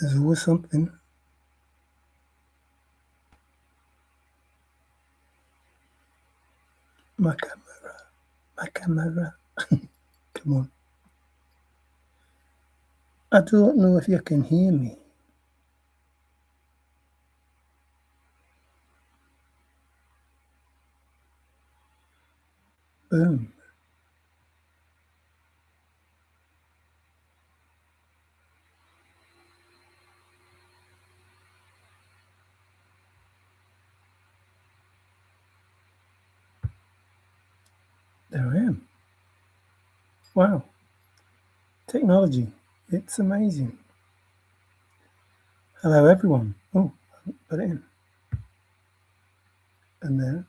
There's always something. My camera. Come on. I don't know if you can hear me. Boom. There I am. Wow. Technology. It's amazing. Hello, everyone. Oh, I haven't put it in. And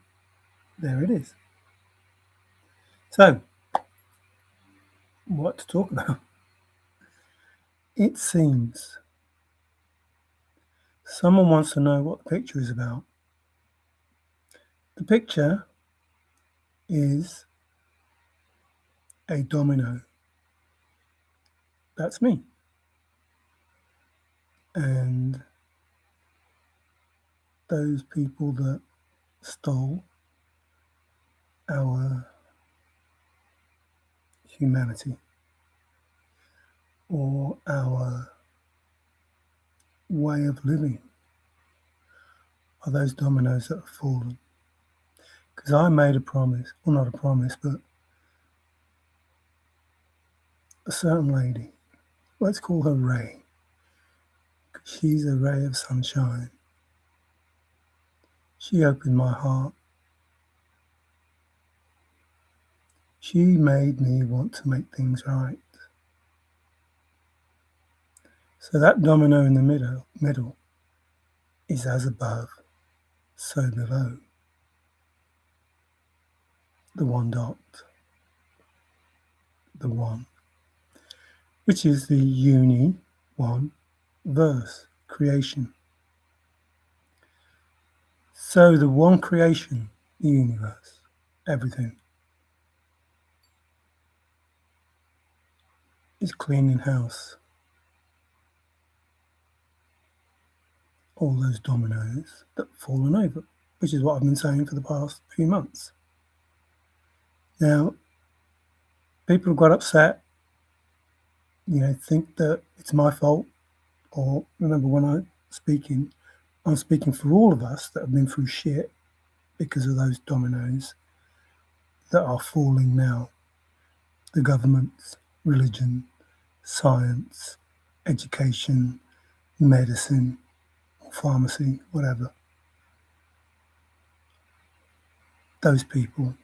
there it is. So, what to talk about? It seems someone wants to know what the picture is about. The picture is a domino. That's me. And those people that stole our humanity or our way of living are those dominoes that have fallen. Because I made a promise, well, not a promise, but a certain lady, let's call her Ray, because she's a ray of sunshine. She opened my heart. She made me want to make things right. So that domino in the middle is as above, so below. The one dot, the one, which is the one verse, creation. So the one creation, the universe, everything, is cleaning house. All those dominoes that have fallen over, which is what I've been saying for the past few months. Now, people have got upset, think that it's my fault, or remember when I'm speaking for all of us that have been through shit because of those dominoes that are falling now. The governments, religion, science, education, medicine, pharmacy, whatever. Those people,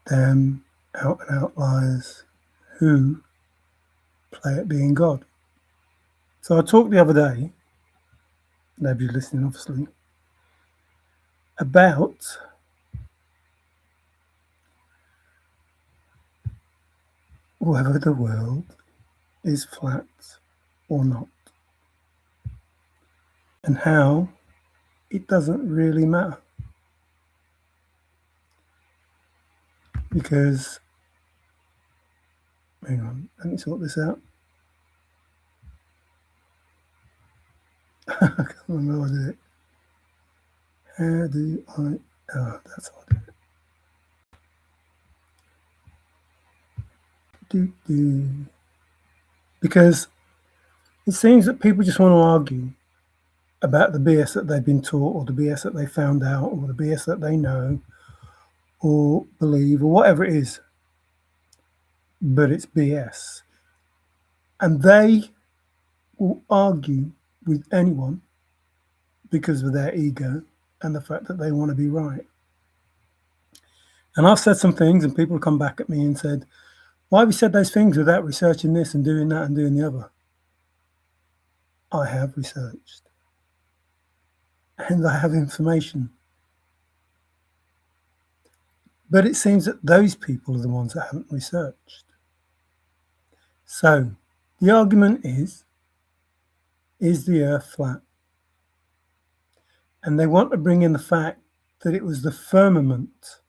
them out and out liars who play at being God. So I talked the other day, nobody's listening obviously, about whether the world is flat or not, and how it doesn't really matter. Because, hang on, let me sort this out. I can't remember how I did it. How do I, that's how I do it. Because it seems that people just want to argue about the BS that they've been taught, or the BS that they found out, or the BS that they know, or believe, or whatever it is. But it's BS. And they will argue with anyone because of their ego and the fact that they want to be right. And I've said some things and people have come back at me and said, why have you said those things without researching this and doing that and doing the other? I have researched. And I have information. But it seems that those people are the ones that haven't researched. So the argument is the earth flat? And they want to bring in the fact that it was the firmament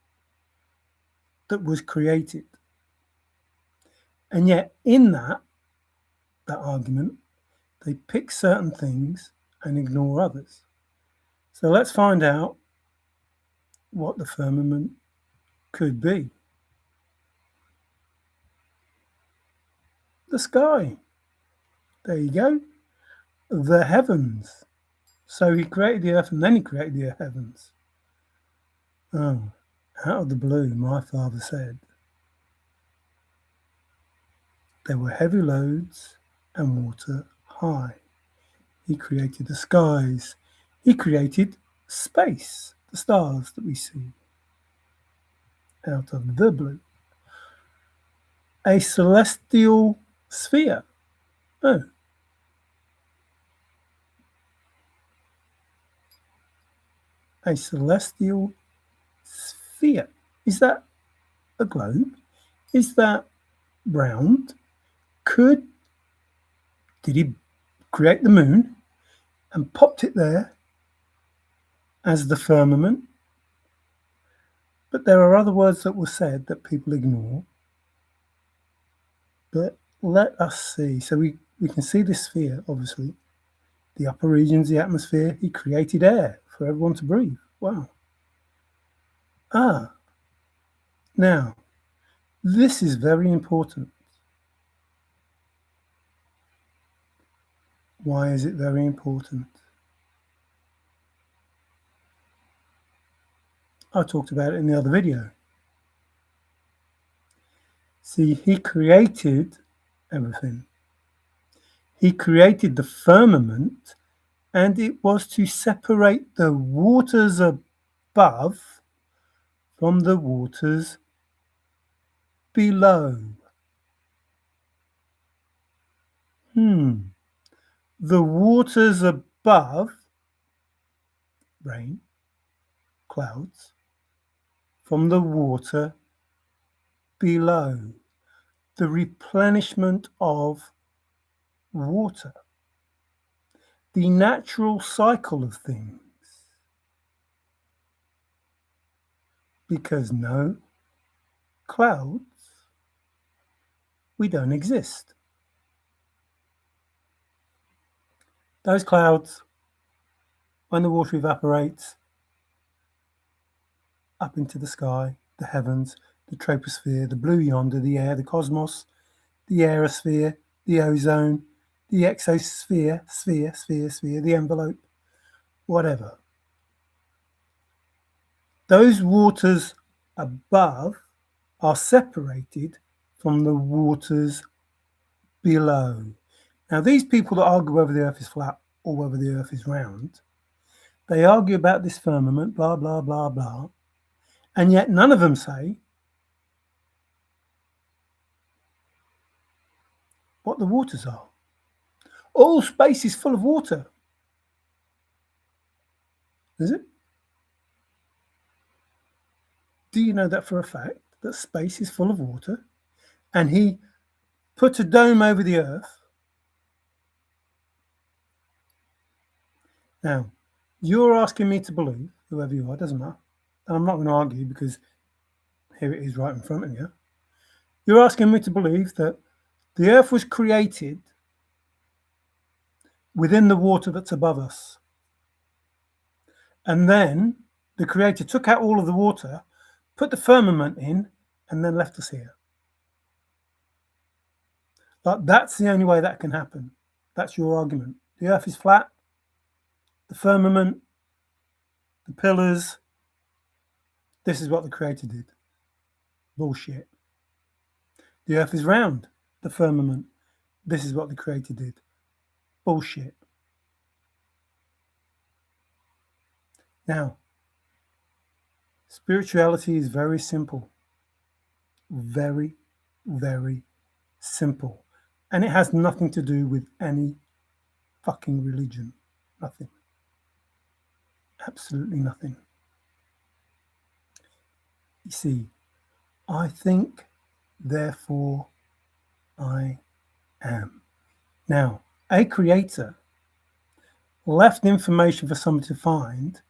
that was created. And yet in that, that argument. They pick certain things and ignore others. So let's find out what the firmament could be. The sky. There you go. The heavens. So he created the earth and then he created the heavens. Oh, out of the blue, my father said, there were heavy loads and water high. He created the skies. He created space, the stars that we see. Out of the blue. A celestial sphere. Oh. A celestial sphere. Is that a globe? Is that round? Did he create the moon and popped it there as the firmament? But there are other words that were said that people ignore. But let us see. So we can see this sphere, obviously. The upper regions, the atmosphere. He created air for everyone to breathe. Wow. Now, this is very important. Why is it very important? I talked about it in the other video. See, he created everything. He created the firmament, and it was to separate the waters above from the waters below. The waters above, rain, clouds, from the water below. The replenishment of water. The natural cycle of things. Because no clouds, we don't exist. Those clouds, when the water evaporates up into the sky, the heavens, the troposphere, the blue yonder, the air, the cosmos, the aerosphere, the ozone, the exosphere, sphere, the envelope, whatever. Those waters above are separated from the waters below. Now, these people that argue whether the earth is flat or whether the earth is round, they argue about this firmament, blah, blah, blah, blah, and yet none of them say what the waters are. All space is full of water. Is it? Do you know that for a fact, that space is full of water? And he put a dome over the earth. Now, you're asking me to believe, whoever you are, doesn't matter. And I'm not going to argue because here it is right in front of you. You're asking me to believe that the earth was created within the water that's above us. And then the creator took out all of the water, put the firmament in, and then left us here. Like, that's the only way that can happen. That's your argument. The earth is flat. The firmament, the pillars, this is what the creator did. Bullshit. The earth is round. The firmament, this is what the creator did. Bullshit. Now, spirituality is very simple. Very, very simple. And it has nothing to do with any fucking religion. Nothing. Absolutely nothing. You see, I think, therefore I am. Now, a creator left information for someone to find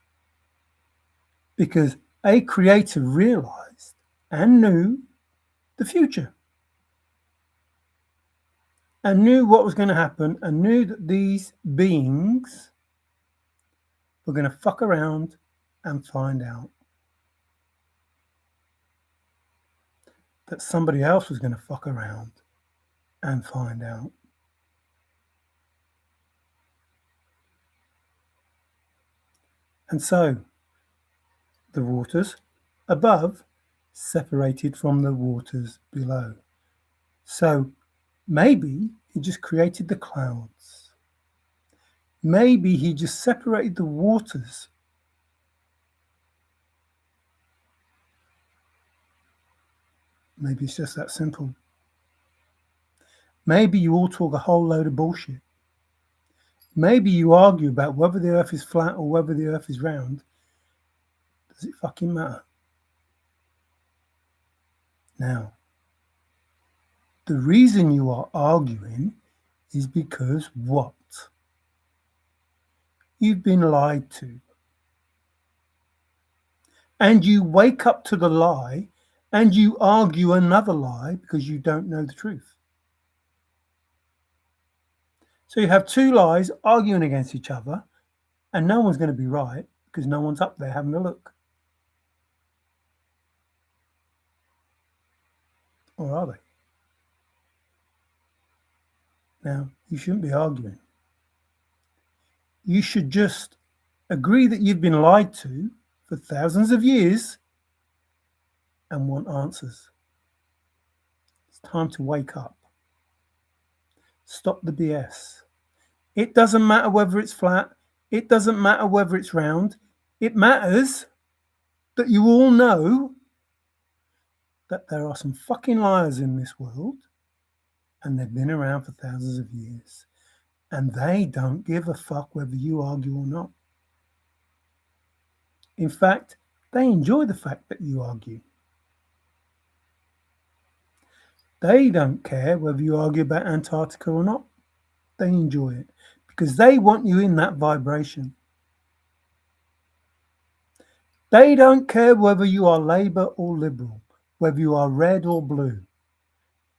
because a creator realized and knew the future. and knew what was going to happen and knew that these beings were going to fuck around and find out that somebody else was going to fuck around and find out. And so the waters above separated from the waters below. So maybe he just created the clouds. Maybe he just separated the waters. Maybe it's just that simple. Maybe you all talk a whole load of bullshit. Maybe you argue about whether the earth is flat or whether the earth is round. Does it fucking matter? Now, the reason you are arguing is because what? You've been lied to. And you wake up to the lie and you argue another lie because you don't know the truth. So you have two lies arguing against each other, and no one's going to be right because no one's up there having a look. Or are they? Now, you shouldn't be arguing. You should just agree that you've been lied to for thousands of years and want answers. It's time to wake up. Stop the BS. It doesn't matter whether it's flat. It doesn't matter whether it's round. It matters that you all know that there are some fucking liars in this world, and they've been around for thousands of years, and they don't give a fuck whether you argue or not. In fact, they enjoy the fact that you argue. They don't care whether you argue about Antarctica or not. They enjoy it because they want you in that vibration. They don't care whether you are Labour or Liberal, whether you are red or blue.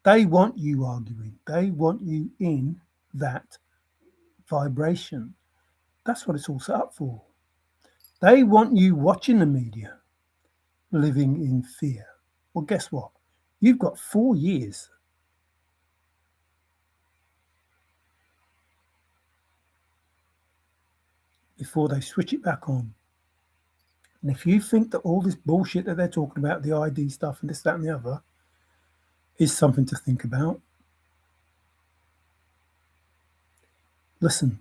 They want you arguing. They want you in that vibration. That's what it's all set up for. They want you watching the media, living in fear. Well, guess what? You've got 4 years. Before they switch it back on. And if you think that all this bullshit that they're talking about, the ID stuff and this, that, and the other, is something to think about, listen,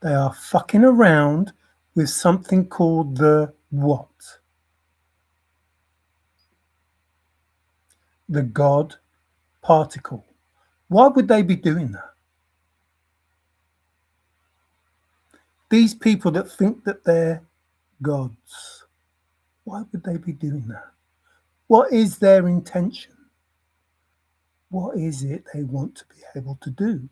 they are fucking around with something called the what? The God particle. Why would they be doing that? These people that think that they're gods, why would they be doing that? What is their intention? What is it they want to be able to do?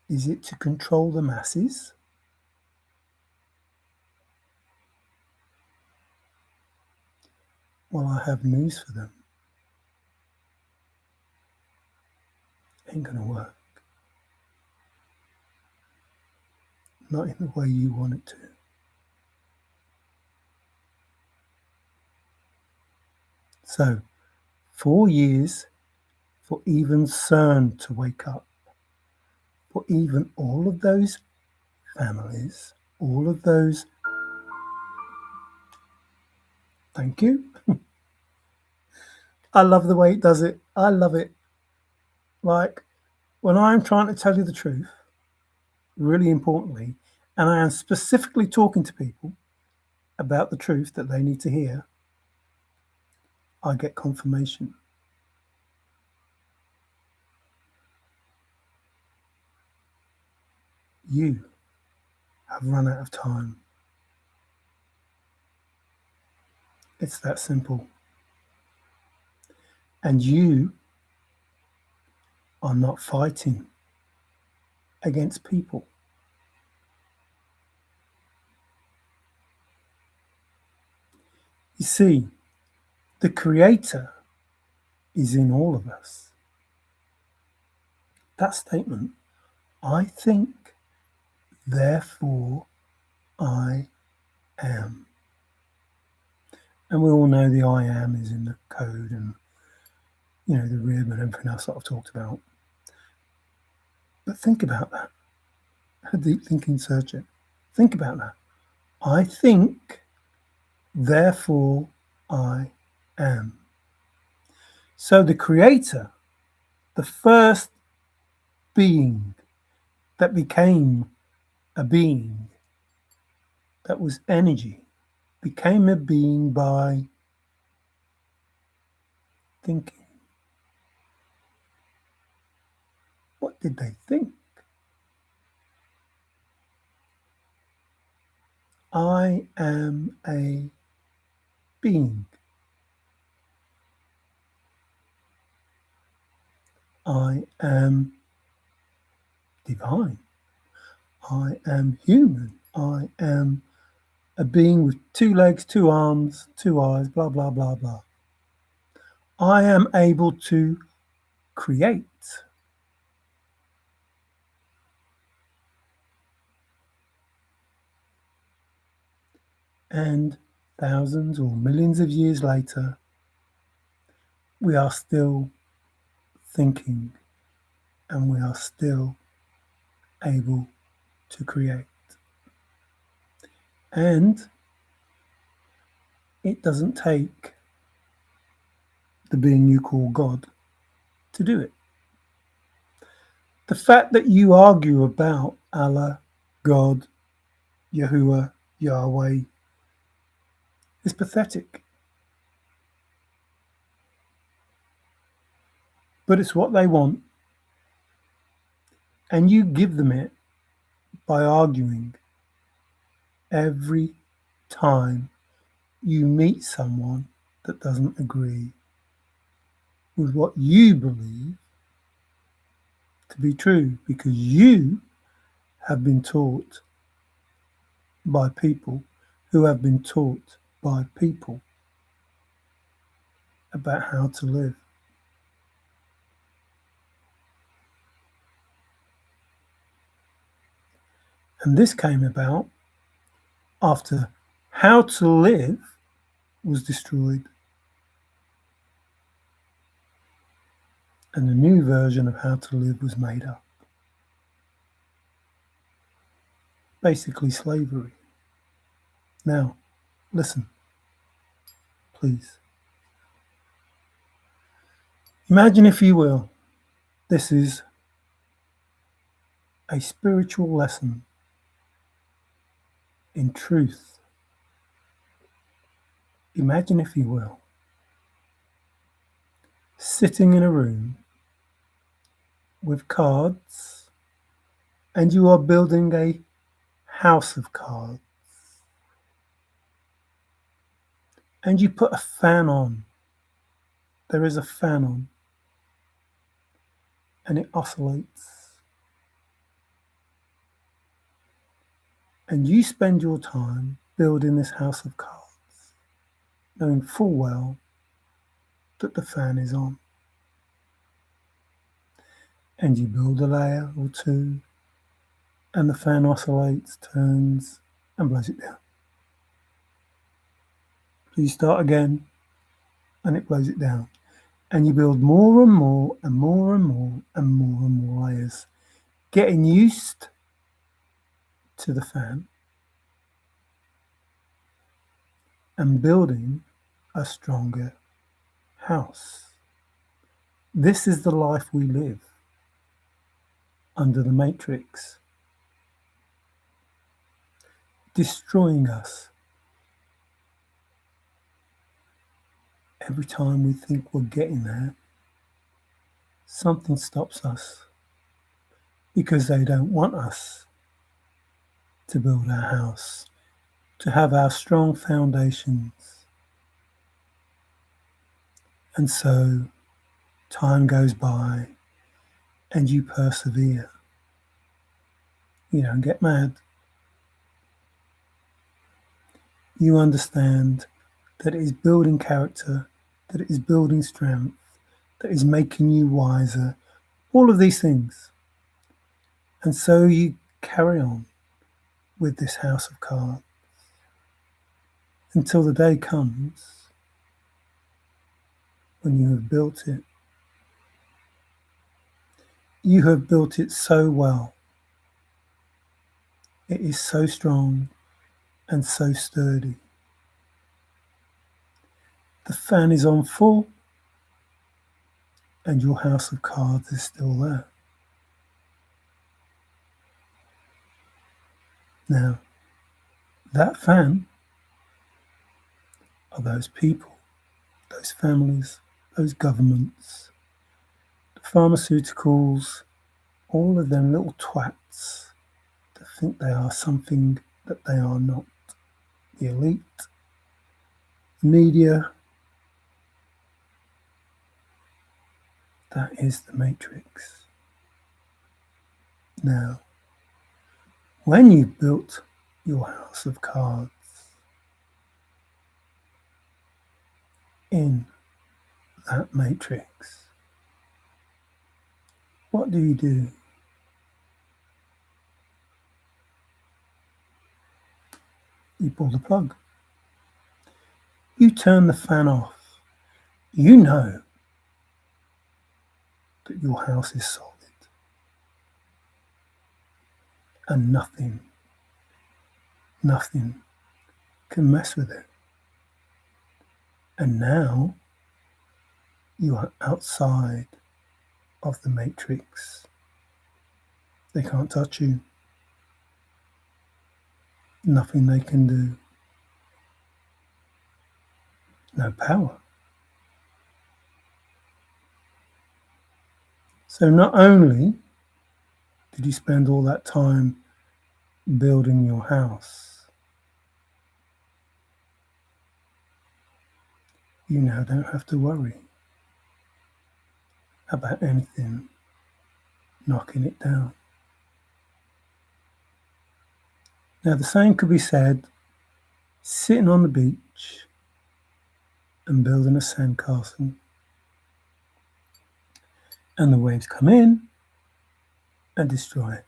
Is it to control the masses? Well, I have news for them. Ain't gonna work. Not in the way you want it to. So, 4 years for even CERN to wake up, for even all of those families, all of those. Thank you. I love the way it does it. I love it. Like, when I'm trying to tell you the truth, really importantly, and I am specifically talking to people about the truth that they need to hear, I get confirmation. You have run out of time. It's that simple. And you are not fighting against people. You see, the Creator is in all of us. that statement, I think, therefore I am. And we all know the I am is in the code and, the rib and everything else that I've talked about. But think about that. A deep thinking, search it. Think about that. I think, therefore I am. So the creator, the first being that became a being that was energy, became a being by thinking. What did they think? I am a being. I am divine. I am human. I am a being with 2 legs, 2 arms, 2 eyes, blah, blah, blah, blah. I am able to create. And thousands or millions of years later, we are still thinking and we are still able to create. And it doesn't take the being you call God to do it. The fact that you argue about Allah, God, Yahuwah, Yahweh is pathetic. But it's what they want. And you give them it by arguing every time you meet someone that doesn't agree with what you believe to be true, because you have been taught by people who have been taught by people about how to live. And this came about after How to Live was destroyed and a new version of How to Live was made up. Basically slavery. Now, listen, please. Imagine, if you will, this is a spiritual lesson in truth. Imagine, if you will, sitting in a room with cards and you are building a house of cards and you put a fan on. There is a fan on and it oscillates. And you spend your time building this house of cards, knowing full well that the fan is on. And you build a layer or two, and the fan oscillates, turns, and blows it down. So you start again, and it blows it down. And you build more and more, and more and more, and more and more layers, getting used to the fan, and building a stronger house. This is the life we live under the matrix, destroying us. Every time we think we're getting there, something stops us because they don't want us to build our house, to have our strong foundations. And so time goes by and you persevere. You don't get mad. You understand that it is building character, that it is building strength, that is making you wiser. All of these things. And so you carry on with this house of cards until the day comes when you have built it. You have built it so well. It is so strong and so sturdy. The fan is on full and your house of cards is still there. Now, that fan are those people, those families, those governments, the pharmaceuticals, all of them little twats that think they are something that they are not. The elite, the media, that is the matrix. Now, when you've built your house of cards in that matrix, what do? You pull the plug. You turn the fan off. You know that your house is solid and nothing can mess with it. And now you are outside of the matrix. They can't touch you. Nothing they can do. No power. So not only did you spend all that time building your house, you now don't have to worry about anything knocking it down. Now the same could be said sitting on the beach and building a sandcastle, and the waves come in and destroy it,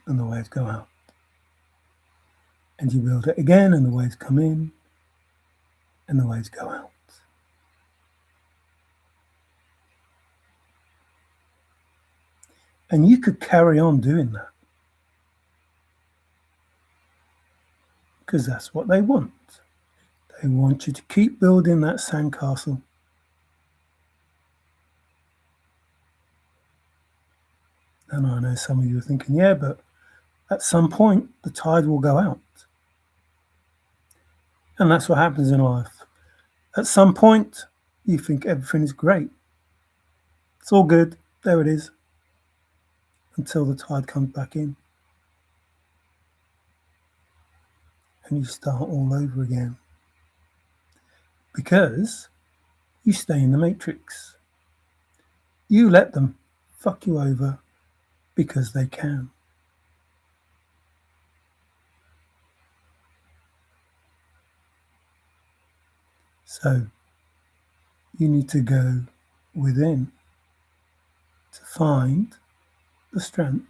and the waves go out. And you build it again, and the waves come in and the waves go out. And you could carry on doing that because that's what they want. They want you to keep building that sandcastle. And I know some of you are thinking, yeah, but at some point the tide will go out. And that's what happens in life. At some point you think everything is great. It's all good. There it is. Until the tide comes back in. And you start all over again. Because you stay in the matrix. You let them fuck you over because they can. So you need to go within to find the strength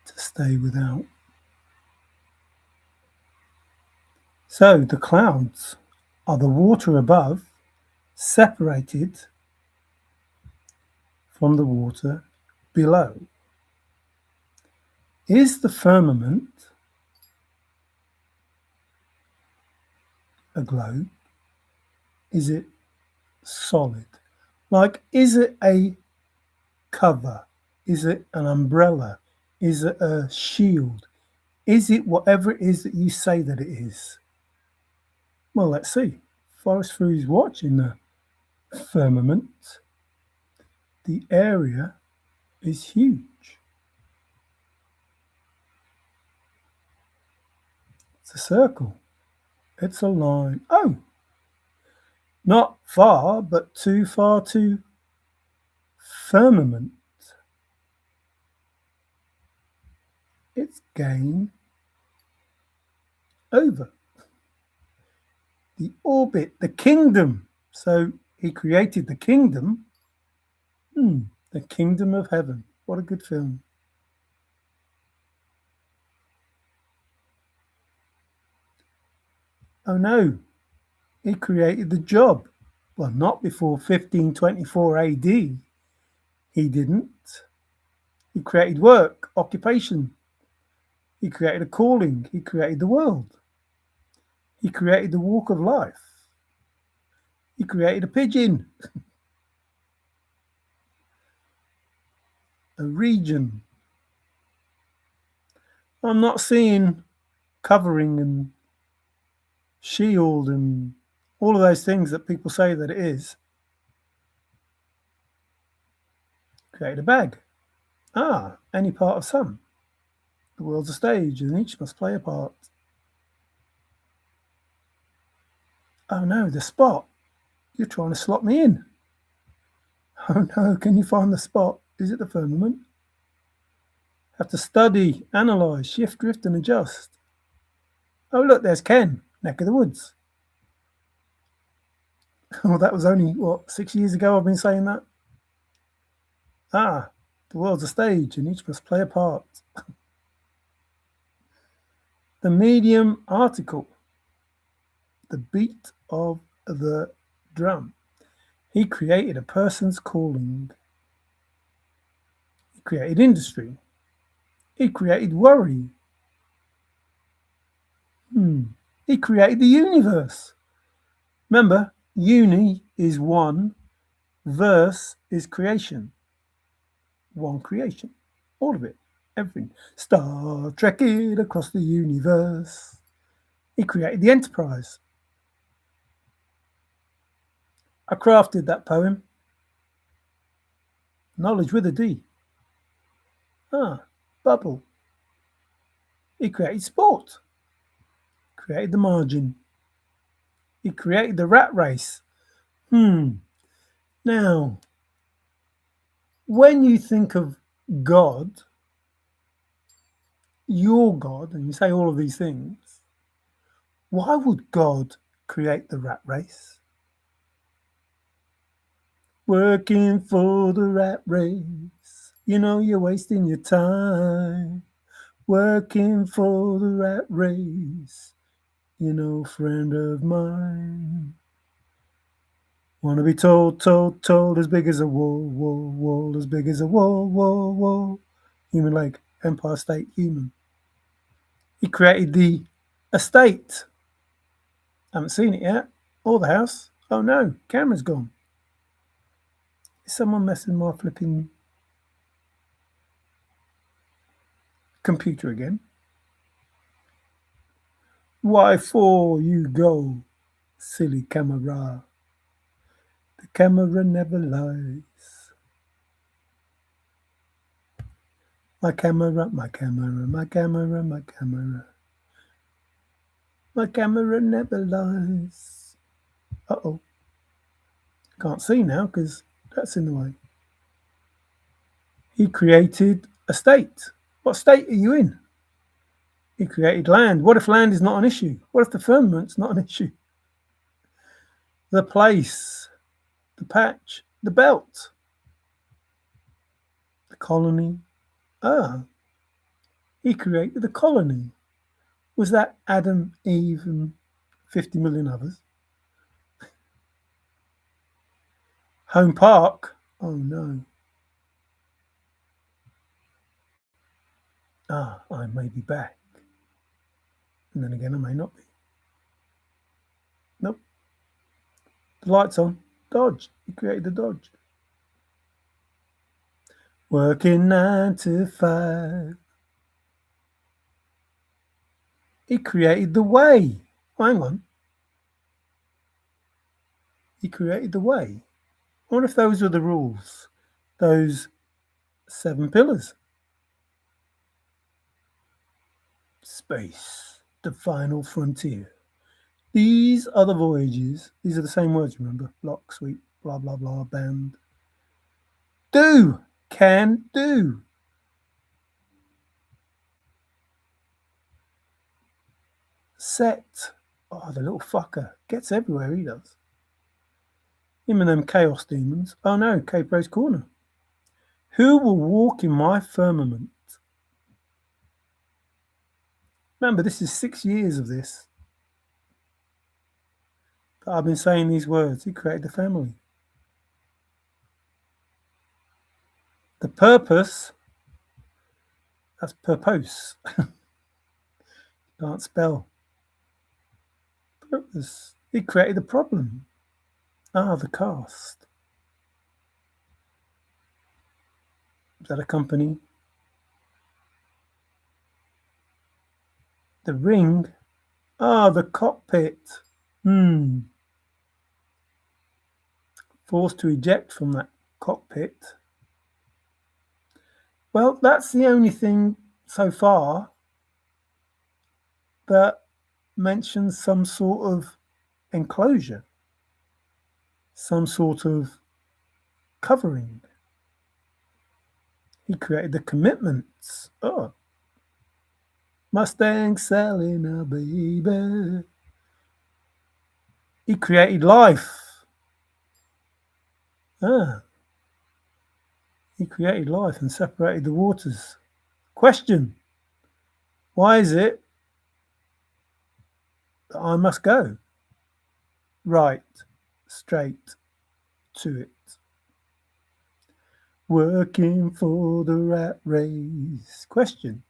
to stay without. So the clouds are the water above separated from the water below. Is the firmament a globe? Is it solid? Like, is it a cover? Is it an umbrella? Is it a shield? Is it whatever it is that you say that it is? Well, let's see. Forrest threw his watch in the firmament. The area is huge. It's a circle. It's a line. Oh, not far, but too far to firmament. It's game over. The orbit, the kingdom. So he created the kingdom. The kingdom of heaven. What a good film. Oh no, he created the job. Well, not before 1524 AD. He didn't. He created work, occupation. He created a calling. He created the world. He created the walk of life. He created a pigeon, a region. I'm not seeing covering and shield and all of those things that people say that it is. Create a bag. Ah, any part of some. The world's a stage and each must play a part. Oh no, the spot. You're trying to slot me in. Oh no, can you find the spot? Is it the firmament? Have to study, analyse, shift, drift and adjust. Oh look, there's Ken, neck of the woods. Well, that was only, 6 years ago I've been saying that? Ah, the world's a stage and each must play a part. The medium article, the beat of the drum. He created a person's calling. He created industry. He created worry. He created the universe. Remember, uni is one, verse is creation. One creation. All of it. Everything. Star Trek it across the universe. He created the enterprise. I crafted that poem. Knowledge with a D. Ah, bubble. He created sport. Created the margin. He created the rat race. Now, when you think of God, your God, and you say all of these things, why would God create the rat race? Working for the rat race, you know you're wasting your time. Working for the rat race, you know, friend of mine. Wanna be told, as big as a wall, as big as a wall. Human leg, Empire State Human. He created the estate. Haven't seen it yet. Or the house. Oh no, camera's gone. Is someone messing my flipping computer again? Why for you go, silly camera? The camera never lies. My camera, my camera, my camera, my camera. My camera never lies. Uh-oh. Can't see now because that's in the way. He created a state. What state are you in? He created land. What if land is not an issue? What if the firmament's not an issue? The place, the patch, the belt, the colony. Ah, he created the colony. Was that Adam, Eve, and 50 million others? Home Park? Oh no. Ah, I may be back. And then again, I may not be. Nope. The light's on. Dodge. He created the Dodge. Working 9 to 5. He created the way. Oh, hang on. He created the way. I wonder if those were the rules. Those 7 pillars. Space, the final frontier. These are the voyages. These are the same words, remember? Block, sweep, blah, blah, blah, band. Do, can, do. Set. Oh, the little fucker. Gets everywhere, he does. Him and them chaos demons. Oh no, Capro's Corner. Who will walk in my firmament? Remember, this is 6 years of this. that I've been saying these words. He created the family. The purpose, that's purpose. Can't spell. Purpose. He created the problem. The cast. Is that a company? The ring. The cockpit. Forced to eject from that cockpit. Well, that's the only thing so far that mentions some sort of enclosure, some sort of covering. He created the commitments. Mustang Selena, baby. He created life. He created life and separated the waters. Question: why is it that I must go? Right, straight to it. Working for the rat race. Question: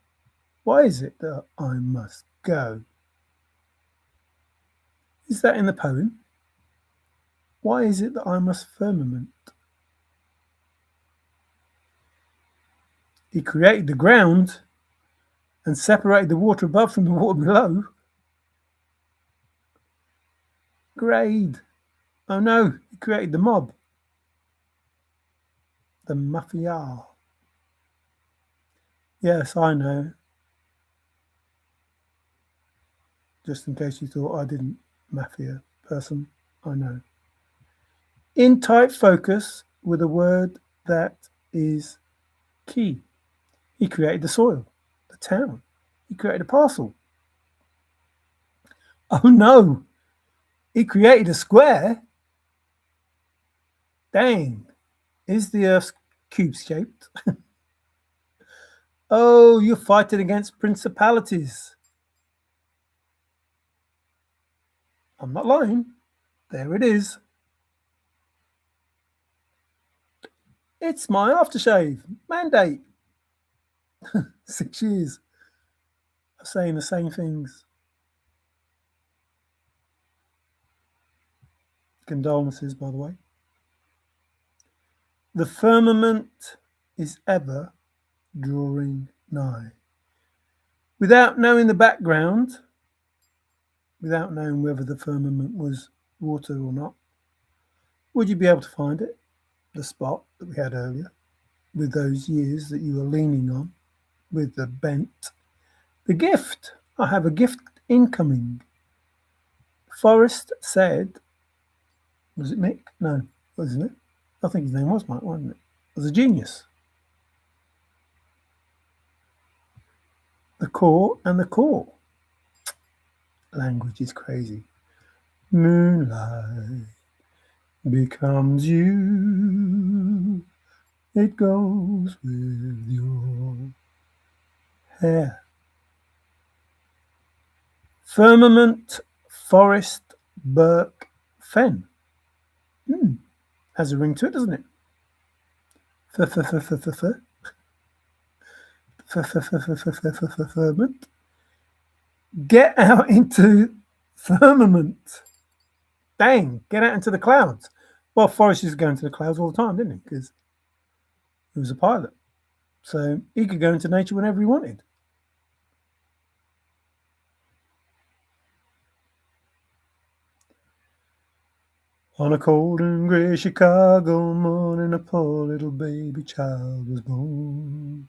why is it that I must go? Is that in the poem? Why is it that I must firmament? He created the ground and separated the water above from the water below. Grade. Oh no, he created the mob. The mafia. Yes, I know. Just in case you thought I didn't. Mafia person, I know. In tight focus with a word that is key. He created the soil, the town. He created a parcel. Oh no, he created a square. Dang, is the Earth cube-shaped? Oh, you're fighting against principalities. I'm not lying. There it is. It's my aftershave mandate. 6 years of saying the same things. Condolences, by the way. The firmament is ever drawing nigh. Without knowing the background, without knowing whether the firmament was water or not, would you be able to find it? The spot that we had earlier, with those years that you were leaning on, with the bent. The gift. I have a gift incoming. Forrest said, was it Mick? No, wasn't it? I think his name was Mike, wasn't it? It was a genius. The core and the core. Language is crazy. Moonlight becomes you. It goes with your hair. Firmament, Forrest, Burke, Fenn. Has a ring to it, doesn't it? Firmament. Get out into firmament. Dang, get out into the clouds. Well, Forrest used to go into the clouds all the time, didn't he? Because he was a pilot. So he could go into nature whenever he wanted. On a cold and grey Chicago morning, a poor little baby child was born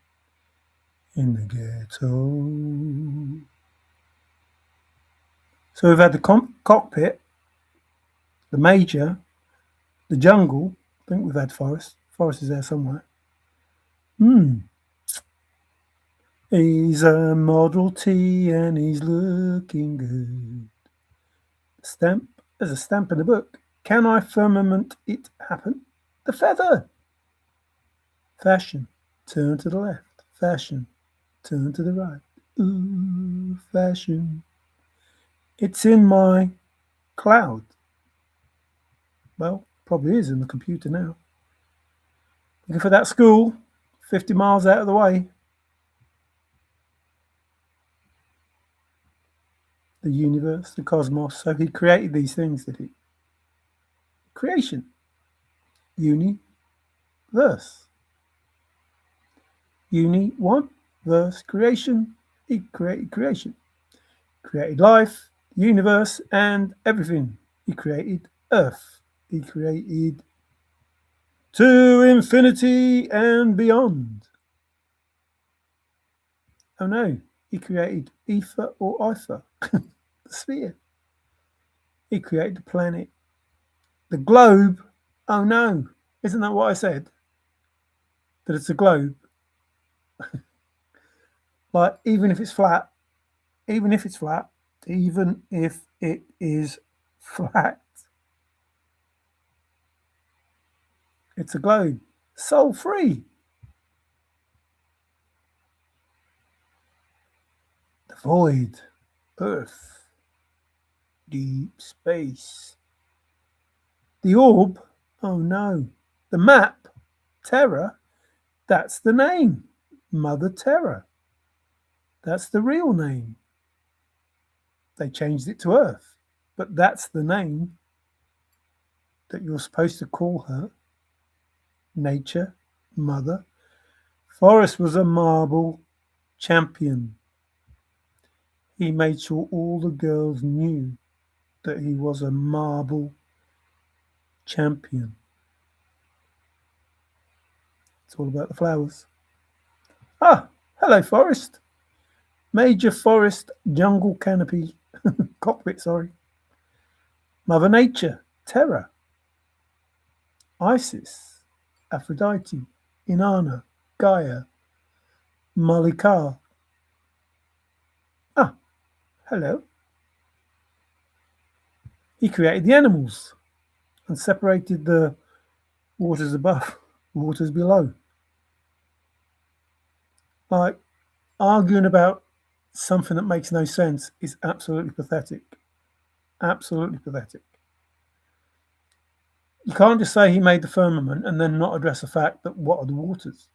in the ghetto. So we've had the cockpit, the major, the jungle. I think we've had Forrest. Forrest is there somewhere. He's a Model T and he's looking good. Stamp. There's a stamp in the book. Can I firmament it happen? The feather. Fashion. Turn to the left. Fashion. Turn to the right. Ooh, fashion. It's in my cloud. Well, probably is in the computer now. Looking for that school 50 miles out of the way. The universe, the cosmos. So he created these things, did he? Creation. Universe. One verse creation. He created creation. Created life, universe, and everything. He created Earth. He created to infinity and beyond. Oh no, he created ether or ether, the sphere. He created the planet. The globe. Oh no, isn't that what I said? That it's a globe. Like, even if it's flat, even if it's flat, even if it is flat, it's a globe. Soul free. The void. Earth. Deep space. The orb. Oh no. The map. Terra. That's the name. Mother Terra. That's the real name. They changed it to Earth, but that's the name that you're supposed to call her. Nature, Mother. Forrest was a marble champion. He made sure all the girls knew that he was a marble champion. It's all about the flowers. Ah, hello, Forrest. Major Forest jungle canopy. Cockpit, sorry. Mother Nature, Terra. Isis, Aphrodite, Inanna, Gaia, Malika. Ah, hello. He created the animals and separated the waters above, waters below. Like, arguing about something that makes no sense is absolutely pathetic. Absolutely pathetic. You can't just say he made the firmament and then not address the fact that what are the waters?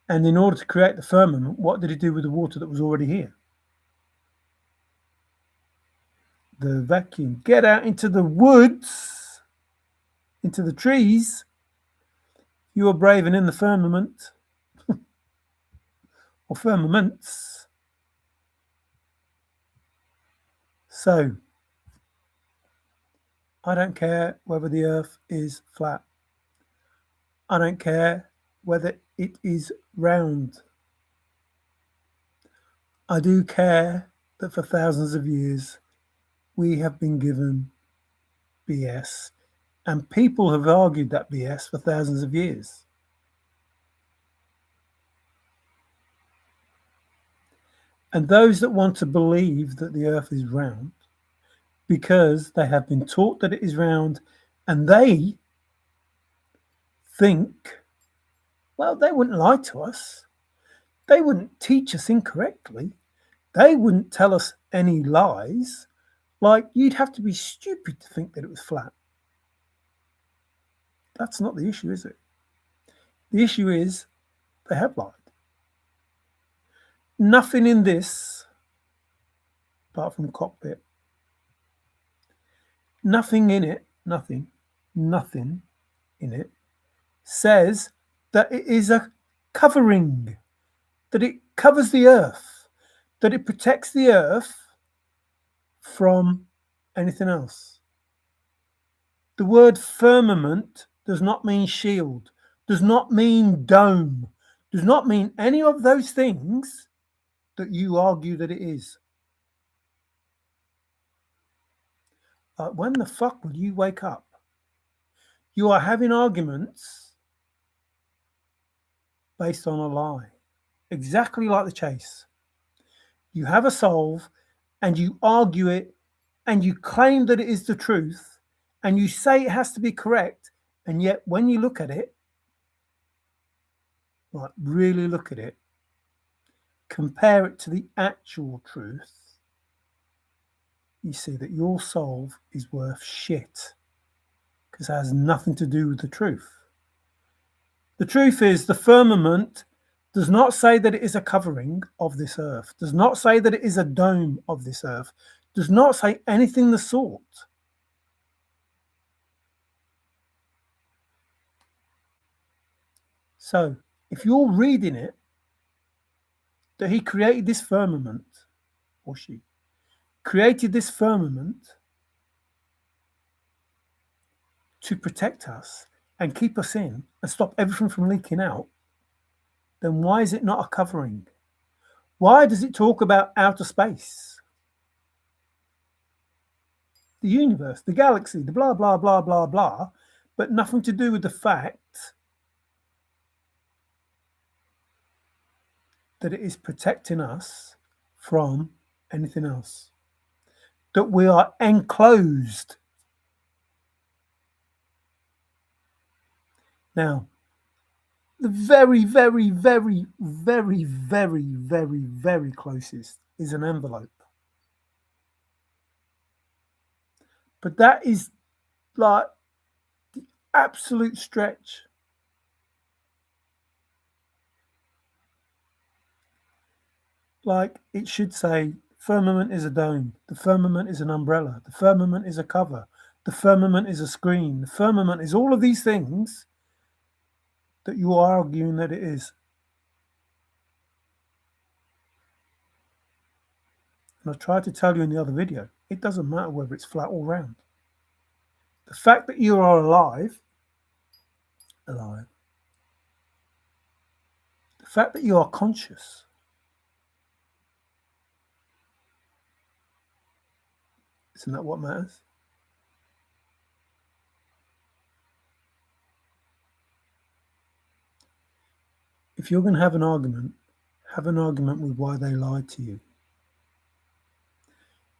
And in order to create the firmament, what did he do with the water that was already here? The vacuum. Get out into the woods, into the trees. You are brave and in the firmament, or firmaments. So, I don't care whether the earth is flat. I don't care whether it is round. I do care that for thousands of years we have been given BS, and people have argued that BS for thousands of years. And those that want to believe that the earth is round because they have been taught that it is round and they think, well, they wouldn't lie to us. They wouldn't teach us incorrectly. They wouldn't tell us any lies. Like, you'd have to be stupid to think that it was flat. That's not the issue, is it? The issue is they have lied. Nothing in this, apart from cockpit, nothing in it, nothing in it says that it is a covering, that it covers the earth, that it protects the earth from anything else. The word firmament does not mean shield, does not mean dome, does not mean any of those things that you argue that it is. When the fuck will you wake up? You are having arguments based on a lie, exactly like the chase. You have a solve and you argue it and you claim that it is the truth and you say it has to be correct, and yet when you look at it, like really look at it, compare it to the actual truth, you see that your solve is worth shit. because it has nothing to do with the truth. The truth is the firmament does not say that it is a covering of this earth, does not say that it is a dome of this earth, does not say anything the sort. So if you're reading it, that he created this firmament, or she created this firmament to protect us and keep us in and stop everything from leaking out, then why is it not a covering? Why does it talk about outer space? The universe, the galaxy, the blah, blah, blah, blah, blah, but nothing to do with the fact that it is protecting us from anything else, that we are enclosed. Now, the very, very, very, very, very, very, very closest is an envelope. But that is like the absolute stretch. Like it should say, firmament is a dome, the firmament is an umbrella, the firmament is a cover, the firmament is a screen, the firmament is all of these things that you are arguing that it is. And I tried to tell you in the other video, it doesn't matter whether it's flat or round. The fact that you are alive, the fact that you are conscious, isn't that what matters? If you're going to have an argument with why they lied to you.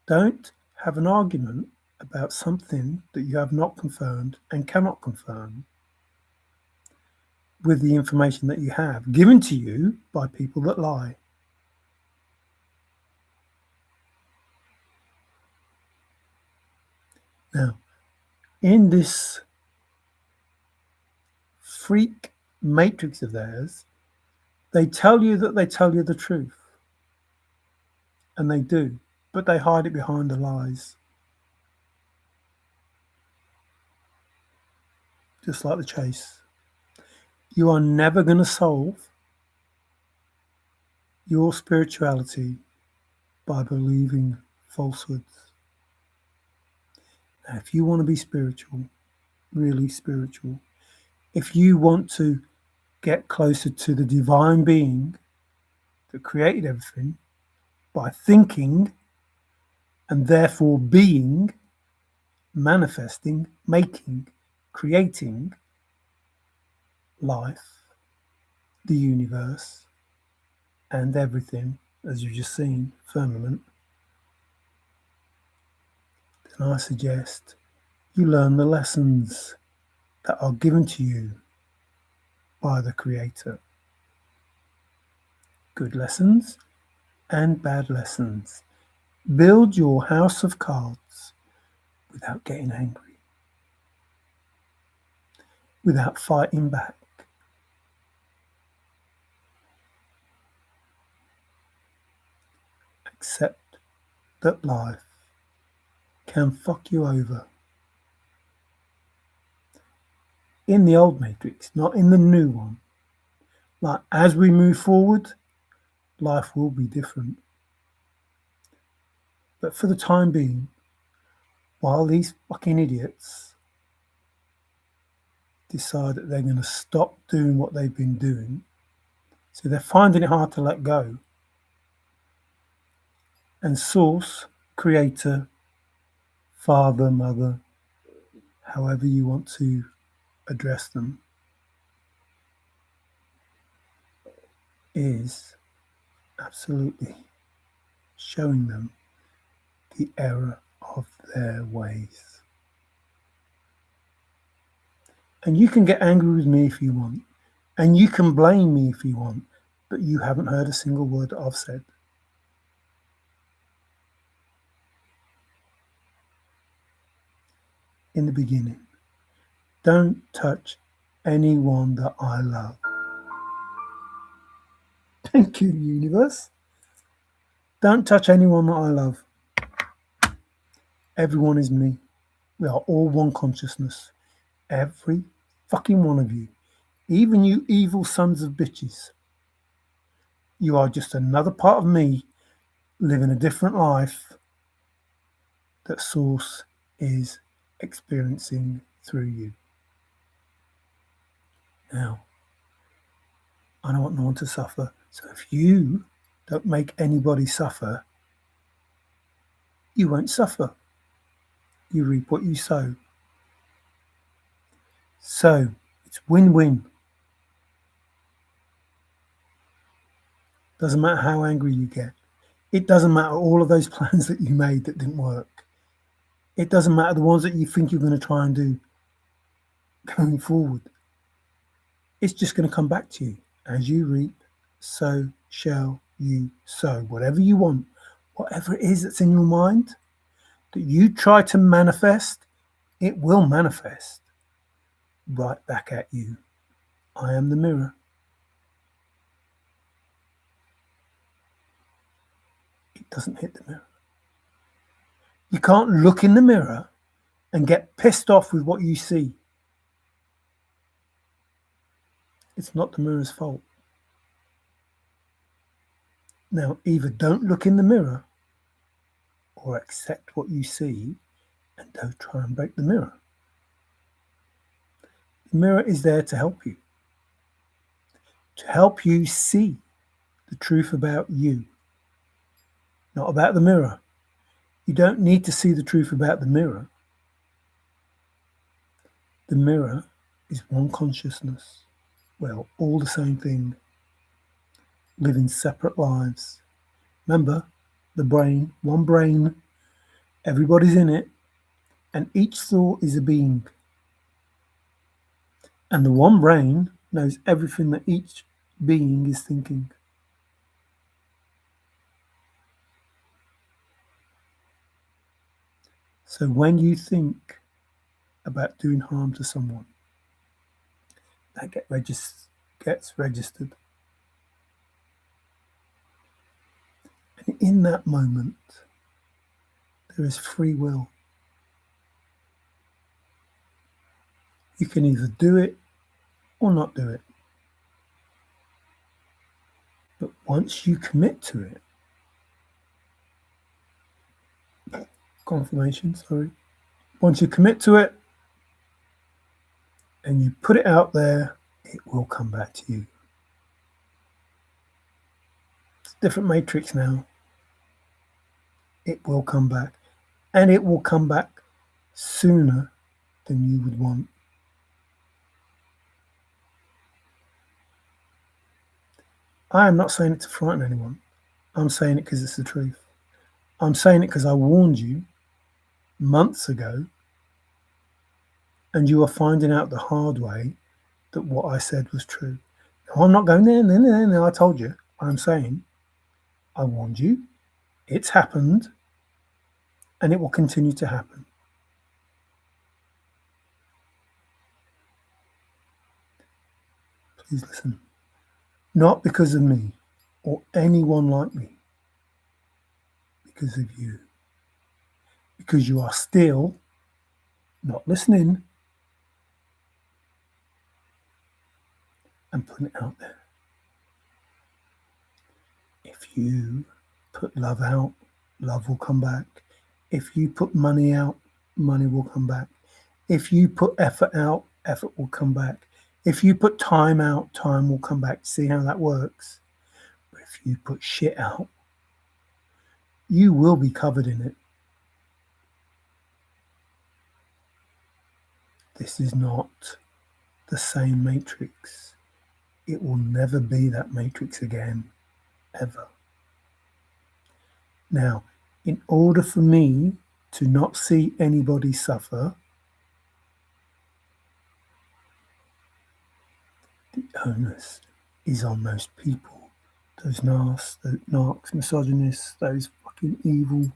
Don't have an argument about something that you have not confirmed and cannot confirm with the information that you have given to you by people that lie. Now, in this freak matrix of theirs, they tell you that they tell you the truth. And they do, but they hide it behind the lies. Just like the chase. You are never going to solve your spirituality by believing falsehoods. Now, if you want to be spiritual, really spiritual, if you want to get closer to the divine being that created everything by thinking and therefore being, manifesting, making, creating life, the universe, and everything, as you've just seen, firmament, then I suggest you learn the lessons that are given to you by the Creator. Good lessons and bad lessons. Build your house of cards without getting angry, without fighting back. Accept that life can fuck you over. In the old matrix, not in the new one. Like as we move forward, life will be different. But for the time being, while these fucking idiots decide that they're going to stop doing what they've been doing, so they're finding it hard to let go, and source, creator, father, mother, however you want to address them, is absolutely showing them the error of their ways. And you can get angry with me if you want, and you can blame me if you want, but you haven't heard a single word that I've said. In the beginning, don't touch anyone that I love. Thank you, universe. Don't touch anyone that I love. Everyone is me. We are all one consciousness. Every fucking one of you. Even you evil sons of bitches. You are just another part of me living a different life that Source is experiencing through you. Now, I don't want no one to suffer. So if you don't make anybody suffer, you won't suffer. You reap what you sow. So it's win-win. Doesn't matter how angry you get. It doesn't matter all of those plans that you made that didn't work. It doesn't matter the ones that you think you're going to try and do going forward. It's just going to come back to you. As you reap, so shall you sow. Whatever you want, whatever it is that's in your mind that you try to manifest, it will manifest right back at you. I am the mirror. It doesn't hit the mirror. You can't look in the mirror and get pissed off with what you see. It's not the mirror's fault. Now, either don't look in the mirror or accept what you see and don't try and break the mirror. The mirror is there to help you see the truth about you, not about the mirror. You don't need to see the truth about the mirror. The mirror is one consciousness. Well, all the same thing, living separate lives. Remember, the brain, one brain, everybody's in it, and each thought is a being. And the one brain knows everything that each being is thinking. So when you think about doing harm to someone, that gets registered. And in that moment, there is free will. You can either do it or not do it. But once you commit to it, once you commit to it and you put it out there, it will come back to you. It's a different matrix now. It will come back, and it will come back sooner than you would want. I am not saying it to frighten anyone. I'm saying it because it's the truth. I'm saying it because I warned you months ago, and you are finding out the hard way that what I said was true. Now, I'm not going there, I told you. I'm saying I warned you. It's happened, and it will continue to happen. Please listen. Not because of me or anyone like me, because of you. Because you are still not listening and putting it out there. If you put love out, love will come back. If you put money out, money will come back. If you put effort out, effort will come back. If you put time out, time will come back. See how that works? But if you put shit out, you will be covered in it. This is not the same matrix. It will never be that matrix again, ever. Now, in order for me to not see anybody suffer, the onus is on those people, those narcs, misogynists, those fucking evil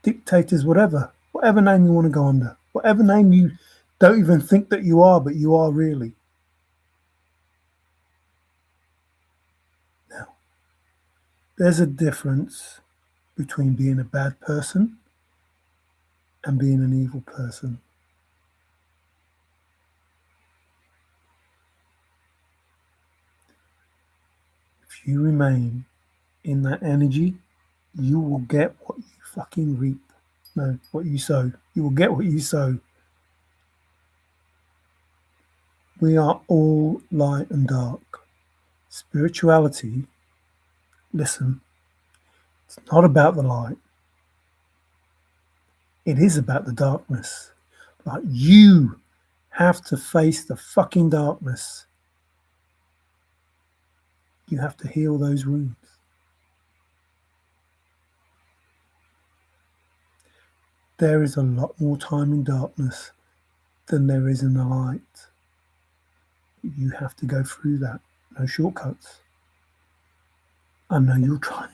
dictators, whatever name you want to go under, whatever name you Don't even think that you are, but you are really. Now, there's a difference between being a bad person and being an evil person. If you remain in that energy, you will get what you fucking reap. No, what you sow. You will get what you sow. We are all light and dark. Spirituality, listen, it's not about the light. It is about the darkness. Like, you have to face the fucking darkness. You have to heal those wounds. There is a lot more time in darkness than there is in the light. You have to go through that. No shortcuts. I know you're trying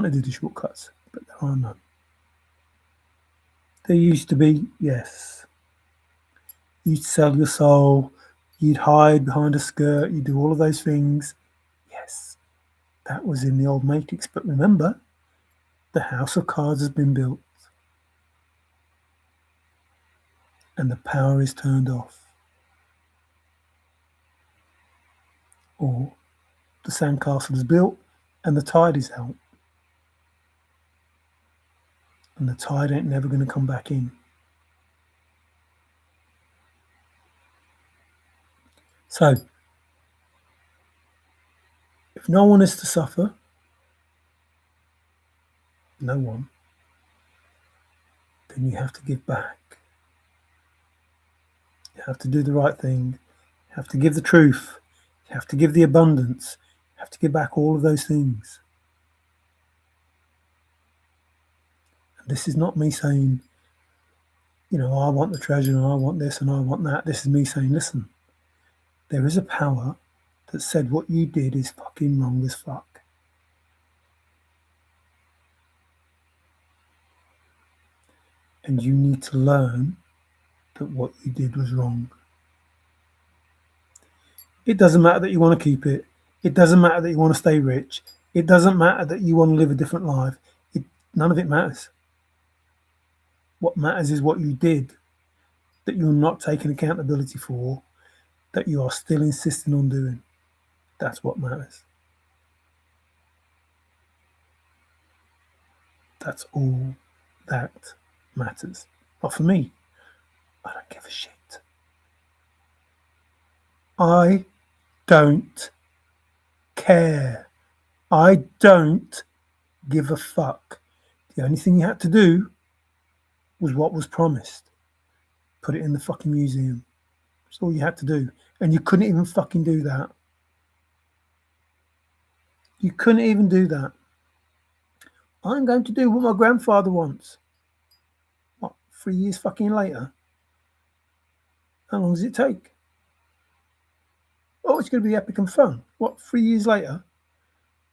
to do the shortcuts, but there are none. There used to be, yes. You'd sell your soul, you'd hide behind a skirt, you'd do all of those things. Yes, that was in the old Matrix. But remember, the house of cards has been built and the power is turned off. Or the sandcastle is built and the tide is out. And the tide ain't never going to come back in. So, if no one is to suffer, no one, then you have to give back. You have to do the right thing. You have to give the truth. You have to give the abundance. You have to give back all of those things. And this is not me saying, I want the treasure and I want this and I want that. This is me saying, listen, there is a power that said what you did is fucking wrong as fuck. And you need to learn that what you did was wrong. It doesn't matter that you want to keep it. It doesn't matter that you want to stay rich. It doesn't matter that you want to live a different life. None of it matters. What matters is what you did that you're not taking accountability for, that you are still insisting on doing. That's what matters. That's all that matters. Not for me. I don't give a shit. I don't care. I don't give a fuck. The only thing you had to do was what was promised. Put it in the fucking museum. That's all you had to do. And you couldn't even fucking do that. You couldn't even do that. I'm going to do what my grandfather wants. What, 3 years fucking later? How long does it take? Oh, it's going to be epic and fun. What, 3 years later?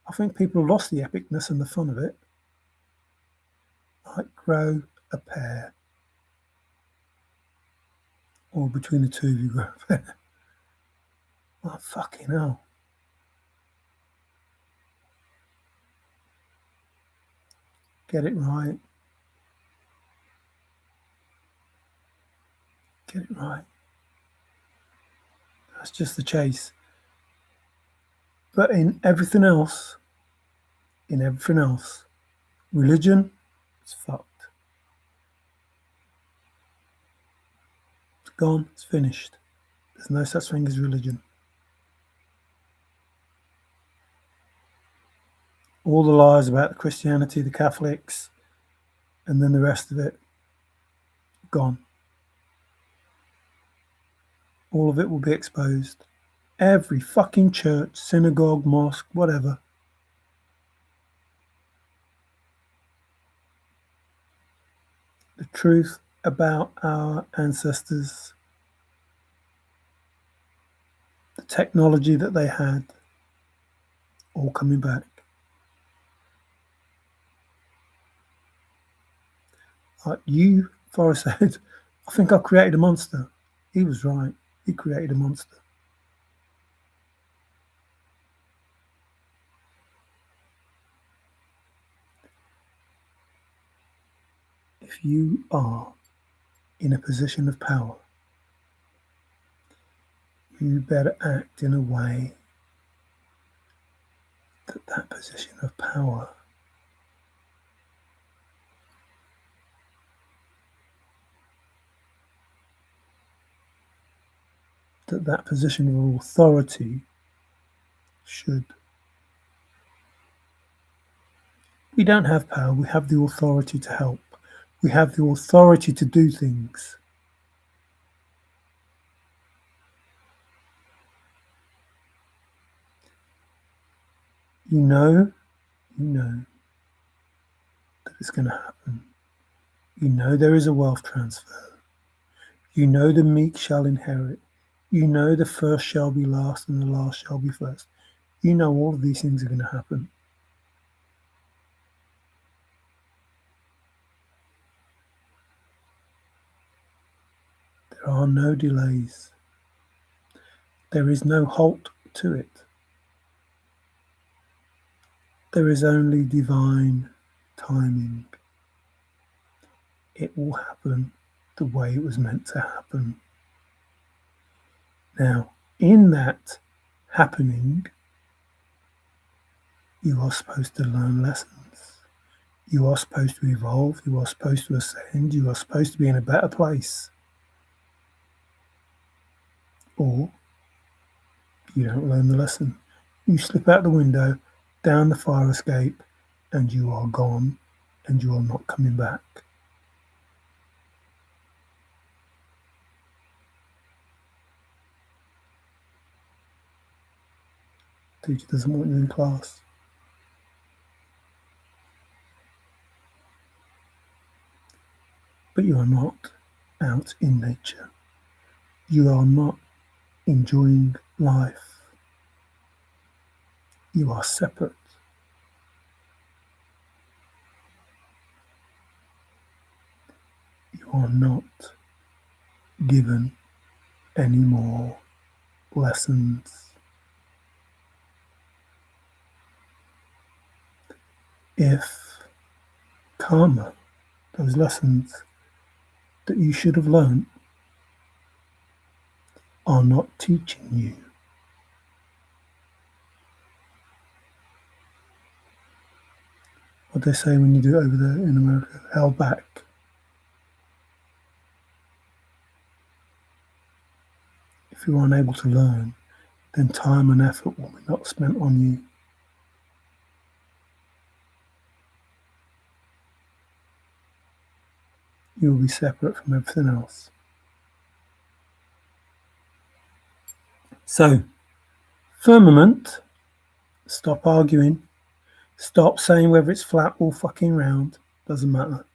I think people have lost the epicness and the fun of it. Like, grow a pair. Or between the two of you, grow a pair. Oh, fucking hell. Get it right. Get it right. That's just the chase. But in everything else, religion, it's fucked. It's gone, it's finished. There's no such thing as religion. All the lies about the Christianity, the Catholics, and then the rest of it, gone. All of it will be exposed. Every fucking church, synagogue, mosque, whatever. The truth about our ancestors, the technology that they had, all coming back. Like you, Forrest said, I think I created a monster. He was right. He created a monster. If you are in a position of power, you better act in a way that that position of power that position of authority should. We don't have power, we have the authority to help. We have the authority to do things. You know that it's going to happen. You know there is a wealth transfer. You know the meek shall inherit. You know the first shall be last and the last shall be first. You know all of these things are going to happen. There are no delays. There is no halt to it. There is only divine timing. It will happen the way it was meant to happen. Now, in that happening, you are supposed to learn lessons. You are supposed to evolve. You are supposed to ascend. You are supposed to be in a better place. Or you don't learn the lesson. You slip out the window, down the fire escape, and you are gone, and you are not coming back. Teacher doesn't want you in class. But you are not out in nature. You are not enjoying life. You are separate. You are not given any more lessons. If karma, those lessons that you should have learned, are not teaching you, what they say when you do it over there in America, held back. If you're unable to learn, then time and effort will be not spent on you. You will be separate from everything else. So, firmament, stop arguing. Stop saying whether it's flat or fucking round. Doesn't matter.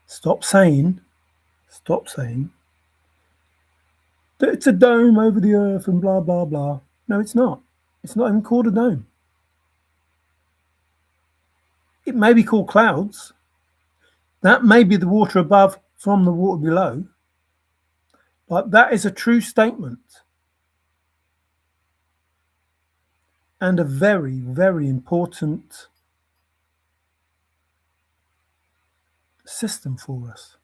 Stop saying that it's a dome over the earth and blah, blah, blah. No, it's not. It's not even called a dome. It may be called clouds. That may be the water above from the water below. But that is a true statement. And a very, very important system for us.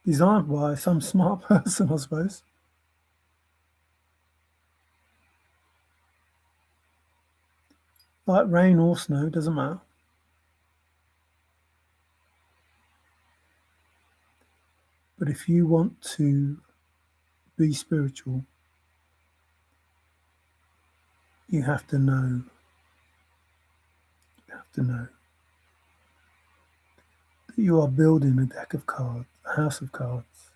Designed by some smart person, I suppose. Like rain or snow, doesn't matter. But if you want to be spiritual, you have to know. You have to know that you are building a deck of cards, a house of cards.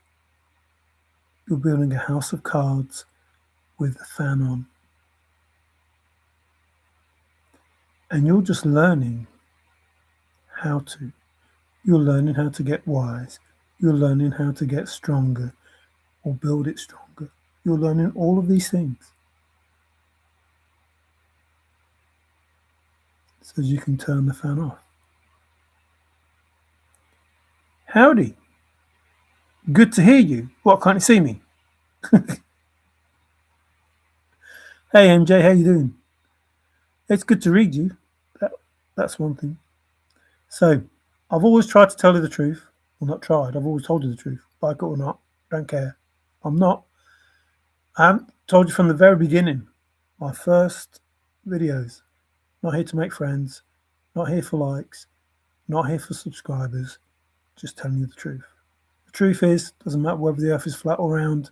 You're building a house of cards with the fan on. And you're just learning how to. You're learning how to get wise. You're learning how to get stronger or build it stronger. You're learning all of these things so you can turn the fan off. Howdy. Good to hear you. What, can't you see me? Hey MJ, how you doing? It's good to read you. That's one thing. So, I've always tried to tell you the truth. Well, not tried. I've always told you the truth. Like it or not, don't care. I'm not. I haven't told you from the very beginning. My first videos. Not here to make friends. Not here for likes. Not here for subscribers. Just telling you the truth. The truth is, doesn't matter whether the earth is flat or round.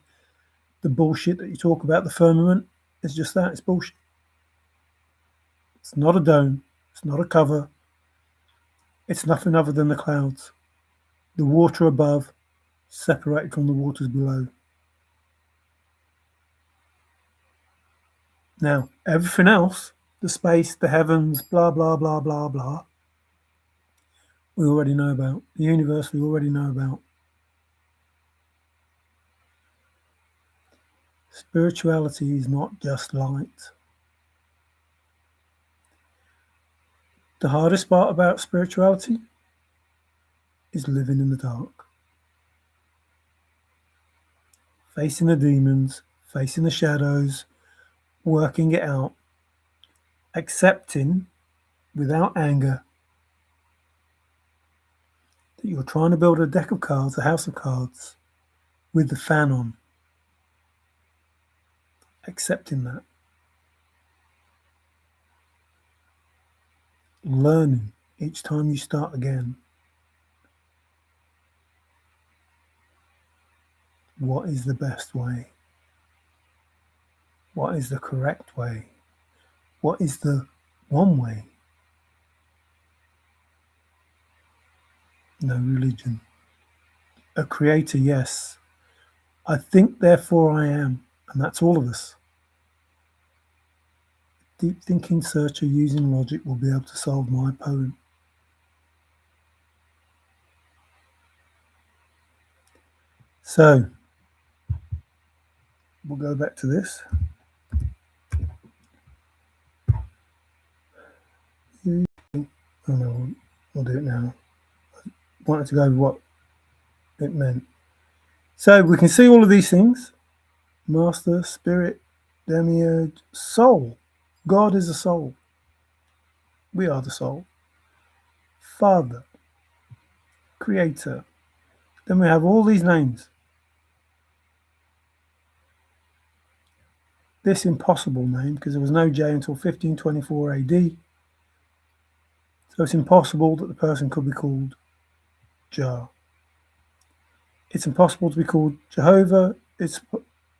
The bullshit that you talk about, the firmament, is just that. It's bullshit. It's not a dome. It's not a cover. It's nothing other than the clouds. The water above separated from the waters below. Now, everything else, the space, the heavens, blah, blah, blah, blah, blah, we already know about. The universe, we already know about. Spirituality is not just light. The hardest part about spirituality is living in the dark. Facing the demons, facing the shadows, working it out, accepting without anger that you're trying to build a deck of cards, a house of cards, with the fan on. Accepting that. Learning each time you start again. What is the best way? What is the correct way? What is the one way? No religion. A creator, yes. I think, therefore I am. And that's all of us. Deep thinking searcher using logic will be able to solve my poem. So, we'll go back to this. Oh no, we'll do it now. I wanted to go over what it meant. So we can see all of these things. Master, spirit, demiurge, soul. God is a soul. We are the soul. Father, creator. Then we have all these names. This impossible name, because there was no J until 1524 AD. So it's impossible that the person could be called Jah. It's impossible to be called Jehovah. It's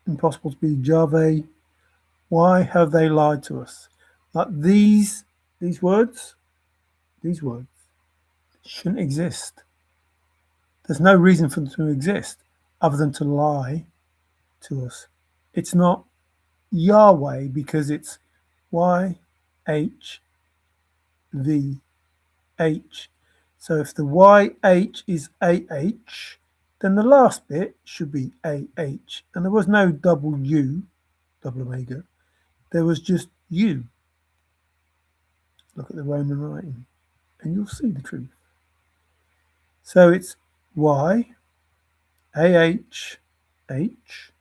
impossible to be Javeh. Why have they lied to us? Like these words shouldn't exist. There's no reason for them to exist other than to lie to us. It's not Yahweh because it's YHVH. So if the YH is AH, then the last bit should be AH. And there was no double U, double omega. There was just U. Look at the Roman writing and you'll see the truth. So it's Y, AH, H,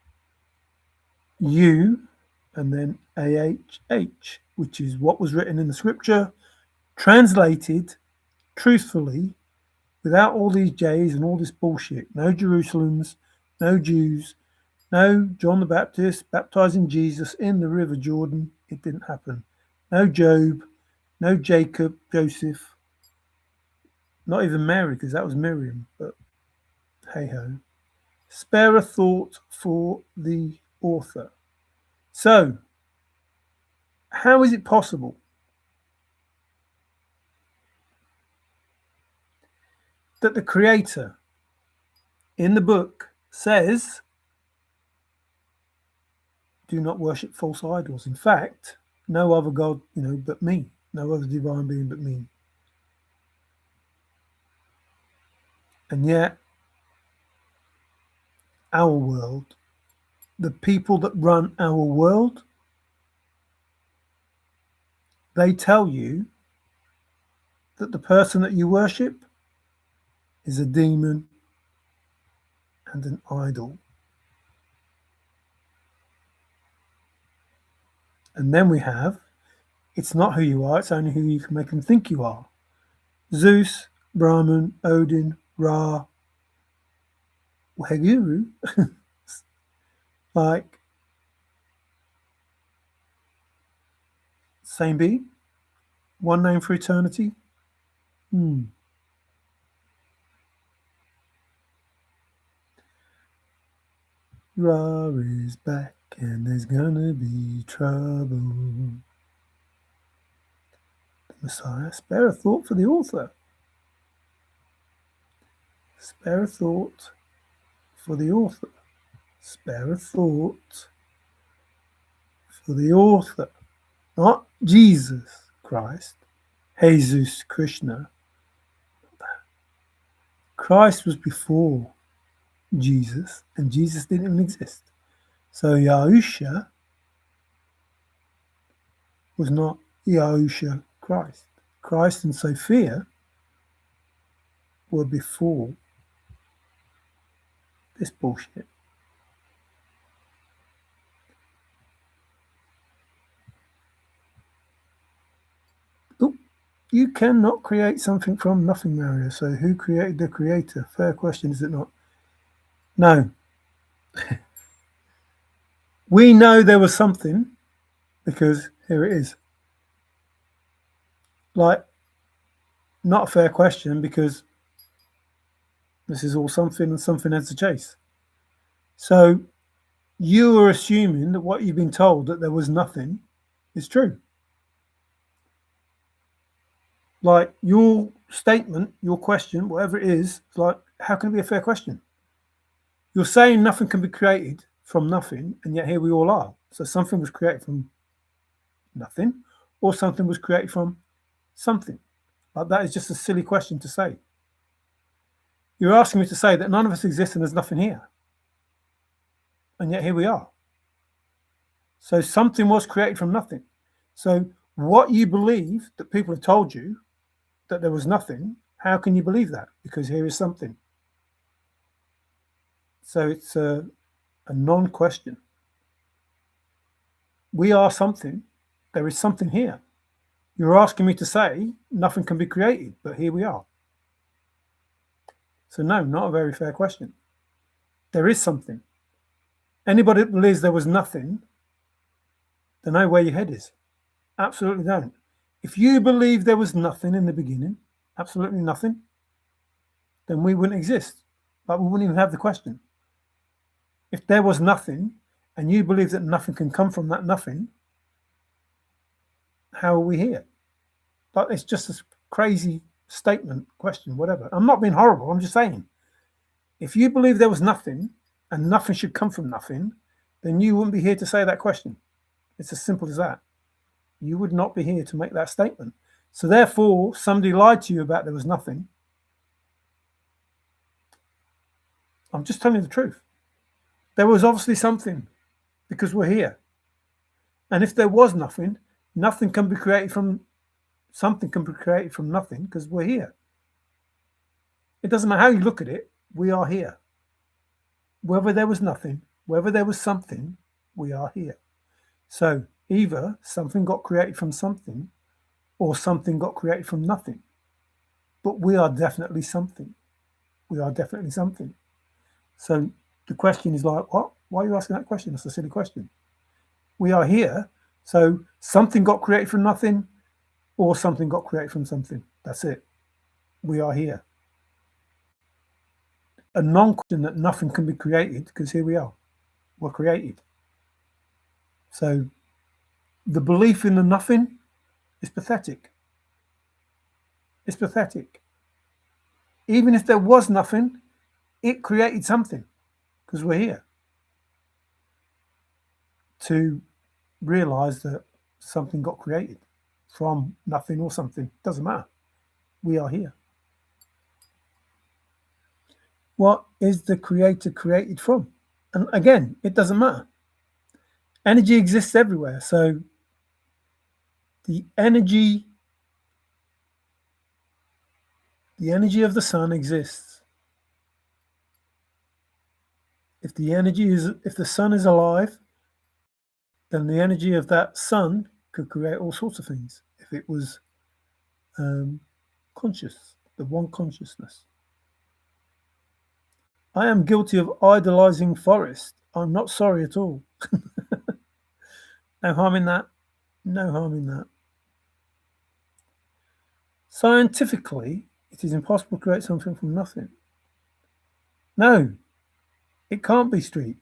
U, and then AHH, which is what was written in the scripture, translated truthfully, without all these J's and all this bullshit. No Jerusalems, no Jews, no John the Baptist baptizing Jesus in the River Jordan. It didn't happen. No Job, no Jacob, Joseph, not even Mary, because that was Miriam, but hey ho. Spare a thought for the author. So, how is it possible that the creator in the book says, do not worship false idols? In fact, no other God, but me, no other divine being but me. And yet, our world, the people that run our world, they tell you that the person that you worship is a demon and an idol. And then we have, it's not who you are, it's only who you can make them think you are. Zeus, Brahman, Odin, Ra, Heguru, like, same being, one name for eternity. Ra is back and there's gonna be trouble. The Messiah, spare a thought for the author. Spare a thought for the author. Spare a thought for the author. Not Jesus Christ, Jesus Krishna. Christ was before Jesus, and Jesus didn't even exist. So Yahusha was not Yahusha Christ. Christ and Sophia were before this bullshit. Oh, you cannot create something from nothing, Mario. So who created the creator? Fair question, is it not? No. We know there was something because here it is. Like, not a fair question because this is all something and something has to chase. So you are assuming that what you've been told, that there was nothing, is true. Like, your statement, your question, whatever it is, like, how can it be a fair question? You're saying nothing can be created from nothing, and yet here we all are. So something was created from nothing, or something was created from something. Like, that is just a silly question to say. You're asking me to say that none of us exist and there's nothing here. And yet here we are. So something was created from nothing. So what you believe that people have told you, that there was nothing, how can you believe that? Because here is something. So it's a non-question. We are something. There is something here. You're asking me to say nothing can be created, but here we are. So no, not a very fair question. There is something. Anybody that believes there was nothing, they know where your head is. Absolutely don't. If you believe there was nothing in the beginning, absolutely nothing, then we wouldn't exist. Like, we wouldn't even have the question. If there was nothing and you believe that nothing can come from that nothing, how are we here? But it's just a crazy statement, question, whatever. I'm not being horrible. I'm just saying, if you believe there was nothing and nothing should come from nothing, then you wouldn't be here to say that question. It's as simple as that. You would not be here to make that statement. So therefore, somebody lied to you about there was nothing. I'm just telling you the truth. There was obviously something, because we're here. And if there was nothing, nothing can be created from something, can be created from nothing, because we're here. It doesn't matter how you look at it, we are here. Whether there was nothing, whether there was something, we are here. So either something got created from something, or something got created from nothing. But we are definitely something. We are definitely something. So the question is like, what? Why are you asking that question? That's a silly question. We are here. So something got created from nothing, or something got created from something. That's it. We are here. A non-question that nothing can be created, because here we are. We're created. So the belief in the nothing is pathetic. It's pathetic. Even if there was nothing, it created something, because we're here. To realize that something got created from nothing or something, doesn't matter. We are here. What is the creator created from? And again, it doesn't matter. Energy exists everywhere. So the energy of the sun exists. If the sun is alive, then the energy of that sun could create all sorts of things. If it was conscious, the one consciousness. I am guilty of idolizing Forrest. I'm not sorry at all. No harm in that. No harm in that. Scientifically, it is impossible to create something from nothing. No, it can't be, Street.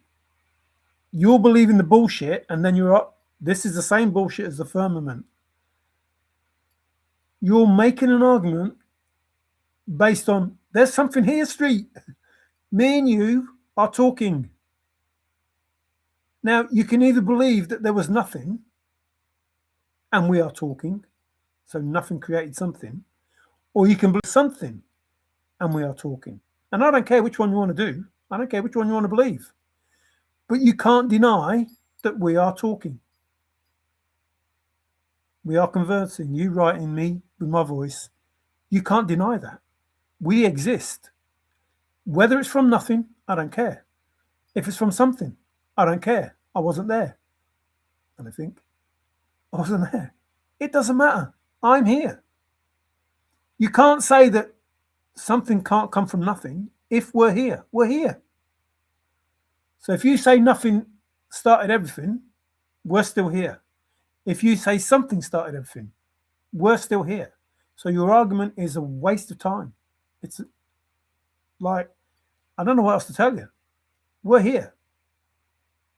You're believing the bullshit, and then you're up. This is the same bullshit as the firmament. You're making an argument based on there's something here, Street. Me and you are talking. Now, you can either believe that there was nothing and we are talking, so nothing created something, or you can believe something and we are talking. And I don't care which one you want to do. I don't care which one you want to believe. But you can't deny that we are talking. We are conversing. You writing, me with my voice. You can't deny that. We exist. Whether it's from nothing, I don't care. If it's from something, I don't care. I wasn't there. And I think, I wasn't there. It doesn't matter. I'm here. You can't say that something can't come from nothing. If we're here, we're here. So if you say nothing started everything, we're still here. If you say something started everything, we're still here. So your argument is a waste of time. It's like, I don't know what else to tell you. We're here.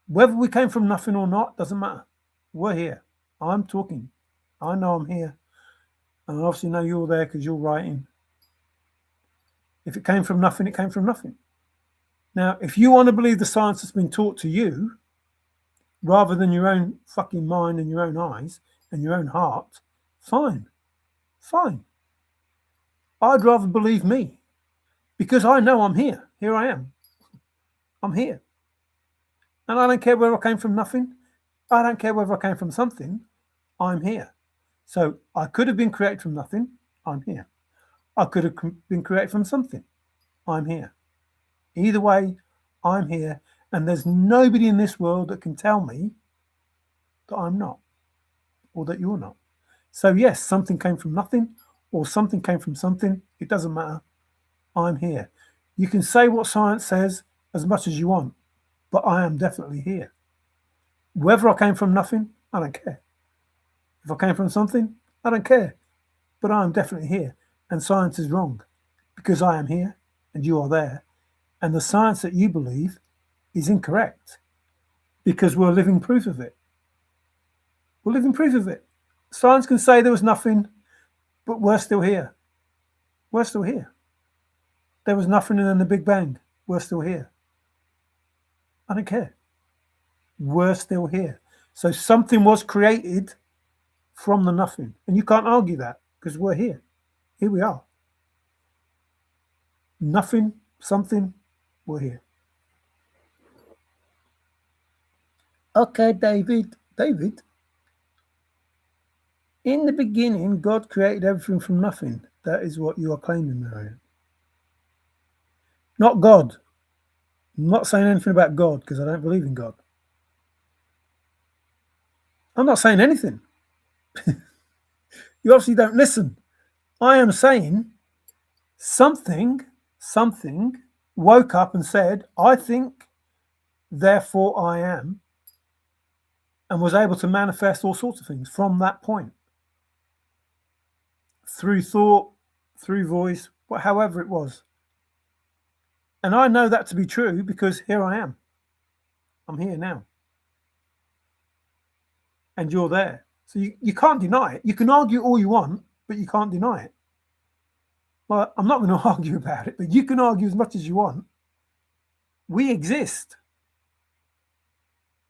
Whether we came from nothing or not, doesn't matter. We're here. I'm talking. I know I'm here. And I obviously know you're there because you're writing. If it came from nothing, it came from nothing. Now, if you want to believe the science that's been taught to you, rather than your own fucking mind and your own eyes and your own heart, fine. Fine. I'd rather believe me because I know I'm here. Here I am. I'm here. And I don't care whether I came from nothing. I don't care whether I came from something. I'm here. So I could have been created from nothing. I'm here. I could have been created from something. I'm here. Either way, I'm here. And there's nobody in this world that can tell me that I'm not or that you're not. So yes, something came from nothing or something came from something. It doesn't matter. I'm here. You can say what science says as much as you want, but I am definitely here. Whether I came from nothing, I don't care. If I came from something, I don't care. But I am definitely here. And science is wrong because I am here and you are there. And the science that you believe is incorrect because we're living proof of it. We're living proof of it. Science can say there was nothing, but we're still here. We're still here. There was nothing and then the Big Bang. We're still here. I don't care. We're still here. So something was created from the nothing. And you can't argue that because we're here. Here we are. Nothing, something, we're here. Okay, David. David, in the beginning, God created everything from nothing. That is what you are claiming, Marion. Not God. I'm not saying anything about God because I don't believe in God. I'm not saying anything. You obviously don't listen. I am saying something woke up and said, I think, therefore I am, and was able to manifest all sorts of things from that point. Through thought, through voice, however it was. And I know that to be true because here I am. I'm here now. And you're there. So you can't deny it. You can argue all you want, but you can't deny it. Well, I'm not going to argue about it, but you can argue as much as you want. We exist.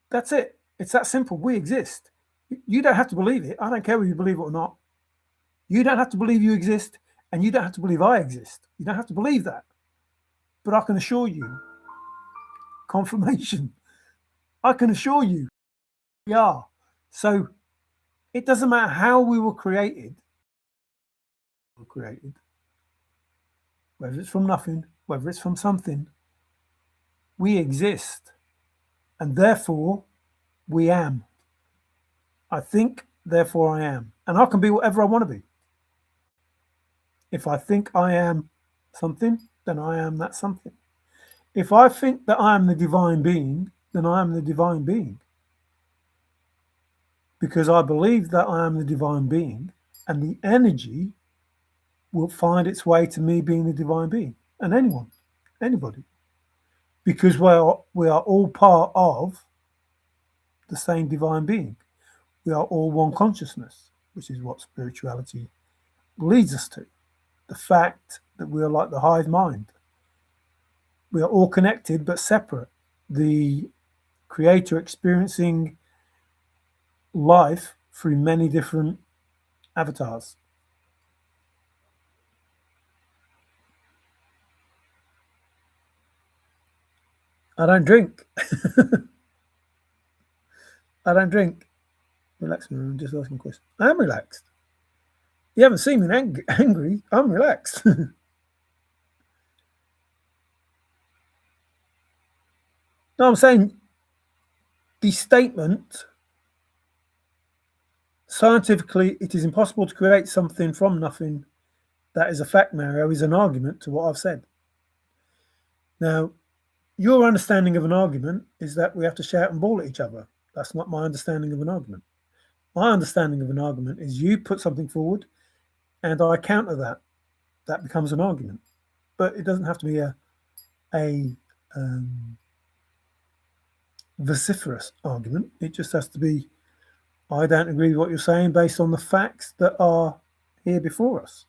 That's it. It's that simple. We exist. You don't have to believe it. I don't care whether you believe it or not. You don't have to believe you exist, and you don't have to believe I exist. You don't have to believe that. But I can assure you, confirmation, I can assure you we are. So it doesn't matter how we were created, whether it's from nothing, whether it's from something, We exist, and therefore we am. I think, therefore I am. And I can be whatever I want to be. If I think I am something, then I am that something. If I think that I am the divine being, then I am the divine being. Because I believe that I am the divine being, and the energy will find its way to me being the divine being. And anyone, anybody. Because we are all part of the same divine being. We are all one consciousness, which is what spirituality leads us to. The fact that we are like the hive mind. We are all connected but separate. The creator experiencing life through many different avatars. I don't drink. I don't drink. Relax, I'm just asking a question. I am relaxed. You haven't seen me angry. I'm relaxed. No, I'm saying the statement, scientifically, it is impossible to create something from nothing that is a fact, Mario, is an argument to what I've said. Now, your understanding of an argument is that we have to shout and bawl at each other. That's not my understanding of an argument. My understanding of an argument is you put something forward and I counter that. That becomes an argument. But it doesn't have to be a vociferous argument. It just has to be, I don't agree with what you're saying based on the facts that are here before us.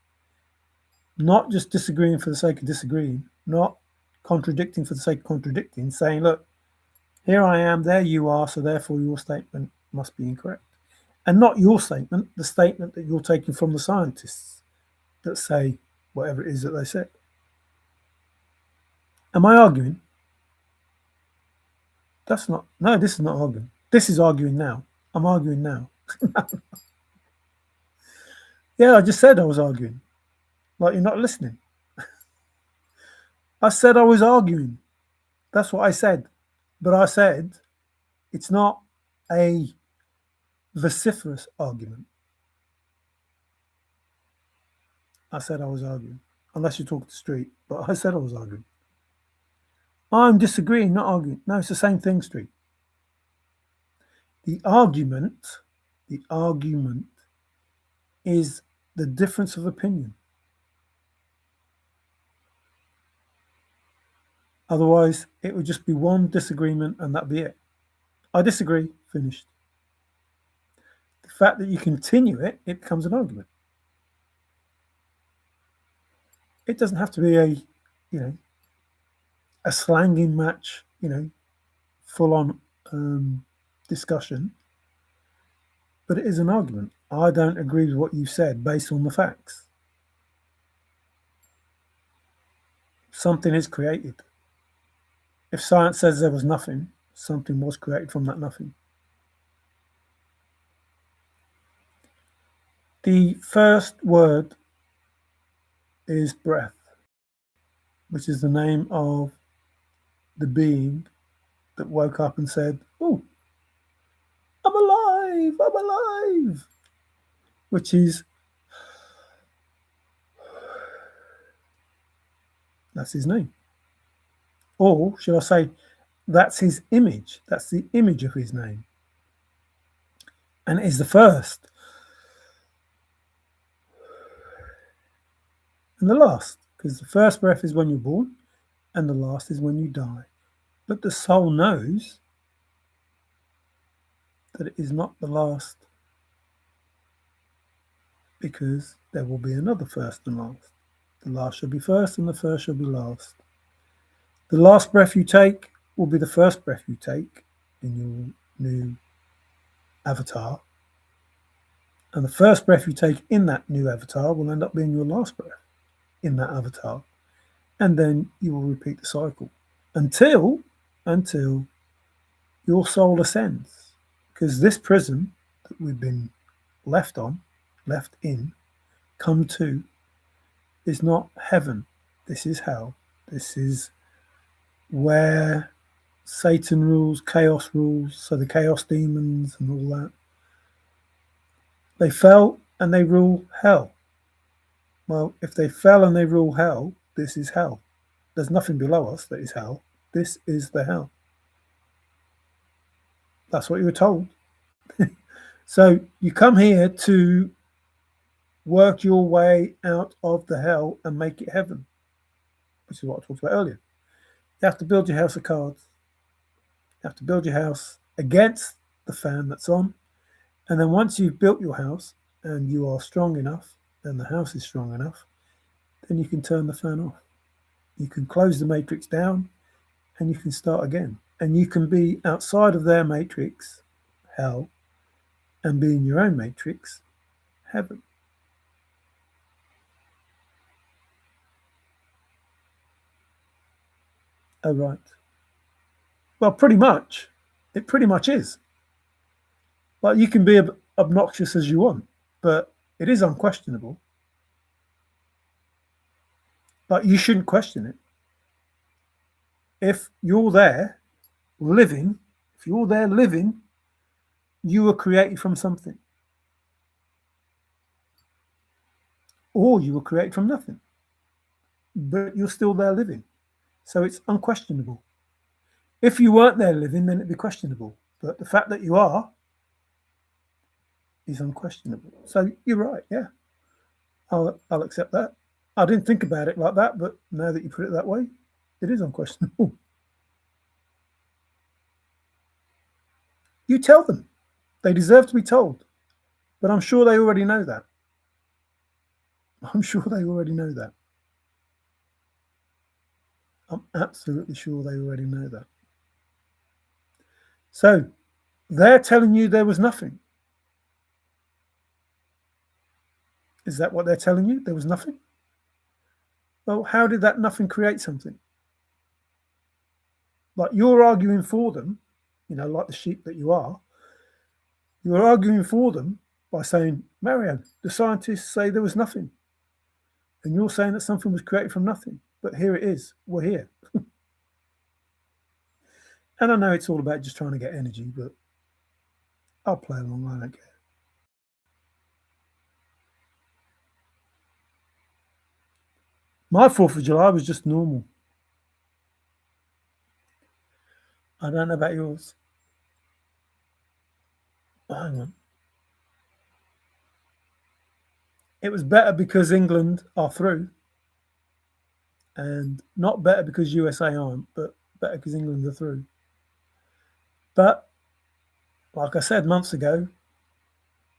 Not just disagreeing for the sake of disagreeing, not contradicting for the sake of contradicting, saying, look, here I am, there you are, so therefore your statement must be incorrect. And not your statement, the statement that you're taking from the scientists that say whatever it is that they say. Am I arguing? This is not arguing. This is arguing now. I'm arguing now. Yeah, I just said I was arguing. Like you're not listening. I said I was arguing. That's what I said. But I said it's not a vociferous argument. I said I was arguing. Unless you talk to the street. But I said I was arguing. I'm disagreeing, not arguing. No, it's the same thing, street. The argument is the difference of opinion. Otherwise, it would just be one disagreement and that'd be it. I disagree, finished. The fact that you continue it, it becomes an argument. It doesn't have to be a slanging match, full on discussion, but it is an argument. I don't agree with what you said based on the facts. Something is created. If science says there was nothing, something was created from that nothing. The first word is breath, which is the name of the being that woke up and said, oh, I'm alive, which is, that's his name. Or should I say, that's his image. That's the image of his name. And it is the first and the last, because the first breath is when you're born and the last is when you die. But the soul knows that it is not the last, because there will be another first and last. The last shall be first and the first shall be last. The last breath you take will be the first breath you take in your new avatar. And the first breath you take in that new avatar will end up being your last breath in that avatar. And then you will repeat the cycle until your soul ascends. Because this prison that we've been left in, come to, is not heaven. This is hell. This is where Satan rules, chaos rules, so the chaos demons and all that. They fell and they rule hell. Well, if they fell and they rule hell, this is hell. There's nothing below us that is hell. This is the hell. That's what you were told. So you come here to work your way out of the hell and make it heaven, which is what I talked about earlier. You have to build your house of cards. You have to build your house against the fan that's on. And then once you've built your house and you are strong enough and the house is strong enough, then you can turn the fan off. You can close the matrix down and you can start again. And you can be outside of their matrix, hell, and be in your own matrix, heaven. Oh, right. Well, pretty much. It pretty much is. Like, you can be obnoxious as you want, but it is unquestionable. Like, you shouldn't question it. If you're there living, you were created from something. Or you were created from nothing. But you're still there living. So it's unquestionable. If you weren't there living, then it'd be questionable. But the fact that you are is unquestionable. So you're right, yeah. I'll accept that. I didn't think about it like that, but now that you put it that way, it is unquestionable. You tell them. They deserve to be told. But I'm sure they already know that. I'm sure they already know that. I'm absolutely sure they already know that. So they're telling you there was nothing. Is that what they're telling you? There was nothing? Well, how did that nothing create something? Like, you're arguing for them, like the sheep that you are. You're arguing for them by saying, Mario, the scientists say there was nothing. And you're saying that something was created from nothing. But here it is. We're here. And I know it's all about just trying to get energy, but I'll play along. I don't care. My 4th of July was just normal. I don't know about yours. Hang on. It was better because England are through, and not better because USA aren't, but better because England are through. But like I said months ago,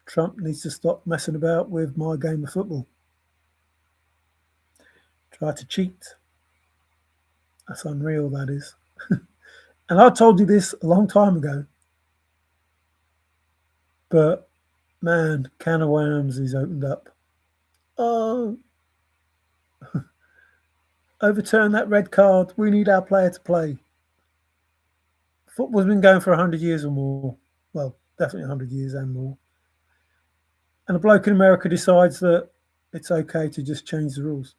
Trump needs to stop messing about with my game of football. Try to cheat. That's unreal, that is. And I told you this a long time ago. But man, can of worms is opened up. Oh, overturn that red card. We need our player to play. Football's been going for 100 years or more. Well, definitely 100 years and more. And a bloke in America decides that it's okay to just change the rules.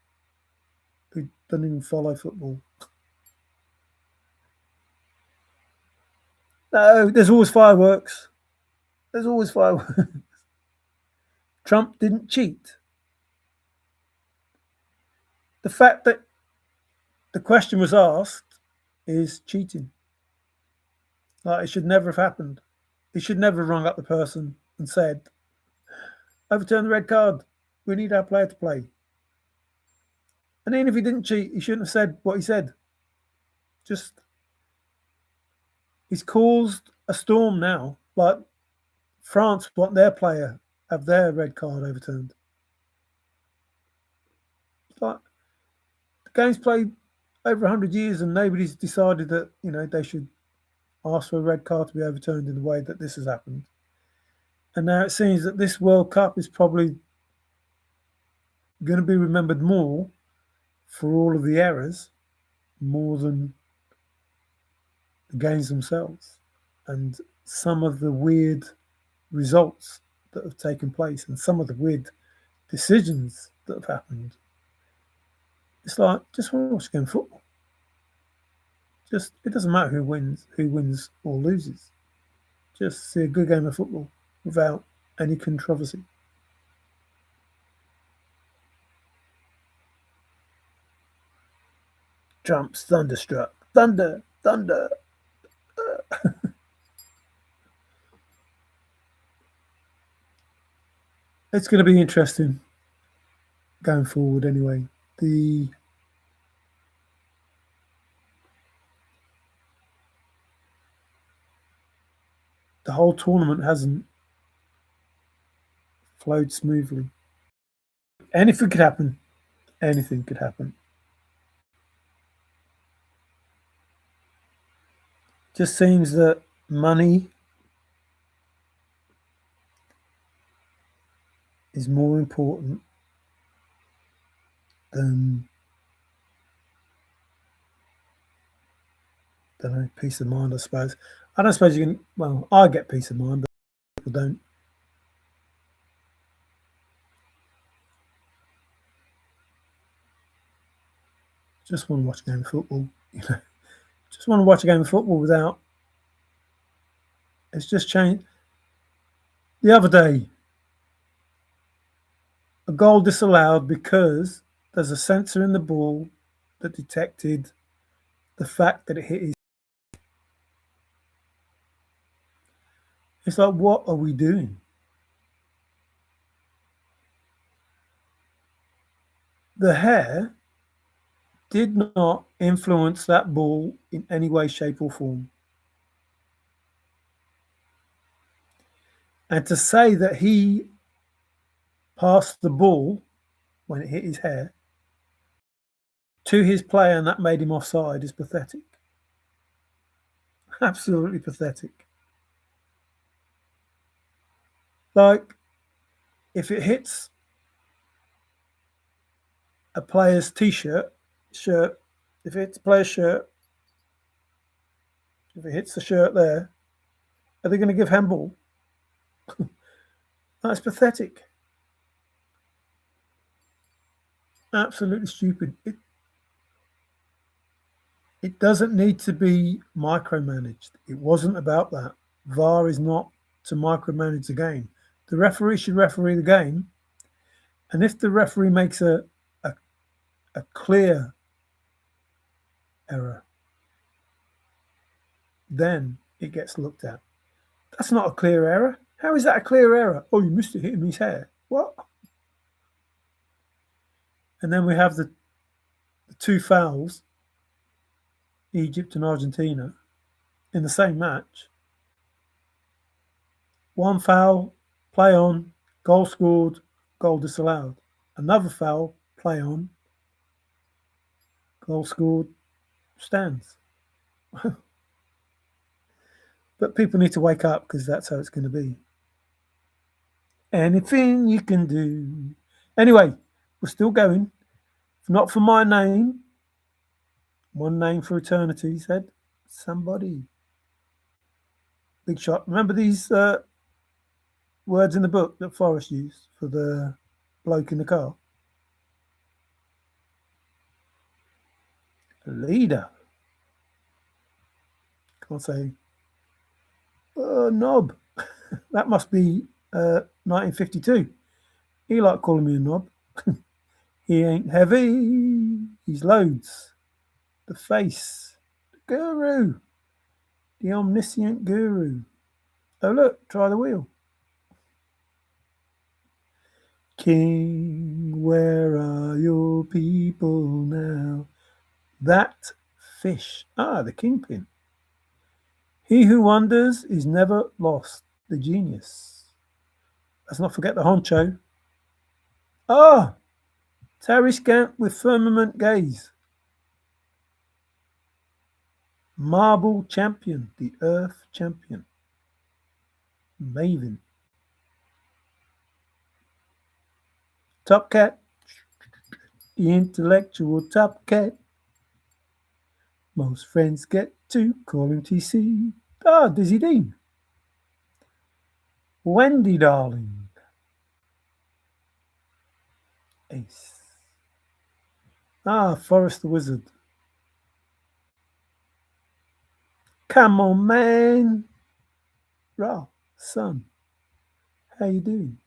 He doesn't even follow football. No, there's always fireworks. There's always fireworks. Trump didn't cheat. The fact that the question was asked is cheating. Like, it should never have happened. He should never have rung up the person and said, overturn the red card. We need our player to play. And even if he didn't cheat, he shouldn't have said what he said. Just, he's caused a storm now. Like, France want their player have their red card overturned. Like, the game's played over 100 years and nobody's decided that, they should ask for a red card to be overturned in the way that this has happened. And now it seems that this World Cup is probably going to be remembered more for all of the errors, more than the games themselves, and some of the weird results that have taken place and some of the weird decisions that have happened. It's like, just want to watch a game of football. Just it doesn't matter who wins or loses. Just see a good game of football without any controversy. Trump's thunderstruck. Thunder, thunder. It's going to be interesting going forward anyway. The whole tournament hasn't flowed smoothly. Anything could happen. Anything could happen. Just seems that money is more important than peace of mind, I suppose. I don't suppose you can. Well, I get peace of mind, but people don't. Just want to watch a game of football. Just want to watch a game of football without. It's just changed. The other day, a goal disallowed because there's a sensor in the ball that detected the fact that it hit his. It's like, what are we doing? The hair did not influence that ball in any way, shape, or form. And to say that he passed the ball when it hit his hair to his player and that made him offside is pathetic. Absolutely pathetic. Like, if it hits a player's shirt, if it's a player's shirt, if it hits the shirt there, are they going to give handball? That's pathetic. Absolutely stupid. It doesn't need to be micromanaged. It wasn't about that. VAR is not to micromanage the game. The referee should referee the game. And if the referee makes a clear error, then it gets looked at. That's not a clear error. How is that a clear error? Oh, you missed it hitting his hair. What? And then we have the two fouls, Egypt and Argentina, in the same match. One foul, play on, goal scored, goal disallowed. Another foul, play on, goal scored, stands. But people need to wake up because that's how it's going to be. Anything you can do. Anyway, we're still going. If not for my name, one name for eternity, he said. Somebody. Big shot. Remember these words in the book that Forrest used for the bloke in the car? A leader. Can't say, knob. That must be 1952. He liked calling me a knob. He ain't heavy. He's loads. The face. The guru. The omniscient guru. Oh, look, try the wheel. King, where are your people now? That fish. Ah, the kingpin. He who wonders is never lost. The genius. Let's not forget the honcho. Ah, Terry Scamp with firmament gaze. Marble champion, the earth champion. Maven. Top cat. The intellectual top cat. Most friends get to call him TC. Ah, Dizzy Dean. Wendy darling. Ace. Ah, Forrest the wizard. Come on, man. Ra, son, how you doing?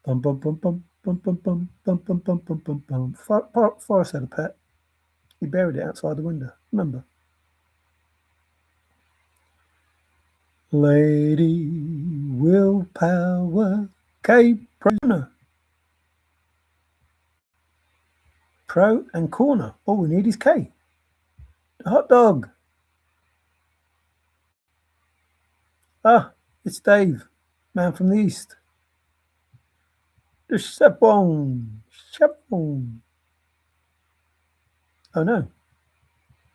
Bum bum bum bum bum bum bum bum bum bum bum bum bum. Forrest had a pet. He buried it outside the window. Remember? Lady Willpower, K Pro. Pro and corner. All we need is K. The hot dog. Ah, it's Dave, man from the east. The Chapon. Chapon. Oh no.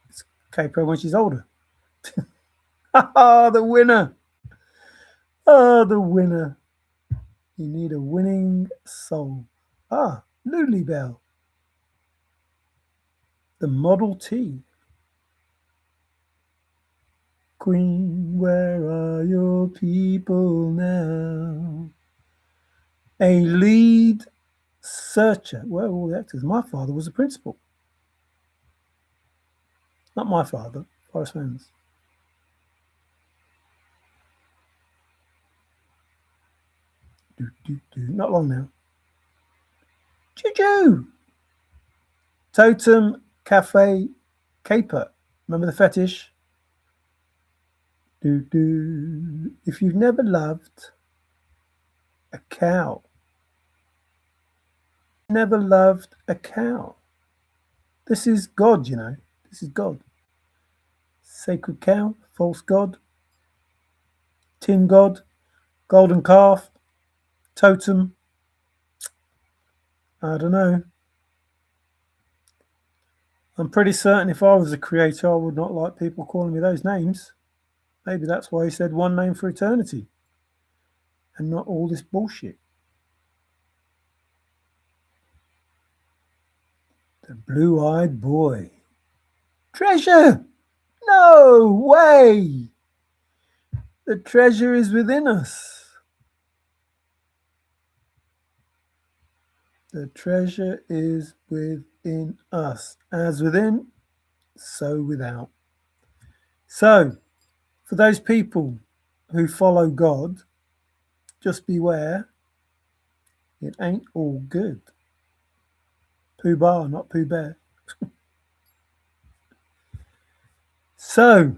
It's K Pro when she's older. Ah, the winner. Ah, the winner. You need a winning soul. Ah, Lulu Bell. The Model T. Queen, where are your people now? A lead searcher. Where are all the actors? My father was a principal. Not my father, Forrest Fenn's. Not long now. Choo-choo! Totem Cafe Caper. Remember the fetish? If you've never loved a cow, never loved a cow. This is God, you know. This is God. Sacred cow, false god, tin god, golden calf, totem. I don't know. I'm pretty certain if I was a creator, I would not like people calling me those names. Maybe that's why he said one name for eternity and not all this bullshit. The blue-eyed boy. Treasure! No way! The treasure is within us. The treasure is within us. As within, so without. So, for those people who follow God, just beware, it ain't all good. Pooh Bah, not Pooh Bear. So,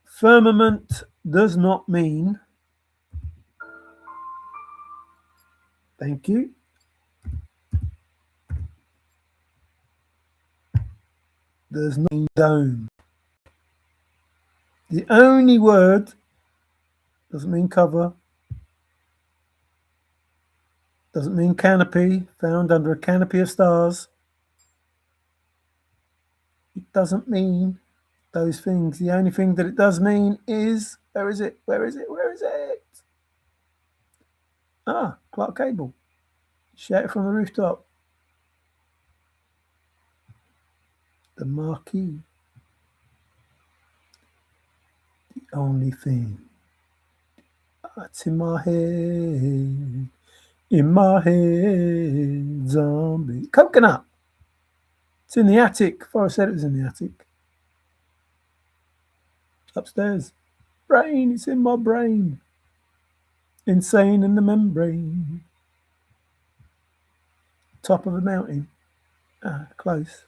firmament does not mean, thank you, does not mean dome. The only word doesn't mean cover, doesn't mean canopy, found under a canopy of stars. It doesn't mean those things. The only thing that it does mean is, where is it? Where is it? Where is it? Ah, Clark Cable. Shout it from the rooftop. The marquee. The only thing that's in my head. In my head, zombie. Coconut. It's in the attic. Forrest said it was in the attic. Upstairs. Brain, it's in my brain. Insane in the membrane. Top of a mountain. Ah, close.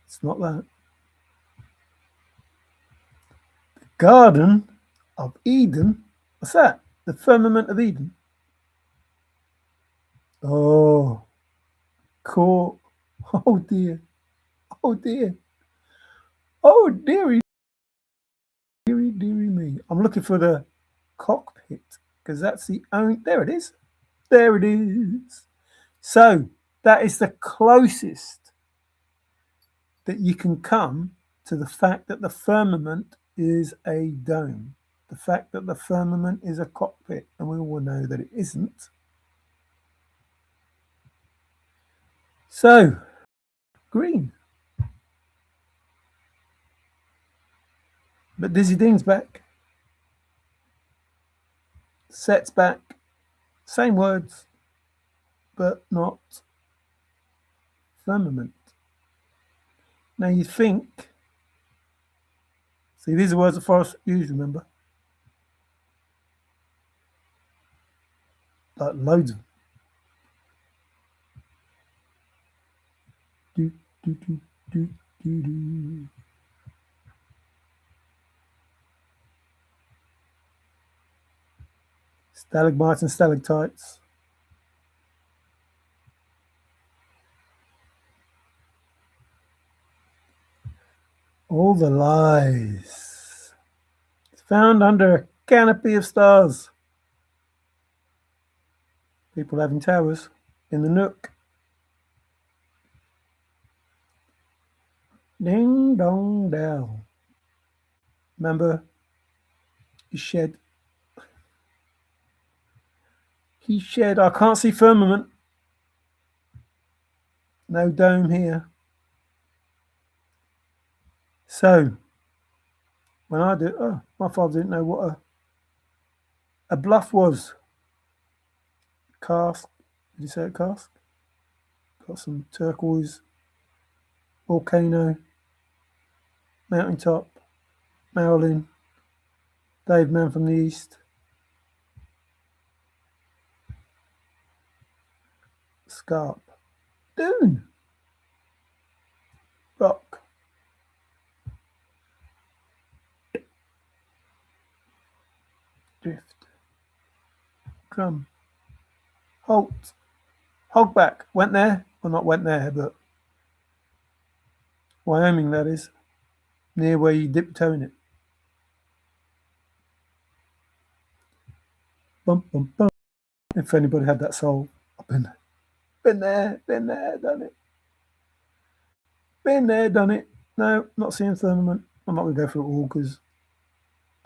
It's not that. The Garden of Eden. What's that? The firmament of Eden. Oh, cool. Oh dear. Oh dear. Oh dearie, dearie, dearie me. I'm looking for the cockpit because that's the only. There it is. There it is. So that is the closest that you can come to the fact that the firmament is a dome. The fact that the firmament is a cockpit, and we all know that it isn't. So, green. But Dizzy Ding's back. Set's back. Same words, but not firmament. Now you think, see, these are words that Forrest used, remember? Like loads of them. Do, do, do, do, do, do. Stalagmites and stalactites. All the lies. It's found under a canopy of stars. People having towers in the nook. Ding dong dell. Remember, he shed. He shed. I can't see firmament. No dome here. So, when I do, oh, my father didn't know what a bluff was. Cask. Did you say a cask? Got some turquoise. Volcano. Mountaintop. Marilyn. Dave Man from the East. Scarp. Dune. Rock. Drift. Drum. Halt. Hogback. Went there. Well, not went there, but Wyoming, that is. Near where you dip toe in it. Bum, bum, bum. If anybody had that soul, I've been there, done it. Been there, done it. No, not seeing firmament. I'm not going to go through it all because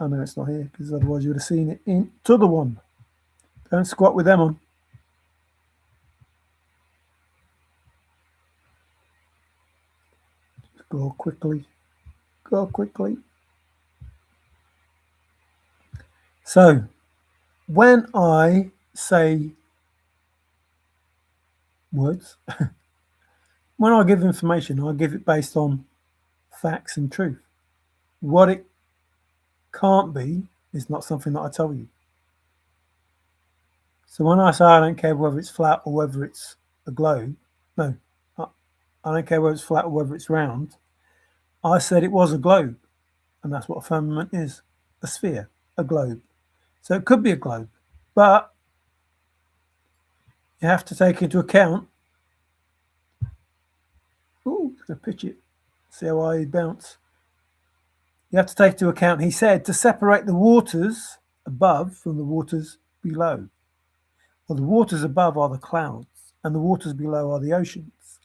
I know it's not here, because otherwise you would have seen it in to the one. Don't squat with them on. Just go quickly. Go quickly. So, when I say words, when I give information, I give it based on facts and truth. What it can't be is not something that I tell you. So when I say I don't care whether it's flat or whether it's a globe, no, I don't care whether it's flat or whether it's round. I said it was a globe, and that's what a firmament is, a sphere, a globe. So it could be a globe, but you have to take into account. Ooh, I'm gonna pitch it. See how I bounce. You have to take into account, he said, to separate the waters above from the waters below. Well, the waters above are the clouds, and the waters below are the oceans.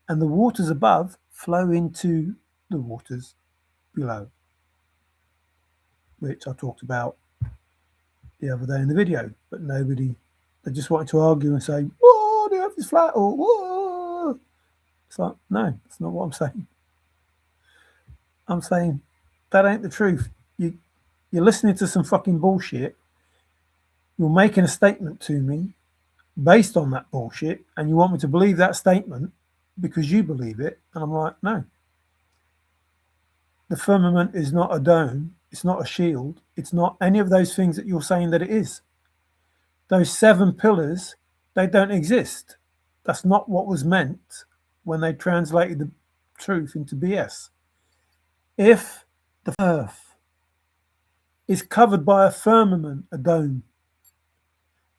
And the waters above flow into the waters below, which I talked about the other day in the video, but nobody, they just wanted to argue and say, whoa, the earth is flat, or whoa. It's like, no, that's not what I'm saying. I'm saying that ain't the truth. You're listening to some fucking bullshit. You're making a statement to me based on that bullshit, and you want me to believe that statement because you believe it. And I'm like, no. The firmament is not a dome. It's not a shield. It's not any of those things that you're saying that it is. Those 7 pillars, they don't exist. That's not what was meant when they translated the truth into BS. If the earth is covered by a firmament, a dome,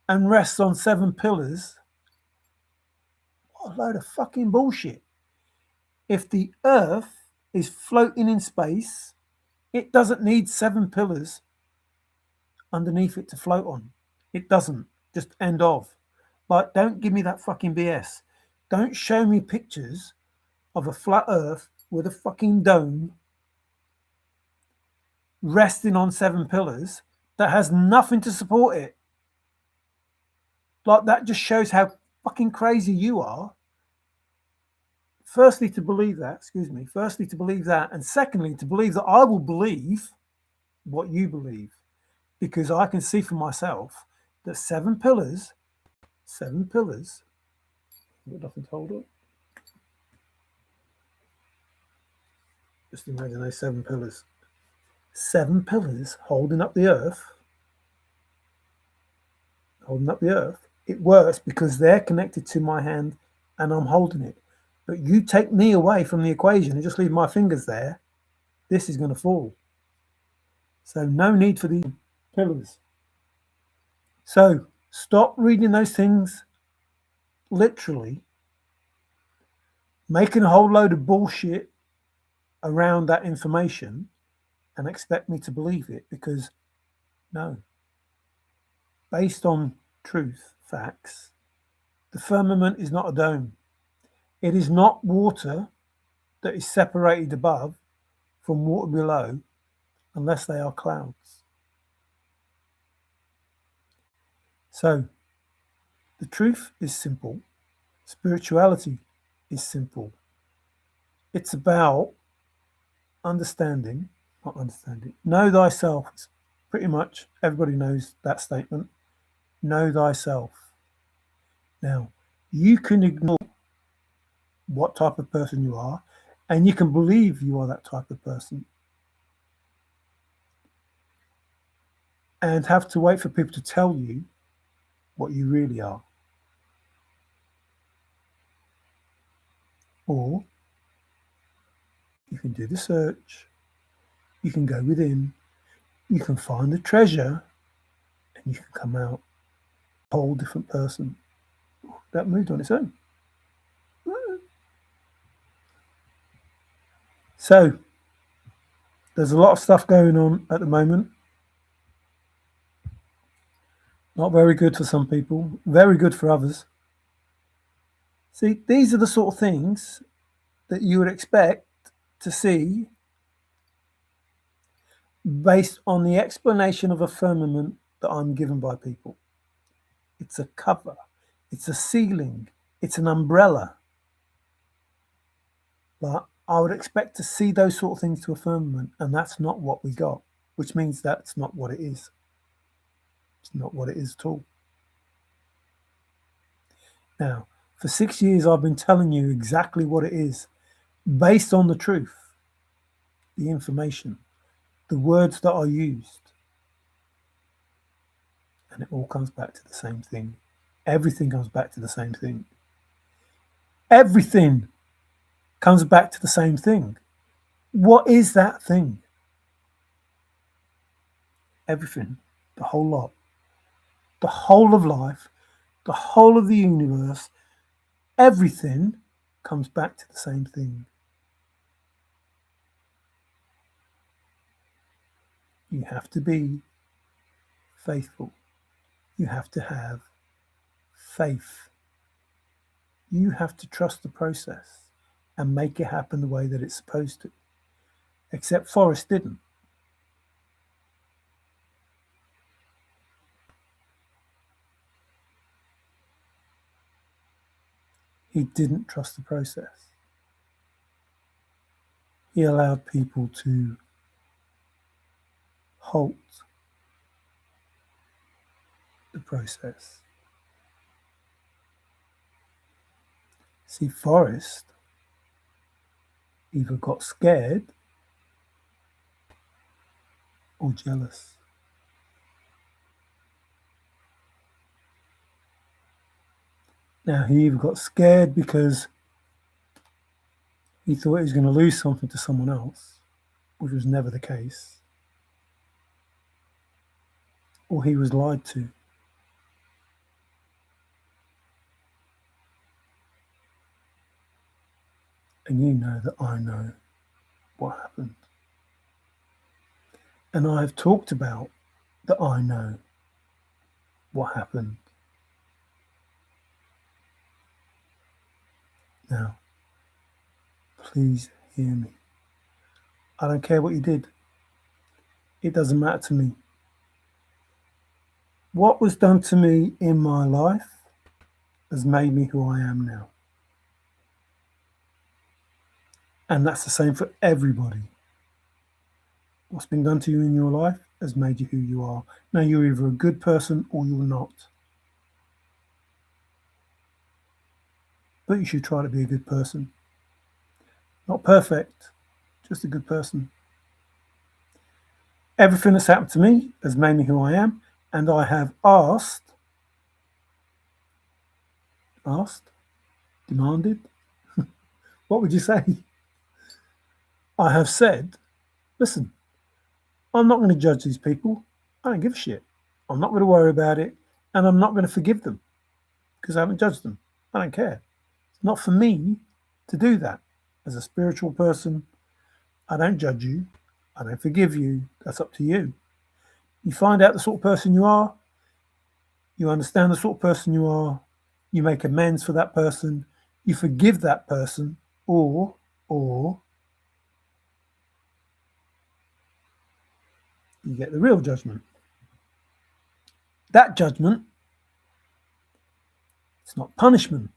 and rests on 7 pillars, what a load of fucking bullshit. If the earth is floating in space, it doesn't need 7 pillars underneath it to float on. It doesn't. Just end of. Like, don't give me that fucking BS. Don't show me pictures of a flat earth with a fucking dome resting on 7 pillars that has nothing to support it. Like, that just shows how fucking crazy you are. Firstly, to believe that, and secondly, to believe that I will believe what you believe, because I can see for myself that 7 pillars, I've got nothing to hold up. 7 pillars, 7 pillars, 7 pillars Just imagine those 7 pillars. 7 pillars holding up the earth. Holding up the earth. It works because they're connected to my hand and I'm holding it. But you take me away from the equation and just leave my fingers there, this is going to fall. So no need for these pillars. So stop reading those things literally, making a whole load of bullshit around that information and expect me to believe it, because no. Based on truth, facts, the firmament is not a dome. It is not water that is separated above from water below unless they are clouds. So the truth is simple. Spirituality is simple. It's about understanding, not understanding. Know thyself. Pretty much everybody knows that statement. Know thyself. Now, you can ignore what type of person you are, and you can believe you are that type of person, and have to wait for people to tell you what you really are. Or you can do the search, you can go within, you can find the treasure, and you can come out a whole different person. That moved on its own. So there's a lot of stuff going on at the moment. Not very good for some people, very good for others. See, these are the sort of things that you would expect to see based on the explanation of a firmament that I'm given by people. It's a cover, it's a ceiling, it's an umbrella. But I would expect to see those sort of things to a firmament, and that's not what we got, which means that's not what it is. It's not what it is at all. Now, for 6 years, I've been telling you exactly what it is, based on the truth, the information, the words that are used. And it all comes back to the same thing. Everything comes back to the same thing. Everything comes back to the same thing. What is that thing? Everything, the whole lot, the whole of life, the whole of the universe, everything comes back to the same thing. You have to be faithful. You have to have faith. You have to trust the process and make it happen the way that it's supposed to. Except Forrest didn't. He didn't trust the process. He allowed people to halt the process. See, Forrest either got scared or jealous. Now, he either got scared because he thought he was going to lose something to someone else, which was never the case, or he was lied to. And you know that I know what happened. And I have talked about that I know what happened. Now, please hear me. I don't care what you did. It doesn't matter to me. What was done to me in my life has made me who I am now. And that's the same for everybody. What's been done to you in your life has made you who you are. Now, you're either a good person or you're not. But you should try to be a good person. Not perfect, Just a good person. Everything that's happened to me has made me who I am, and I have demanded, what would you say? I have said, listen, I'm not going to judge these people. I don't give a shit. I'm not going to worry about it, and I'm not going to forgive them because I haven't judged them. I don't care. It's not for me to do that. As a spiritual person, I don't judge you. I don't forgive you. That's up to you. You find out the sort of person you are. You understand the sort of person you are. You make amends for that person. You forgive that person, or you get the real judgment. That judgment, it's not punishment.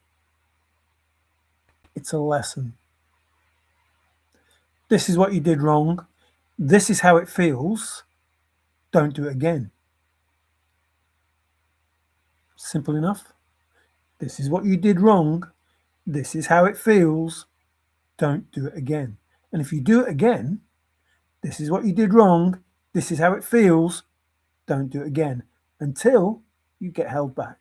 It's a lesson. This is what you did wrong. This is how it feels. Don't do it again. Simple enough. This is what you did wrong. This is how it feels. Don't do it again. And if you do it again, this is what you did wrong. This is how it feels. Don't do it again until you get held back.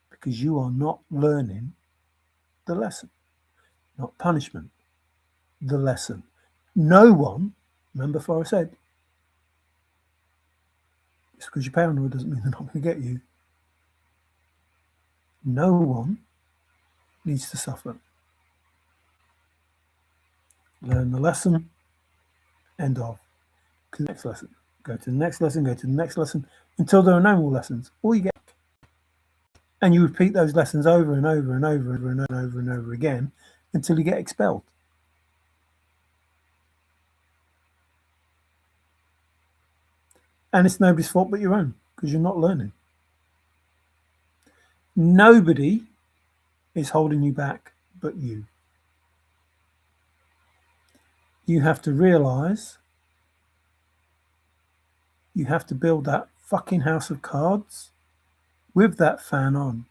Because you are not learning the lesson, not punishment, the lesson. No one, remember Forrest said, just because you're paranoid doesn't mean they're not going to get you. No one needs to suffer. Learn the lesson, end of. To the next lesson. Go to the next lesson, go to the next lesson, until there are no more lessons. All you get. And you repeat those lessons over and over and over and over and over again until you get expelled. And it's nobody's fault but your own, because you're not learning. Nobody is holding you back but you. You have to realize you have to build that fucking house of cards with that fan on.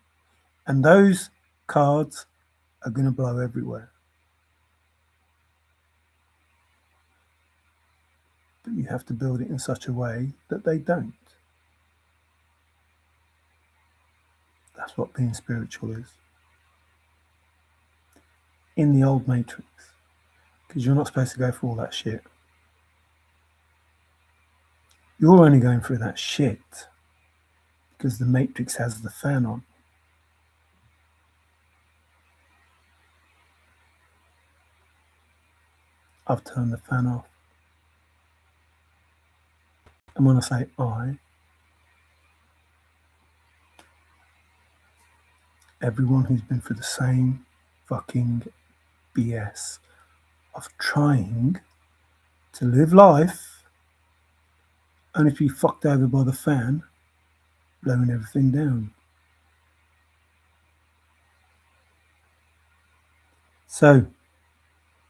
And those cards are going to blow everywhere. But you have to build it in such a way that they don't. That's what being spiritual is. In the old matrix. Because you're not supposed to go through all that shit. You're only going through that shit because the matrix has the fan on. I've turned the fan off. And when I say I, everyone who's been through the same fucking BS of trying to live life only to be fucked over by the fan, blowing everything down. So,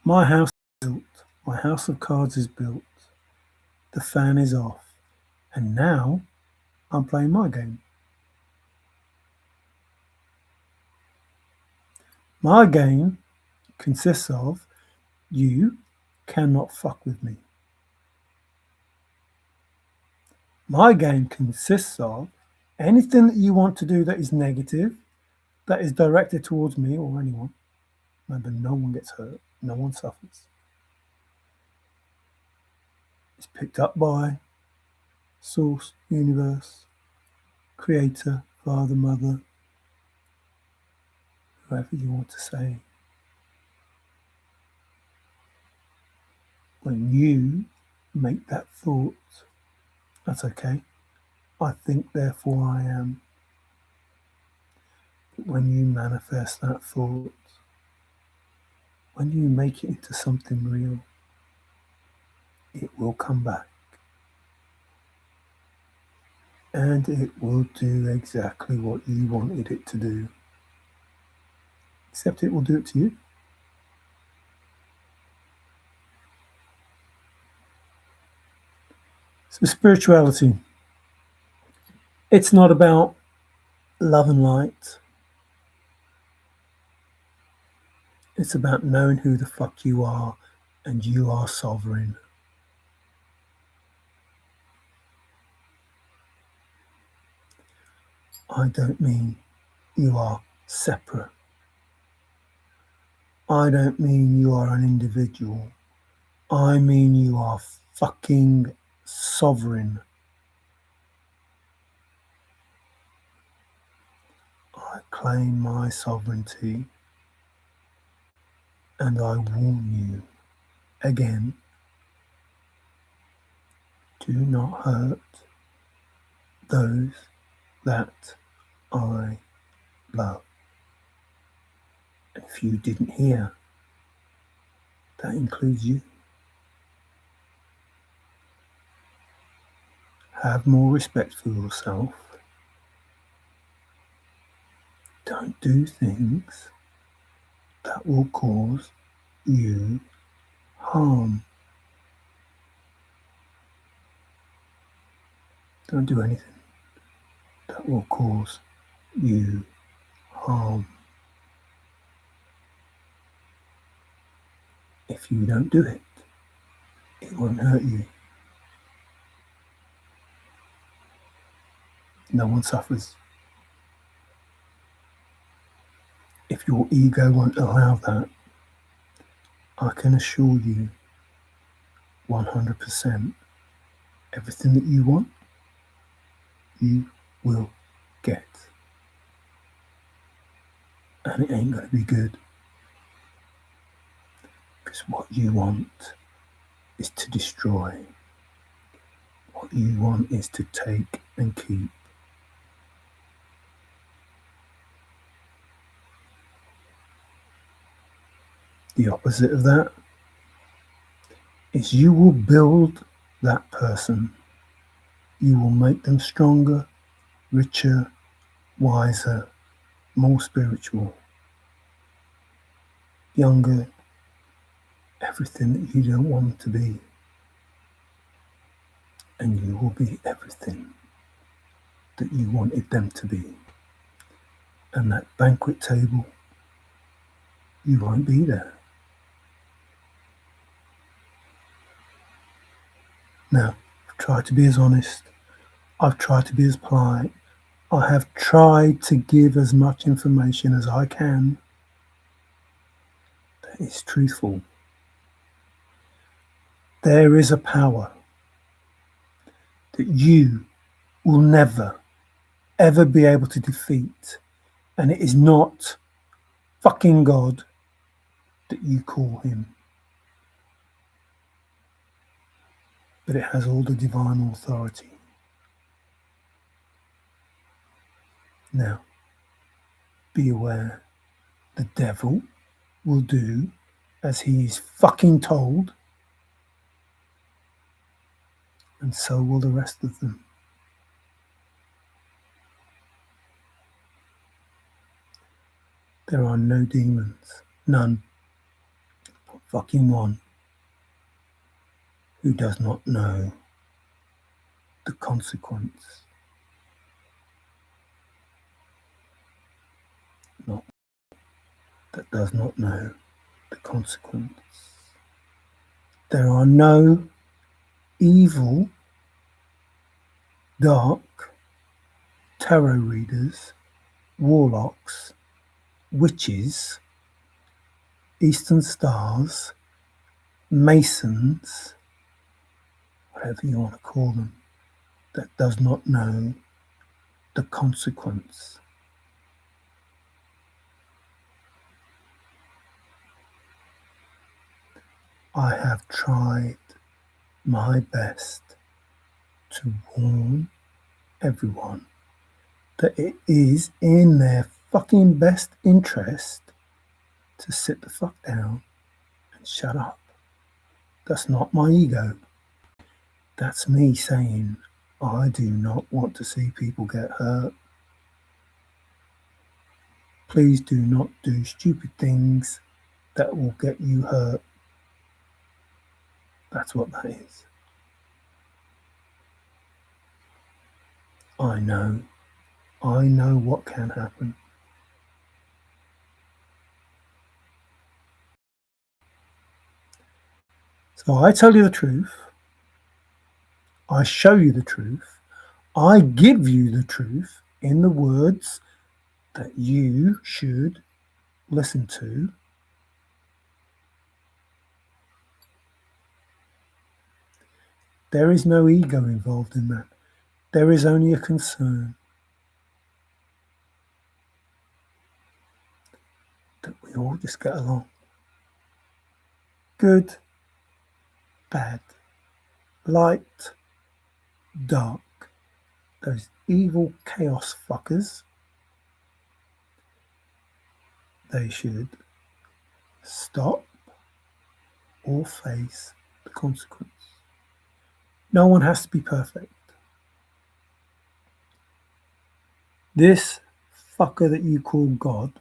my house is built. My house of cards is built. The fan is off. And now, I'm playing my game. My game consists of, you cannot fuck with me. My game consists of anything that you want to do that is negative, that is directed towards me or anyone. Remember, no one gets hurt, no one suffers. It's picked up by Source, Universe, Creator, Father, Mother, whoever you want to say. When you make that thought, that's okay. I think, therefore I am. But when you manifest that thought, when you make it into something real, it will come back. And it will do exactly what you wanted it to do. Except it will do it to you. So spirituality, it's not about love and light. It's about knowing who the fuck you are and you are sovereign. I don't mean you are separate. I don't mean you are an individual. I mean you are fucking sovereign. I claim my sovereignty, and I warn you again, do not hurt those that I love. And if you didn't hear, that includes you. Have more respect for yourself. Don't do things that will cause you harm. Don't do anything that will cause you harm. If you don't do it, it won't hurt you. No one suffers. If your ego won't allow that, I can assure you 100% everything that you want, you will get. And it ain't going to be good. Because what you want is to destroy. What you want is to take and keep. The opposite of that is you will build that person. You will make them stronger, richer, wiser, more spiritual, younger, everything that you don't want them to be. And you will be everything that you wanted them to be. And that banquet table, you won't be there. Now, I've tried to be as honest. I've tried to be as polite. I have tried to give as much information as I can that is truthful. There is a power that you will never, ever be able to defeat. And it is not fucking God that you call him. But it has all the divine authority. Now, be aware, the devil will do as he is fucking told, and so will the rest of them. There are no demons, none, not fucking one, who does not know the consequence. Not that does not know the consequence. There are no evil, dark, tarot readers, warlocks, witches, Eastern stars, masons, whatever you want to call them, that does not know the consequence. I have tried my best to warn everyone that it is in their fucking best interest to sit the fuck down and shut up. That's not my ego. That's me saying, I do not want to see people get hurt. Please do not do stupid things that will get you hurt. That's what that is. I know what can happen. So I tell you the truth, I show you the truth, I give you the truth in the words that you should listen to. There is no ego involved in that. There is only a concern that we all just get along. Good, bad, light, dark. Those evil chaos fuckers, they should stop or face the consequence. No one has to be perfect. This fucker that you call God,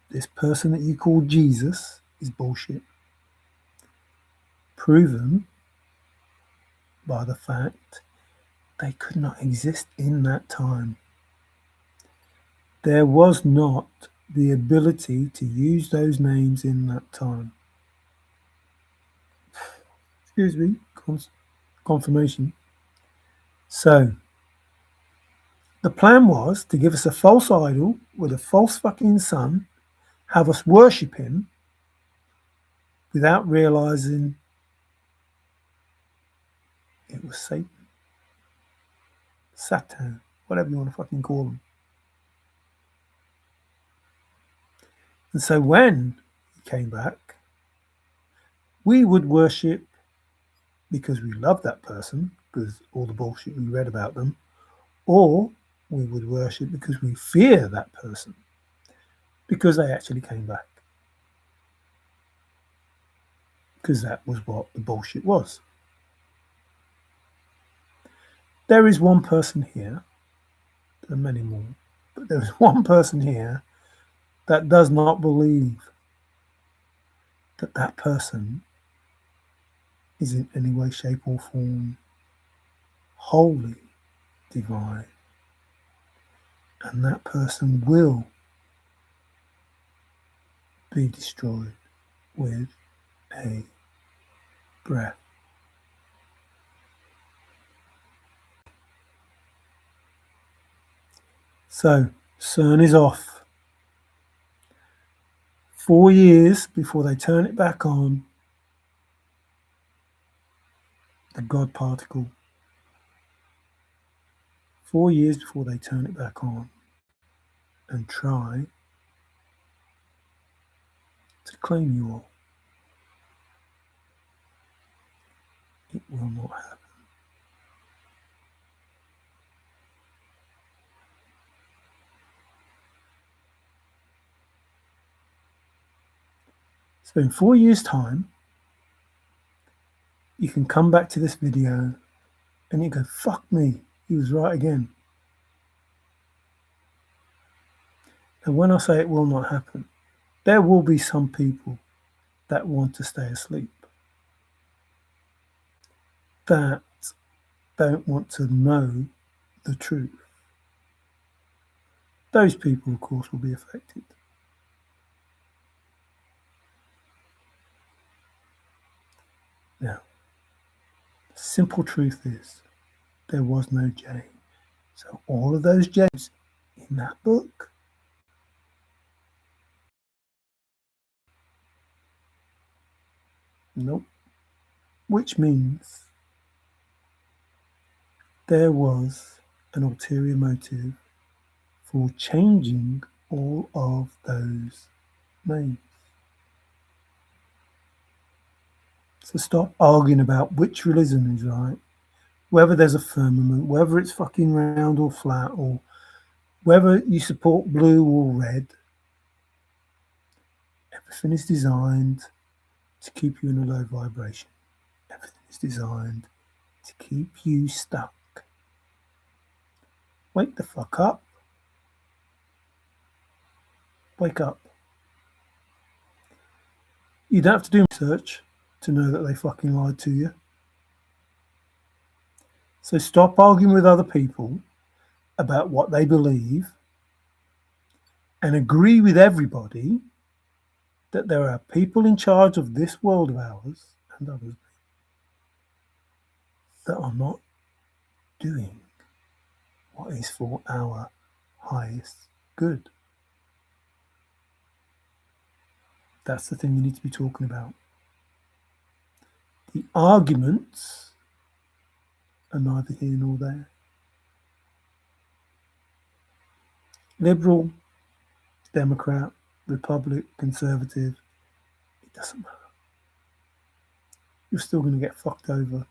this person that you call Jesus, is bullshit. Proven by the fact they could not exist in that time. There was not the ability to use those names in that time. Excuse me, confirmation. So, the plan was to give us a false idol with a false fucking sun, have us worship him without realizing it was Satan, Satan, whatever you want to fucking call him. And so when he came back, we would worship because we love that person, because all the bullshit we read about them, or we would worship because we fear that person, because they actually came back. Because that was what the bullshit was. There is one person here, there are many more, but there is one person here that does not believe that that person is in any way, shape or form holy, divine, and that person will be destroyed with a breath. So CERN is off. 4 years before they turn it back on, the God particle. 4 years before they turn it back on and try to claim you all. It will not happen. So in 4 years' time, you can come back to this video and you go, fuck me, he was right again. And when I say it will not happen, there will be some people that want to stay asleep, that don't want to know the truth. Those people, of course, will be affected. Now, the simple truth is, there was no Jane. So all of those James in that book, nope. Which means there was an ulterior motive for changing all of those names. So stop arguing about which religion is right, whether there's a firmament, whether it's fucking round or flat, or whether you support blue or red. Everything is designed to keep you in a low vibration. Everything is designed to keep you stuck. Wake the fuck up. Wake up. You don't have to do research to know that they fucking lied to you. So stop arguing with other people about what they believe and agree with everybody that there are people in charge of this world of ours and others that are not doing what is for our highest good. That's the thing you need to be talking about. The arguments are neither here nor there. Liberal, Democrat, Republic, Conservative, it doesn't matter. You're still going to get fucked over.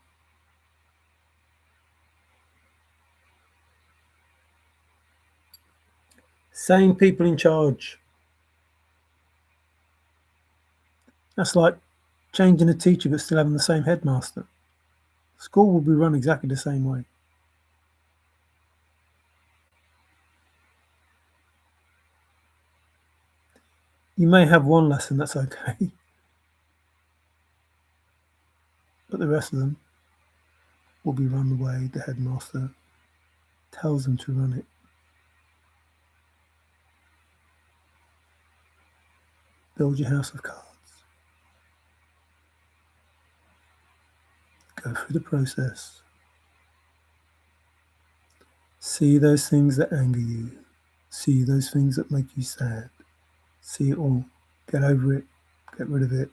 Same people in charge. That's like changing a teacher but still having the same headmaster. School will be run exactly the same way. You may have one lesson that's okay, but the rest of them will be run the way the headmaster tells them to run it. Build your house of cards. Go through the process. See those things that anger you. See those things that make you sad. See it all. Get over it. Get rid of it.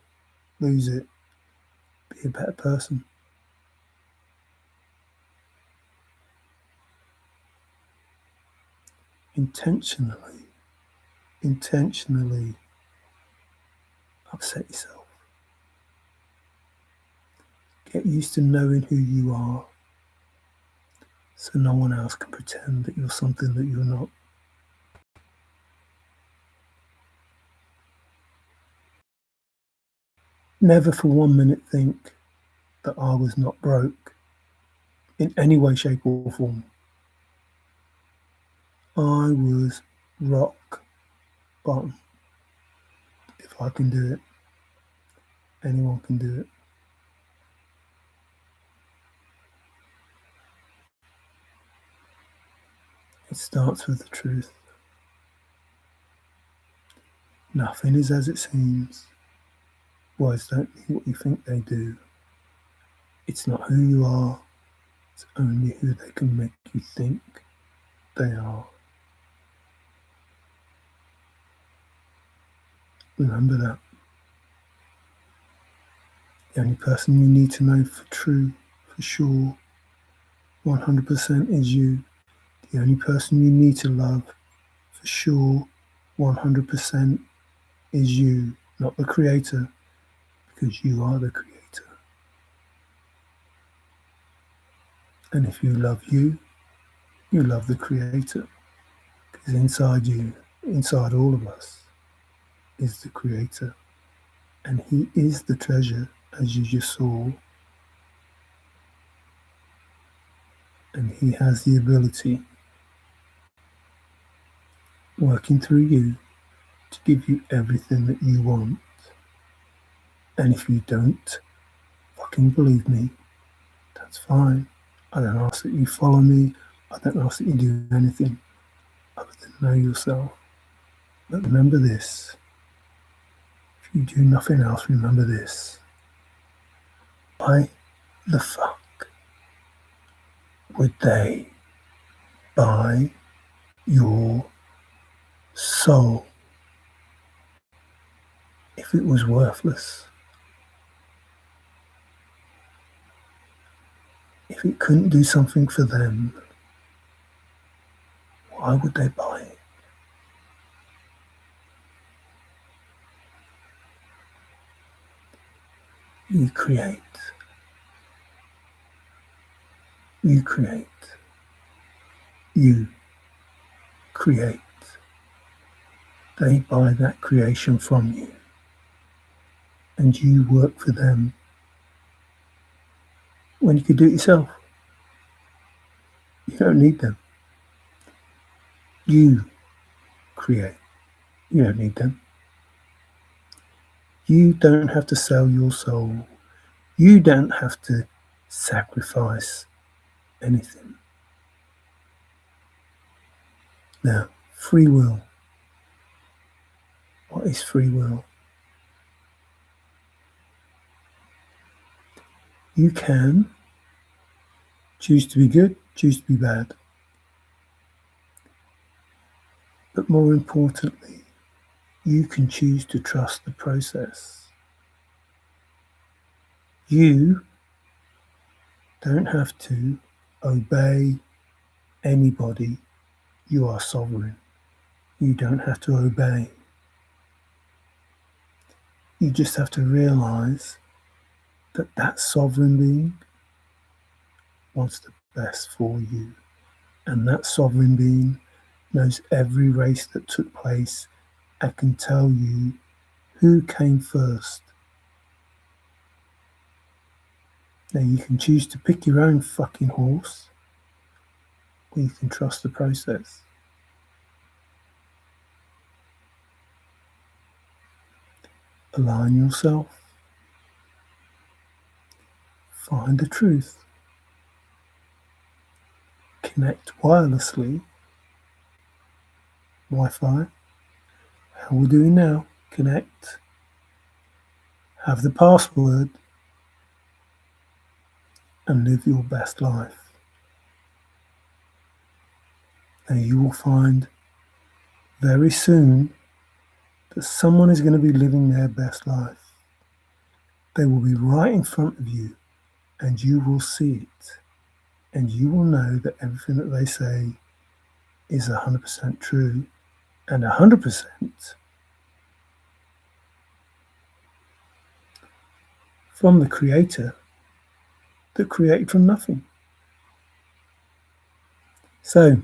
Lose it. Be a better person. Intentionally upset yourself. Get used to knowing who you are so no one else can pretend that you're something that you're not. Never for 1 minute think that I was not broke in any way, shape or form. I was rock bottom. If I can do it, anyone can do it. It starts with the truth. Nothing is as it seems. Words don't mean what you think they do. It's not who you are, it's only who they can make you think they are. Remember that. The only person you need to know for true, for sure, 100% is you. The only person you need to love for sure, 100% is you, not the creator, because you are the creator. And if you love you, you love the creator, because inside you, inside all of us, is the creator. And he is the treasure, as you just saw. And he has the ability, working through you, to give you everything that you want. And if you don't fucking believe me, that's fine. I don't ask that you follow me. I don't ask that you do anything other than know yourself. But remember this. If you do nothing else, remember this. Why the fuck would they buy your soul if it was worthless? If it couldn't do something for them, why would they buy it? You create. You create. You create. They buy that creation from you. And you work for them when you could do it yourself. You don't need them. You create. You don't need them. You don't have to sell your soul. You don't have to sacrifice anything. Now, free will. What is free will? You can choose to be good, choose to be bad. But more importantly, you can choose to trust the process. You don't have to obey anybody. You are sovereign. You don't have to obey. You just have to realize that that sovereign being wants the best for you. And that sovereign being knows every race that took place and can tell you who came first. Now you can choose to pick your own fucking horse, or you can trust the process. Align yourself. Find the truth. Connect wirelessly. Wi-Fi. How we're doing now. Connect. Have the password. And live your best life. Now you will find very soon that someone is going to be living their best life. They will be right in front of you and you will see it. And you will know that everything that they say is 100% true and 100% from the Creator that created from nothing. So,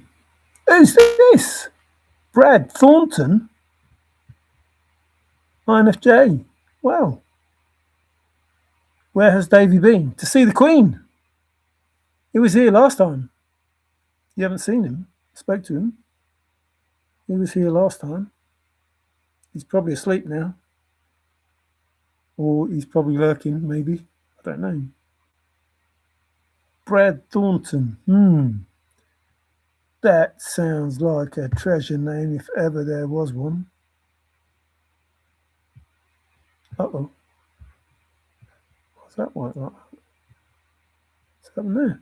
who's this? Brad Thornton? INFJ. Wow. Where has Davey been? To see the Queen. He was here last time. You haven't seen him. Spoke to him. He was here last time. He's probably asleep now. Or he's probably lurking, maybe. I don't know. Brad Thornton. That sounds like a treasure name if ever there was one. Uh-oh. What's that white light? What's happened there?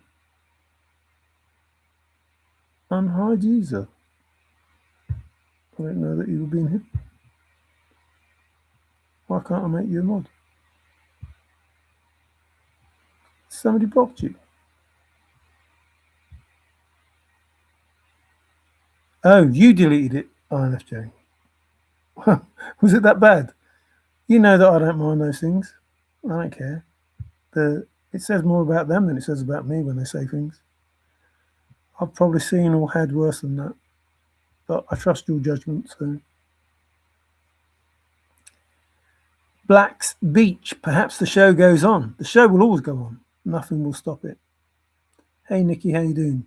Unhide user. I don't know that you were being hit. Why can't I make you a mod? Somebody blocked you. Oh, you deleted it, INFJ. Was it that bad? You know that I don't mind those things. I don't care. It says more about them than it says about me when they say things. I've probably seen or had worse than that. But I trust your judgment, so. Black's Beach. Perhaps the show goes on. The show will always go on. Nothing will stop it. Hey, Nikki, how you doing?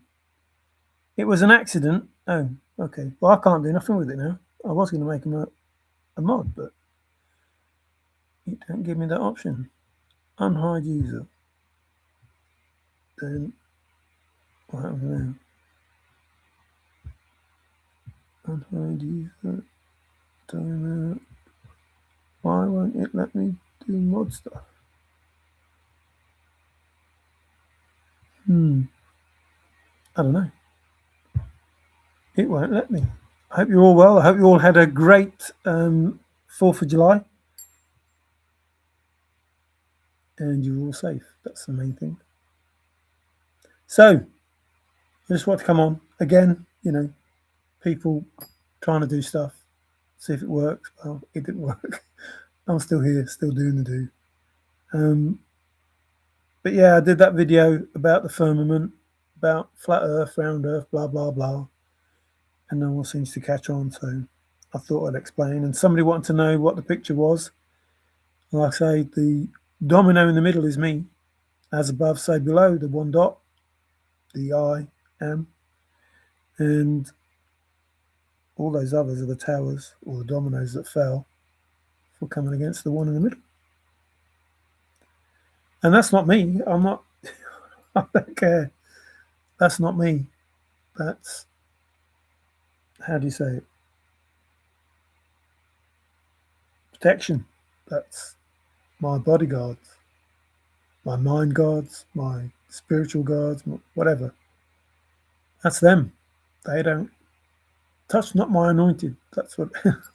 It was an accident. Oh, okay. Well, I can't do nothing with it now. I was going to make him a mod, but it don't give me that option. Unhide user. Then what happens now? Unhide user. Timeout. Why won't it let me do mod stuff? I don't know. It won't let me. I hope you're all well. I hope you all had a great 4th of July. And you're all safe. That's the main thing. So, I just want to come on. Again, people trying to do stuff, see if it works. Well, it didn't work. I'm still here, still doing the do. But yeah, I did that video about the firmament, about flat earth, round earth, blah, blah, blah. And no one seems to catch on, so I thought I'd explain. And somebody wanted to know what the picture was. Like I say, the domino in the middle is me. As above, so below, the one dot, the I am. And all those others are the towers or the dominoes that fell for coming against the one in the middle. And that's not me. I'm not, I don't care. That's not me. That's, how do you say it? Protection. That's my bodyguards. my mind guards, my spiritual guards, whatever. That's them. They don't touch not my anointed. That's what.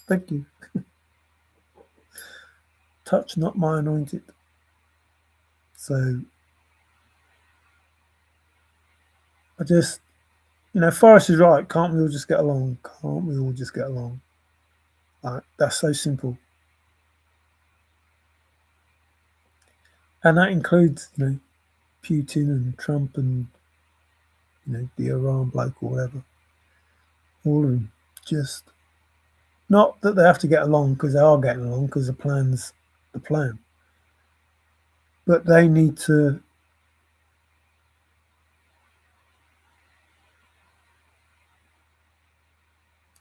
Thank you. Touch not my anointed. So I just, Forrest is right. Can't we all just get along? Can't we all just get along? Like, that's so simple. And that includes, Putin and Trump and, the Iran bloke or whatever. All of them. Just, not that they have to get along, because they are getting along, because the plan's the plan. But they need to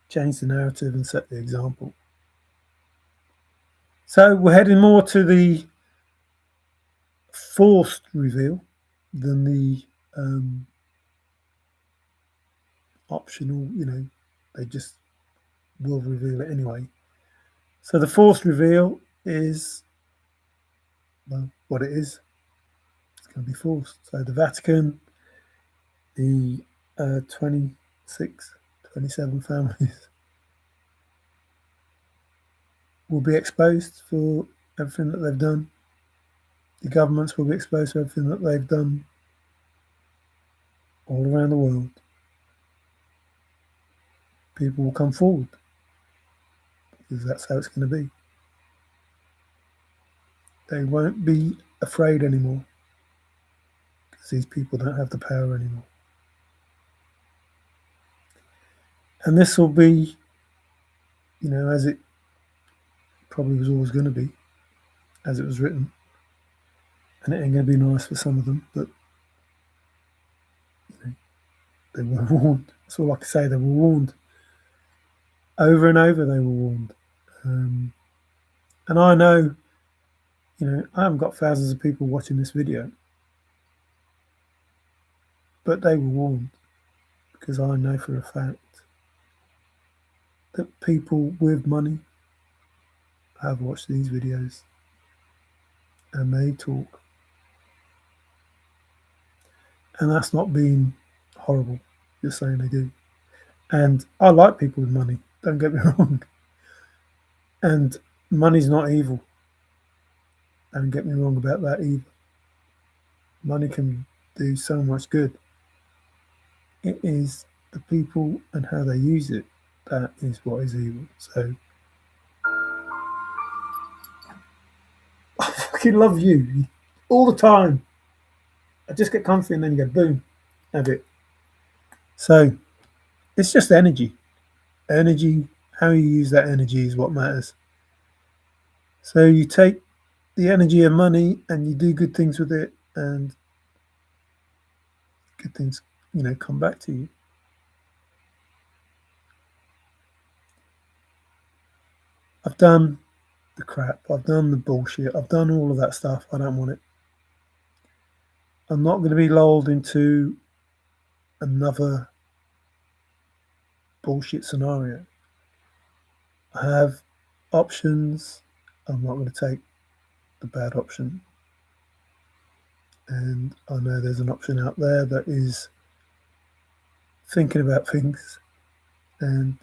change the narrative and set the example. So we're heading more to the forced reveal than the optional, they just will reveal it anyway. So the forced reveal is, well, what it is. It's going to be forced. So the Vatican, the 26, 27 families will be exposed for everything that they've done. The governments will be exposed for everything that they've done all around the world. People will come forward because that's how it's going to be. They won't be afraid anymore because these people don't have the power anymore. And this will be, as it probably was always going to be, as it was written. And it ain't going to be nice for some of them, but they were warned. That's all I can say. They were warned. Over and over they were warned. And I know, I haven't got thousands of people watching this video, but they were warned because I know for a fact that people with money have watched these videos and they talk. And that's not being horrible, just saying they do. And I like people with money, don't get me wrong. And money's not evil. Don't get me wrong about that either. Money can do so much good. It is the people and how they use it that is what is evil. So I fucking love you all the time. I just get comfy and then you go boom, have it. So it's just energy. Energy, how you use that energy is what matters. So you take the energy of money and you do good things with it, and good things, come back to you. I've done the crap, I've done the bullshit, I've done all of that stuff. I don't want it. I'm not going to be lulled into another bullshit scenario. I have options. I'm not going to take the bad option. And I know there's an option out there that is thinking about things, and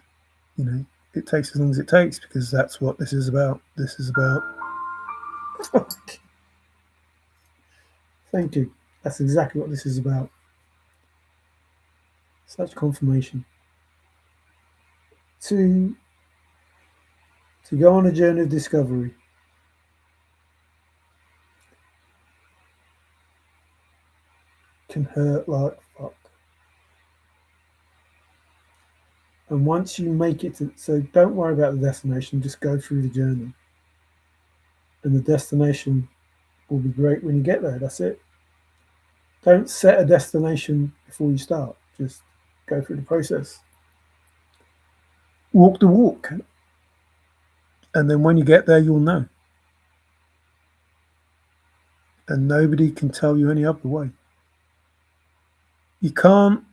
it takes as long as it takes, because that's what this is about. This is about thank you. That's exactly what this is about. Such confirmation. To go on a journey of discovery. Can hurt like fuck. And once you make it so don't worry about the destination, just go through the journey. And the destination will be great when you get there. That's it. Don't set a destination before you start. Just go through the process. Walk the walk. And then when you get there, you'll know. And nobody can tell you any other way. You can't.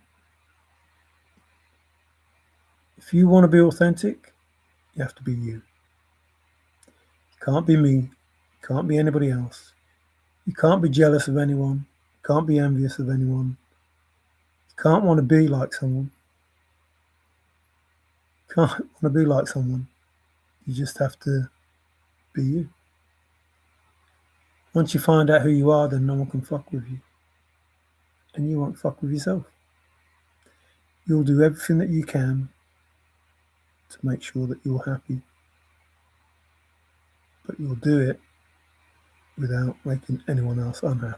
If you want to be authentic, you have to be you. You can't be me. You can't be anybody else. You can't be jealous of anyone. You can't be envious of anyone. You can't want to be like someone. You can't want to be like someone. You just have to be you. Once you find out who you are, then no one can fuck with you. And you won't fuck with yourself. You'll do everything that you can to make sure that you're happy. But you'll do it without making anyone else unhappy.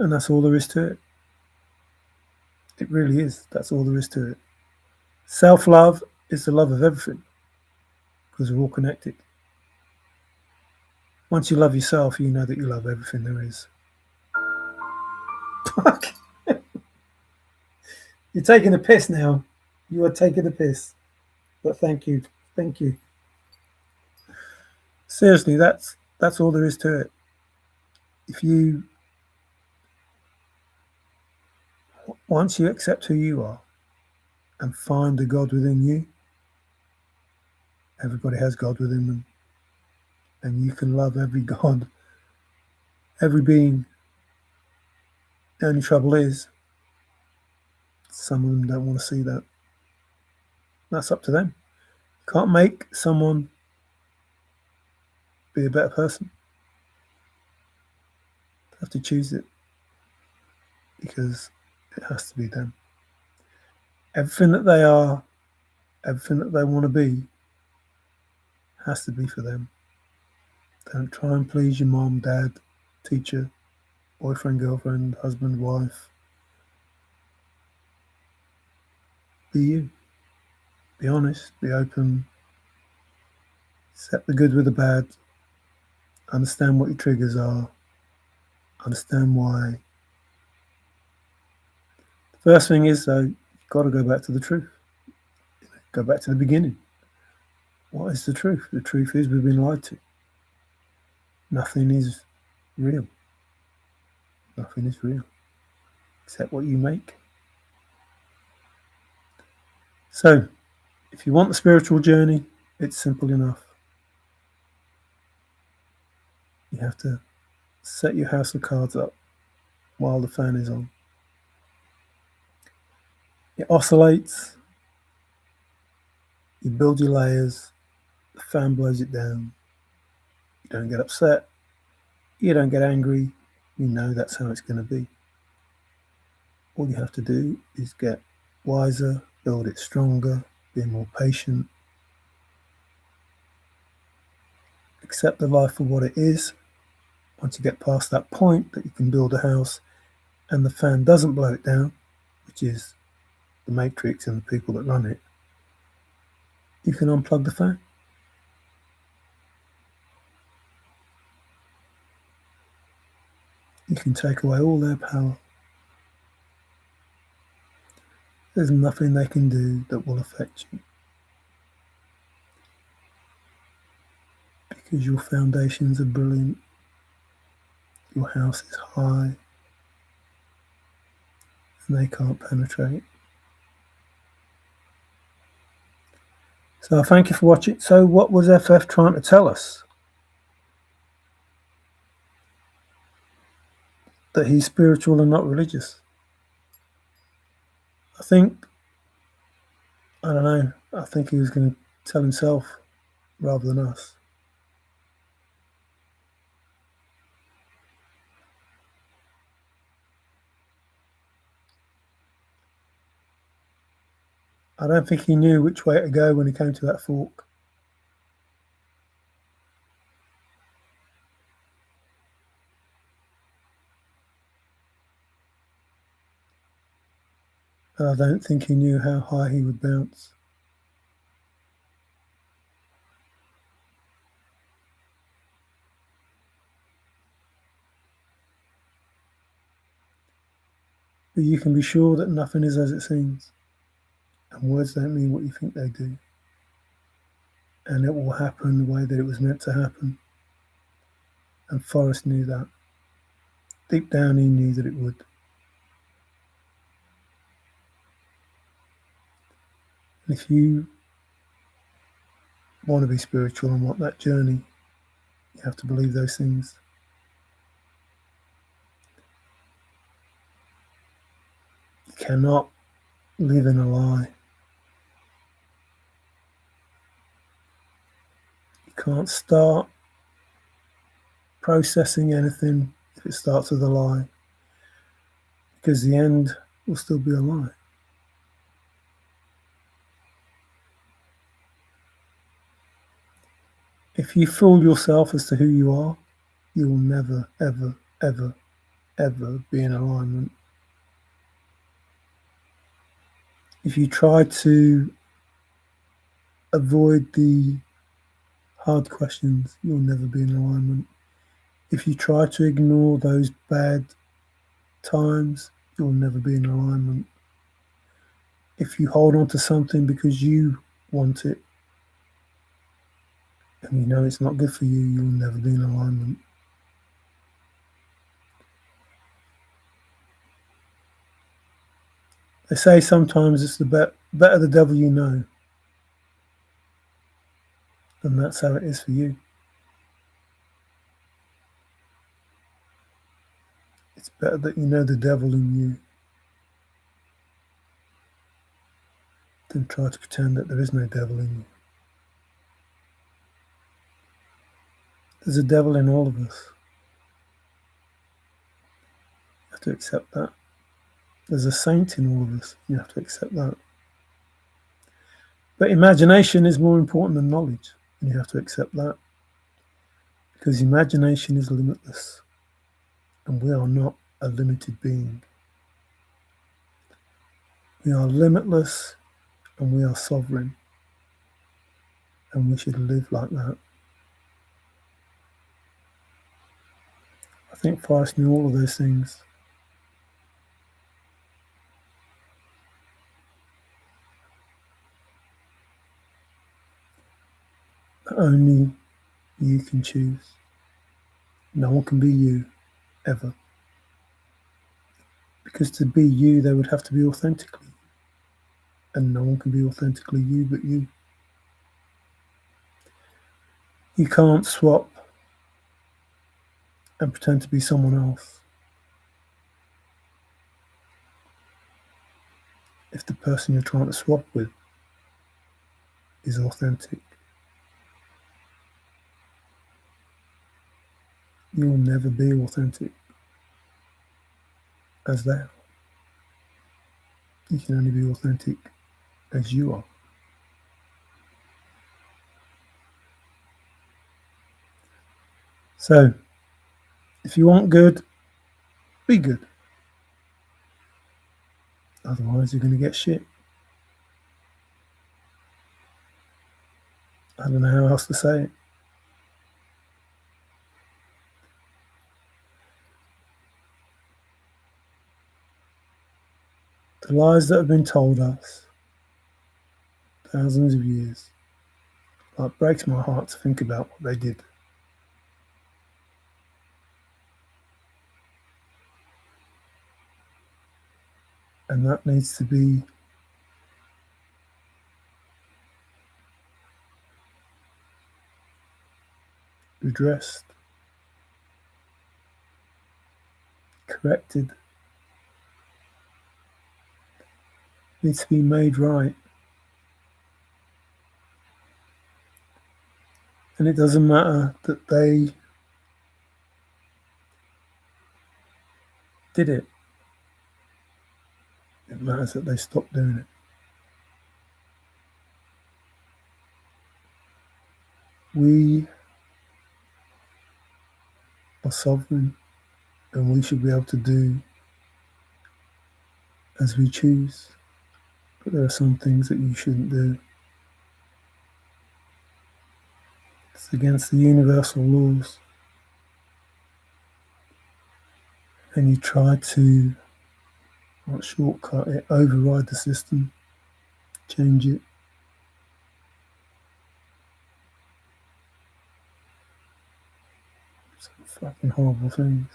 And that's all there is to it. It really is. That's all there is to it. Self-love is the love of everything, because we're all connected. Once you love yourself, you know that you love everything there is. You're taking a piss now. You are taking a piss. But thank you. Thank you. Seriously, that's all there is to it. If you, once you accept who you are and find the God within you, everybody has God within them. And you can love every God, every being. The only trouble is, some of them don't want to see that. That's up to them. You can't make someone be a better person. You have to choose it, because it has to be them. Everything that they are, everything that they want to be, has to be for them. Don't try and please your mom, dad, teacher, boyfriend, girlfriend, husband, wife. Be you. Be honest, be open. Accept the good with the bad. Understand what your triggers are. Understand why. The first thing is, though, you've got to go back to the truth. Go back to the beginning. What is the truth? The truth is we've been lied to. Nothing is real. Nothing is real, except what you make. So, if you want the spiritual journey, it's simple enough. You have to set your house of cards up while the fan is on. It oscillates. You build your layers. The fan blows it down. You don't get upset. You don't get angry. You know that's how it's going to be. All you have to do is get wiser, build it stronger, be more patient, accept the life for what it is. Once you get past that point that you can build a house and the fan doesn't blow it down, which is the matrix and the people that run it, you can unplug the fan. You can take away all their power. There's nothing they can do that will affect you, because your foundations are brilliant. Your house is high and they can't penetrate. So thank you for watching. So what was FF trying to tell us? That he's spiritual and not religious. I don't know, I think he was going to tell himself rather than us. I don't think he knew which way to go when he came to that fork. And I don't think he knew how high he would bounce. But you can be sure that nothing is as it seems. And words don't mean what you think they do. And it will happen the way that it was meant to happen. And Forrest knew that. Deep down he knew that it would. And if you want to be spiritual and want that journey, you have to believe those things. cannot live in a lie. You can't start processing anything if it starts with a lie, because the end will still be a lie. If you fool yourself as to who you are, you will never, ever, ever, ever be in alignment. If you try to avoid the hard questions, you'll never be in alignment. If you try to ignore those bad times, you'll never be in alignment. If you hold on to something because you want it and you know it's not good for you, you'll never be in alignment. They say sometimes it's the better the devil you know, and that's how it is for you. It's better that you know the devil in you than try to pretend that there is no devil in you. There's a devil in all of us. You have to accept that. There's a saint in all of us. You have to accept that. But imagination is more important than knowledge, and you have to accept that. Because imagination is limitless, and we are not a limited being. We are limitless, and we are sovereign, and we should live like that. I think Forrest knew all of those things. But only you can choose. No one can be you, ever. Because to be you, they would have to be authentically. And no one can be authentically you but you. You can't swap and pretend to be someone else if the person you're trying to swap with is authentic. You'll never be authentic as they are. You can only be authentic as you are. So, if you want good, be good. Otherwise, you're going to get shit. I don't know how else to say it. The lies that have been told us thousands of years, it breaks my heart to think about what they did. And that needs to be redressed, corrected, needs to be made right. And it doesn't matter that they did it. It matters that they stopped doing it. We are sovereign, and we should be able to do as we choose. But there are some things that you shouldn't do. It's against the universal laws. And you try to, not shortcut it, override the system, change it. Some fucking horrible things.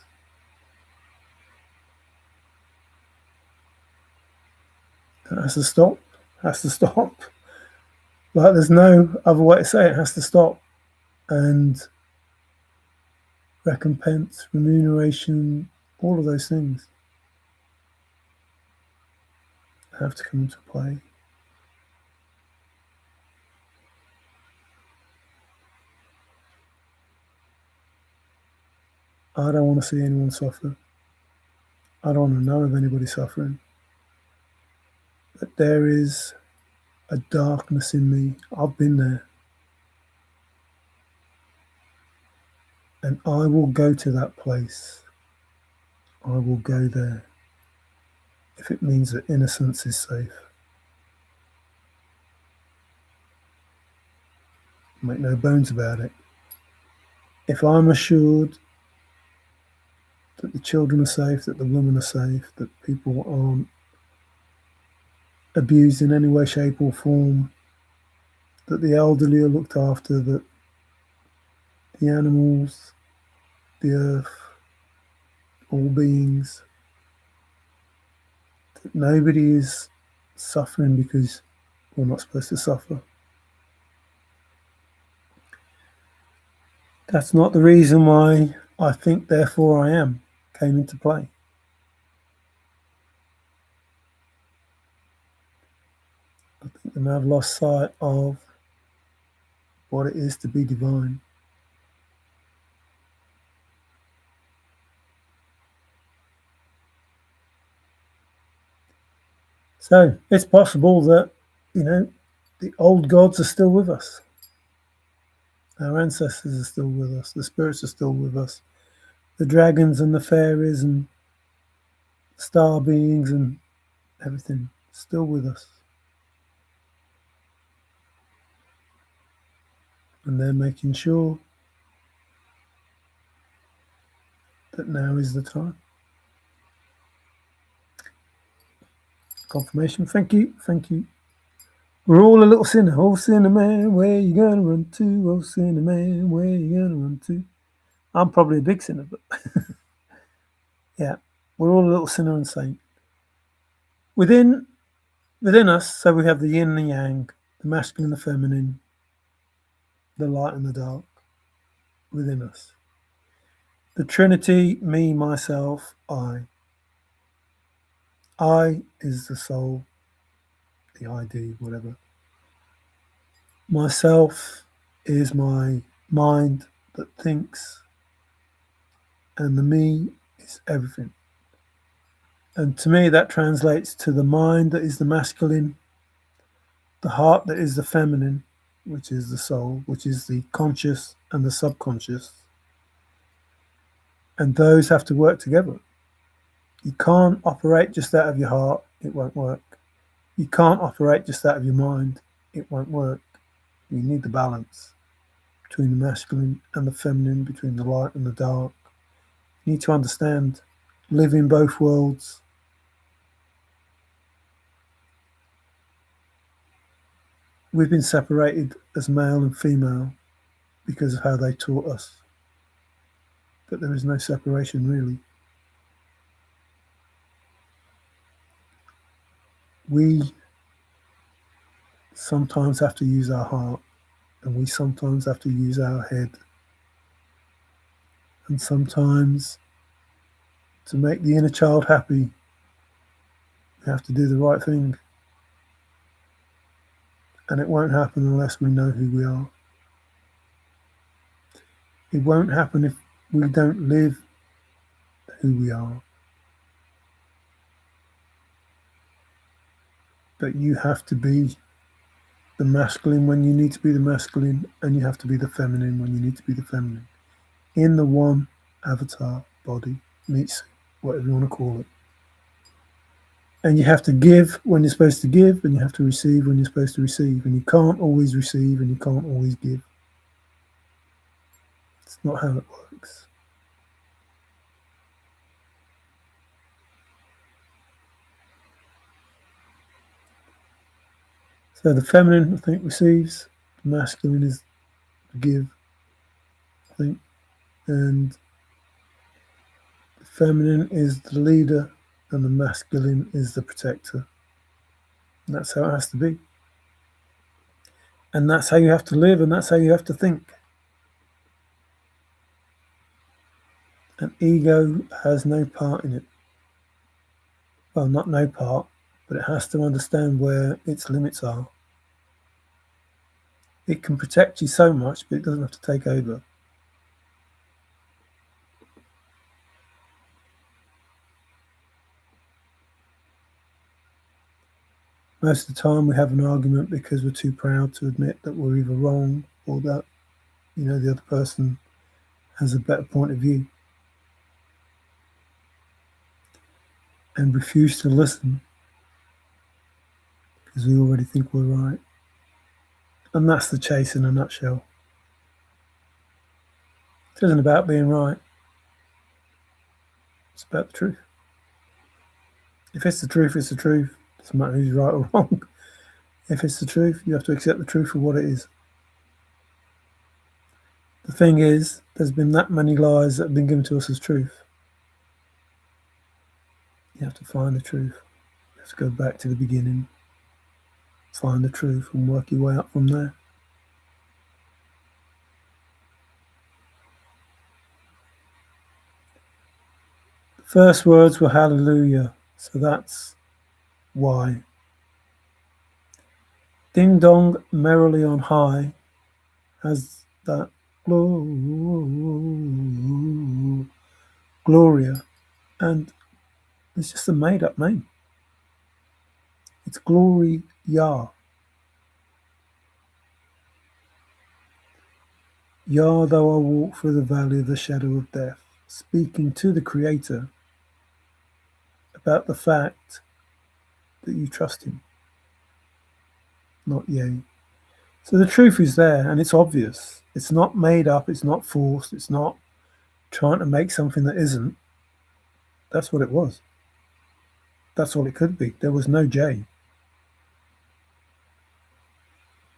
That has to stop. Has to stop. Like, there's no other way to say it. It has to stop. And recompense, remuneration, all of those things. have to come into play. I don't want to see anyone suffer. I don't want to know of anybody suffering. But there is a darkness in me. I've been there. And I will go to that place. I will go there if it means that innocence is safe. Make no bones about it. If I'm assured that the children are safe, that the women are safe, that people aren't abused in any way, shape, or form, that the elderly are looked after, that the animals, the earth, all beings, that nobody is suffering because we're not supposed to suffer. That's not the reason why I think, therefore I am came into play. I think they may have lost sight of what it is to be divine. So it's possible that, the old gods are still with us. Our ancestors are still with us. The spirits are still with us. The dragons and the fairies and star beings and everything still with us. And they're making sure that now is the time. Confirmation. Thank you. Thank you. We're all a little sinner. Oh, sinner man, where you gonna run to? Oh, sinner man, where you gonna run to? I'm probably a big sinner, but yeah, we're all a little sinner and saint. Within us, so we have the yin and the yang, the masculine and the feminine, the light and the dark within us. The Trinity, me, myself, I. I is the soul, the ID, whatever. Myself is my mind that thinks, and the me is everything. And to me, that translates to the mind that is the masculine, the heart that is the feminine, which is the soul, which is the conscious and the subconscious. And those have to work together. You can't operate just out of your heart, it won't work. You can't operate just out of your mind, it won't work. You need the balance between the masculine and the feminine, between the light and the dark. You need to understand, live in both worlds. We've been separated as male and female because of how they taught us. But there is no separation, really. We sometimes have to use our heart, and we sometimes have to use our head. And sometimes, to make the inner child happy, we have to do the right thing. And it won't happen unless we know who we are. It won't happen if we don't live who we are. But you have to be the masculine when you need to be the masculine, and you have to be the feminine when you need to be the feminine. In the one avatar body, meat suit, whatever you want to call it. And you have to give when you're supposed to give, and you have to receive when you're supposed to receive. And you can't always receive, and you can't always give. It's not how it works. So the feminine, I think, receives. The masculine is give, I think. And the feminine is the leader, and the masculine is the protector. And that's how it has to be. And that's how you have to live, and that's how you have to think. And ego has no part in it. Well, not no part. but it has to understand where its limits are. It can protect you so much, but it doesn't have to take over. Most of the time we have an argument because we're too proud to admit that we're either wrong or that, the other person has a better point of view, and refuse to listen because we already think we're right. And that's the chase in a nutshell. It isn't about being right. It's about the truth. If it's the truth, it's the truth. It doesn't matter who's right or wrong. If it's the truth, you have to accept the truth for what it is. The thing is, there's been that many lies that have been given to us as truth. You have to find the truth. You have to go back to the beginning, find the truth, and work your way up from there. The first words were hallelujah, so that's why. Ding dong merrily on high has that Gloria, and it's just a made-up name. It's Glory Yah. Yah, though I walk through the valley of the shadow of death, speaking to the Creator about the fact that you trust Him, not yea. So the truth is there, and it's obvious. It's not made up, it's not forced, it's not trying to make something that isn't. That's what it was. That's all it could be. There was no J.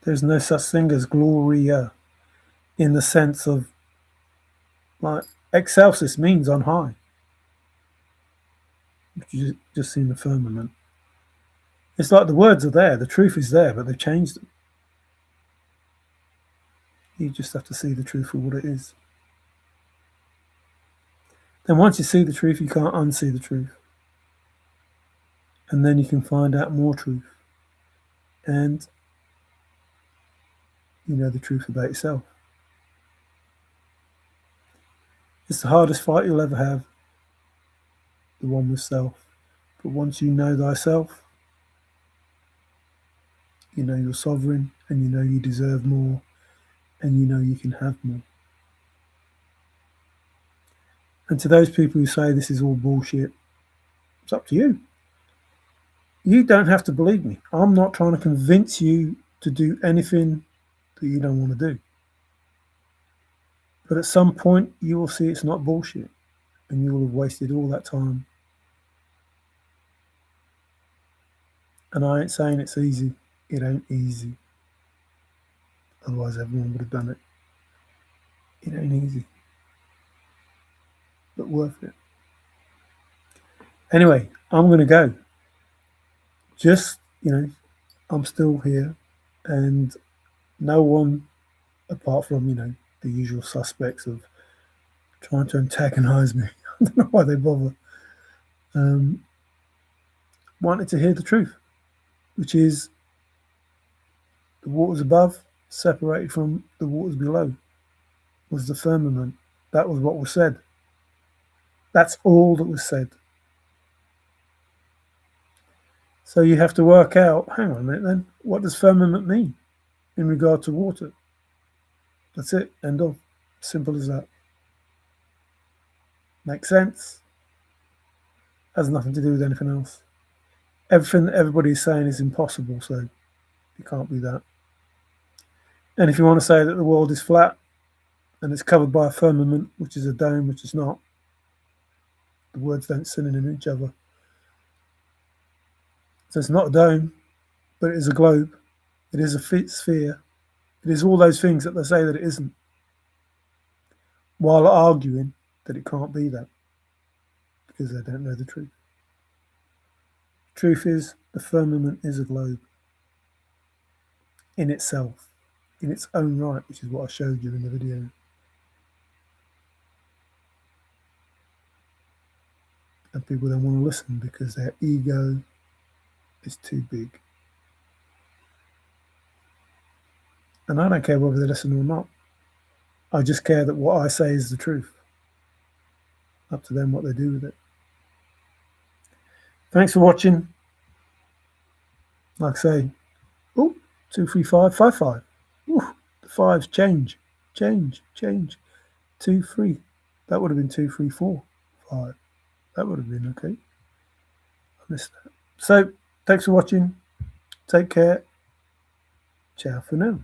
There's no such thing as Gloria in the sense of, like, excelsis means on high. You just seen the firmament. It's like the words are there, the truth is there, but they've changed them. You just have to see the truth for what it is. Then once you see the truth, you can't unsee the truth. And then you can find out more truth. And you know the truth about yourself. It's the hardest fight you'll ever have, the one with self. But once you know thyself, you know you're sovereign, and you know you deserve more, and you know you can have more. And to those people who say this is all bullshit, it's up to you. You don't have to believe me. I'm not trying to convince you to do anything that you don't want to do. But at some point, you will see it's not bullshit, and you will have wasted all that time. And I ain't saying it's easy. It ain't easy. Otherwise, everyone would have done it. It ain't easy, but worth it. Anyway, I'm going to go. Just, I'm still here, and no one, apart from, the usual suspects of trying to antagonize me, I don't know why they bother, wanted to hear the truth, which is the waters above separated from the waters below was the firmament. That was what was said. That's all that was said. So you have to work out, hang on a minute then, what does firmament mean in regard to water? That's it, end of. Simple as that. Makes sense? Has nothing to do with anything else. Everything that everybody's saying is impossible, so it can't be that. And if you want to say that the world is flat and it's covered by a firmament, which is a dome, which is not, the words don't synonym each other. So it's not a dome, but it is a globe. It is a sphere. It is all those things that they say that it isn't, while arguing that it can't be that, because they don't know the truth. The truth is, the firmament is a globe in itself, in its own right, which is what I showed you in the video. And people don't want to listen because their ego is too big. And I don't care whether they listen or not. I just care that what I say is the truth. Up to them what they do with it. Thanks for watching. Like I say, oh, 23555. Ooh, the fives change. 2 3. That would have been 2 3 4 5. That would have been okay. I missed that. So thanks for watching. Take care. Ciao for now.